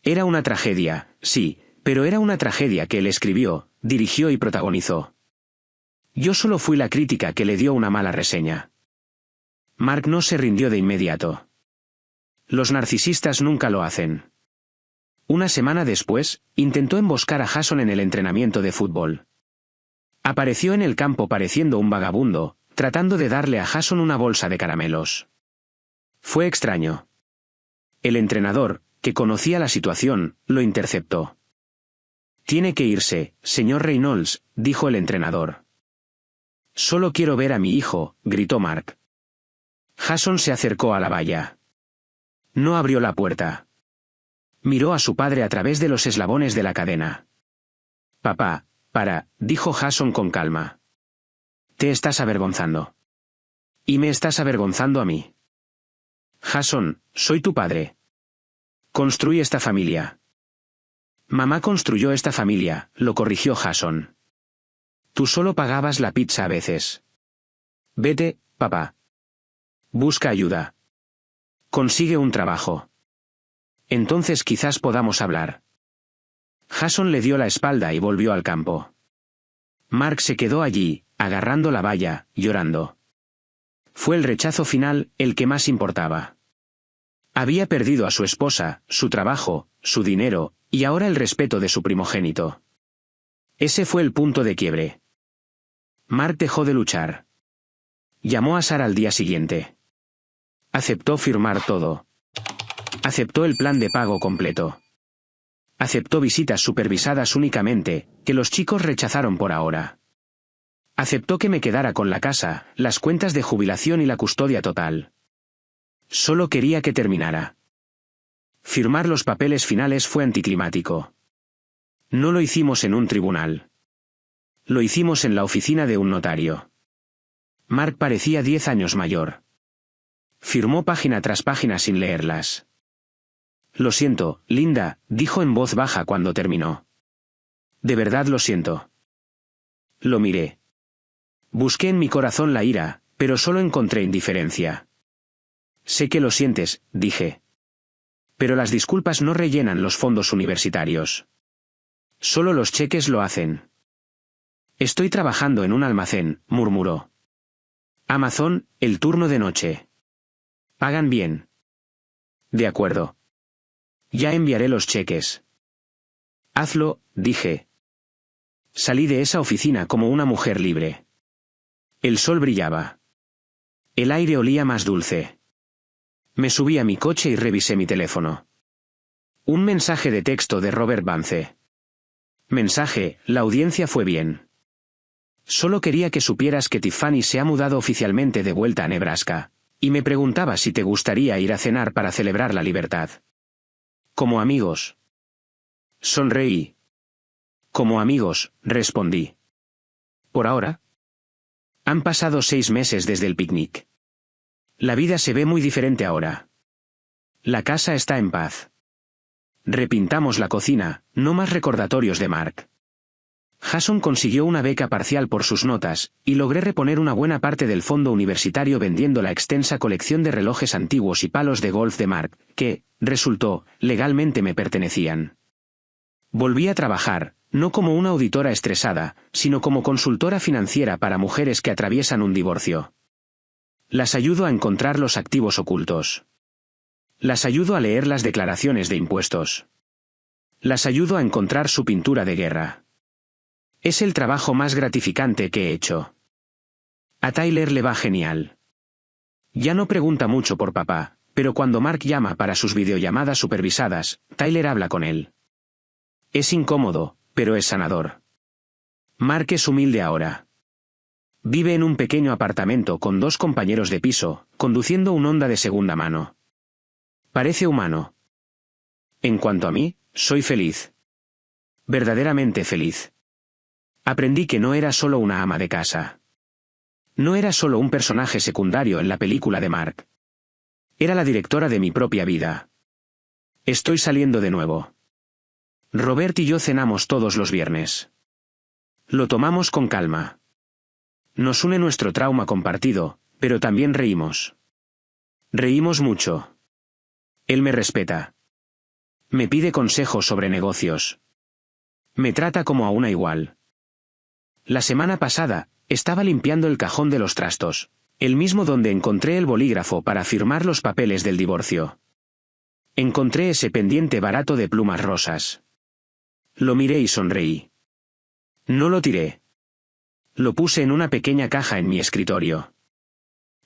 Era una tragedia, sí, pero era una tragedia que él escribió, dirigió y protagonizó. Yo solo fui la crítica que le dio una mala reseña. Mark no se rindió de inmediato. Los narcisistas nunca lo hacen. Una semana después, intentó emboscar a Jason en el entrenamiento de fútbol. Apareció en el campo pareciendo un vagabundo, tratando de darle a Jason una bolsa de caramelos. Fue extraño. El entrenador, que conocía la situación, lo interceptó. «Tiene que irse, señor Reynolds», dijo el entrenador. «Solo quiero ver a mi hijo», gritó Mark. Jason se acercó a la valla. No abrió la puerta. Miró a su padre a través de los eslabones de la cadena. «Papá, para», dijo Jason con calma. «Te estás avergonzando. Y me estás avergonzando a mí. Jason, soy tu padre. Construí esta familia». «Mamá construyó esta familia», lo corrigió Jason. «Tú solo pagabas la pizza a veces. Vete, papá. Busca ayuda. Consigue un trabajo. Entonces quizás podamos hablar». Jason le dio la espalda y volvió al campo. Mark se quedó allí, agarrando la valla, llorando. Fue el rechazo final, el que más importaba. Había perdido a su esposa, su trabajo, su dinero, y ahora el respeto de su primogénito. Ese fue el punto de quiebre. Mark dejó de luchar. Llamó a Sara al día siguiente. Aceptó firmar todo. Aceptó el plan de pago completo. Aceptó visitas supervisadas únicamente, que los chicos rechazaron por ahora. Aceptó que me quedara con la casa, las cuentas de jubilación y la custodia total. Solo quería que terminara. Firmar los papeles finales fue anticlimático. No lo hicimos en un tribunal. Lo hicimos en la oficina de un notario. Mark parecía 10 años mayor. Firmó página tras página sin leerlas. Lo siento, Linda, dijo en voz baja cuando terminó. De verdad lo siento. Lo miré. Busqué en mi corazón la ira, pero solo encontré indiferencia. Sé que lo sientes, dije. Pero las disculpas no rellenan los fondos universitarios. Solo los cheques lo hacen. Estoy trabajando en un almacén, murmuró. Amazon, el turno de noche. Pagan bien. De acuerdo. Ya enviaré los cheques. Hazlo, dije. Salí de esa oficina como una mujer libre. El sol brillaba. El aire olía más dulce. Me subí a mi coche y revisé mi teléfono. Un mensaje de texto de Robert Vance. Mensaje, la audiencia fue bien. Solo quería que supieras que Tiffany se ha mudado oficialmente de vuelta a Nebraska, y me preguntaba si te gustaría ir a cenar para celebrar la libertad. Como amigos. Sonreí. Como amigos, respondí. ¿Por ahora? Han pasado 6 meses desde el picnic. La vida se ve muy diferente ahora. La casa está en paz. Repintamos la cocina, no más recordatorios de Mark. Jason consiguió una beca parcial por sus notas, y logré reponer una buena parte del fondo universitario vendiendo la extensa colección de relojes antiguos y palos de golf de Mark, que, resultó, legalmente me pertenecían. Volví a trabajar, no como una auditora estresada, sino como consultora financiera para mujeres que atraviesan un divorcio. Las ayudo a encontrar los activos ocultos. Las ayudo a leer las declaraciones de impuestos. Las ayudo a encontrar su pintura de guerra. Es el trabajo más gratificante que he hecho. A Tyler le va genial. Ya no pregunta mucho por papá, pero cuando Mark llama para sus videollamadas supervisadas, Tyler habla con él. Es incómodo, pero es sanador. Mark es humilde ahora. Vive en un pequeño apartamento con 2 compañeros de piso, conduciendo un Honda de segunda mano. Parece humano. En cuanto a mí, soy feliz. Verdaderamente feliz. Aprendí que no era solo una ama de casa. No era solo un personaje secundario en la película de Mark. Era la directora de mi propia vida. Estoy saliendo de nuevo. Robert y yo cenamos todos los viernes. Lo tomamos con calma. Nos une nuestro trauma compartido, pero también reímos. Reímos mucho. Él me respeta. Me pide consejos sobre negocios. Me trata como a una igual. La semana pasada, estaba limpiando el cajón de los trastos, el mismo donde encontré el bolígrafo para firmar los papeles del divorcio. Encontré ese pendiente barato de plumas rosas. Lo miré y sonreí. No lo tiré. Lo puse en una pequeña caja en mi escritorio.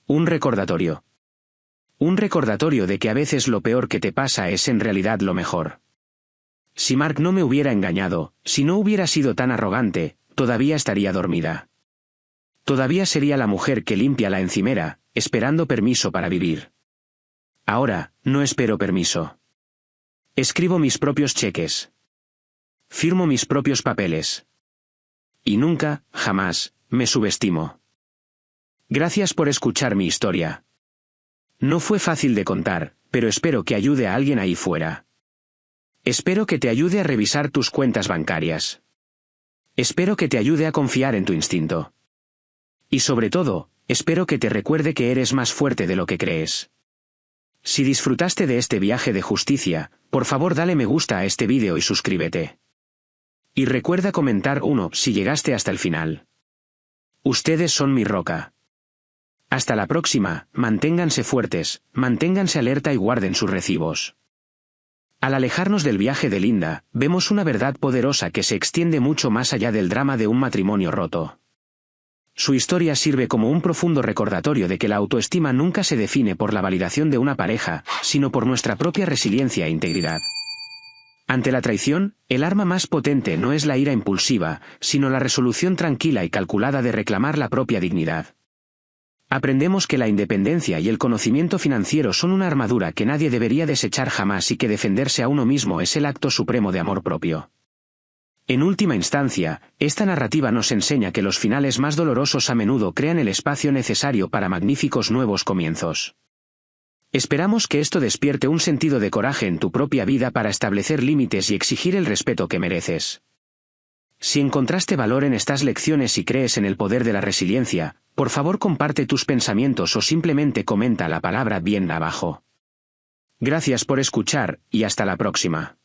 Un recordatorio. Un recordatorio de que a veces lo peor que te pasa es en realidad lo mejor. Si Mark no me hubiera engañado, si no hubiera sido tan arrogante, todavía estaría dormida. Todavía sería la mujer que limpia la encimera, esperando permiso para vivir. Ahora, no espero permiso. Escribo mis propios cheques. Firmo mis propios papeles. Y nunca, jamás, me subestimo. Gracias por escuchar mi historia. No fue fácil de contar, pero espero que ayude a alguien ahí fuera. Espero que te ayude a revisar tus cuentas bancarias. Espero que te ayude a confiar en tu instinto. Y sobre todo, espero que te recuerde que eres más fuerte de lo que crees. Si disfrutaste de este viaje de justicia, por favor dale me gusta a este vídeo y suscríbete. Y recuerda comentar 1 si llegaste hasta el final. Ustedes son mi roca. Hasta la próxima, manténganse fuertes, manténganse alerta y guarden sus recibos. Al alejarnos del viaje de Linda, vemos una verdad poderosa que se extiende mucho más allá del drama de un matrimonio roto. Su historia sirve como un profundo recordatorio de que la autoestima nunca se define por la validación de una pareja, sino por nuestra propia resiliencia e integridad. Ante la traición, el arma más potente no es la ira impulsiva, sino la resolución tranquila y calculada de reclamar la propia dignidad. Aprendemos que la independencia y el conocimiento financiero son una armadura que nadie debería desechar jamás y que defenderse a uno mismo es el acto supremo de amor propio. En última instancia, esta narrativa nos enseña que los finales más dolorosos a menudo crean el espacio necesario para magníficos nuevos comienzos. Esperamos que esto despierte un sentido de coraje en tu propia vida para establecer límites y exigir el respeto que mereces. Si encontraste valor en estas lecciones y crees en el poder de la resiliencia, por favor comparte tus pensamientos o simplemente comenta la palabra bien abajo. Gracias por escuchar, y hasta la próxima.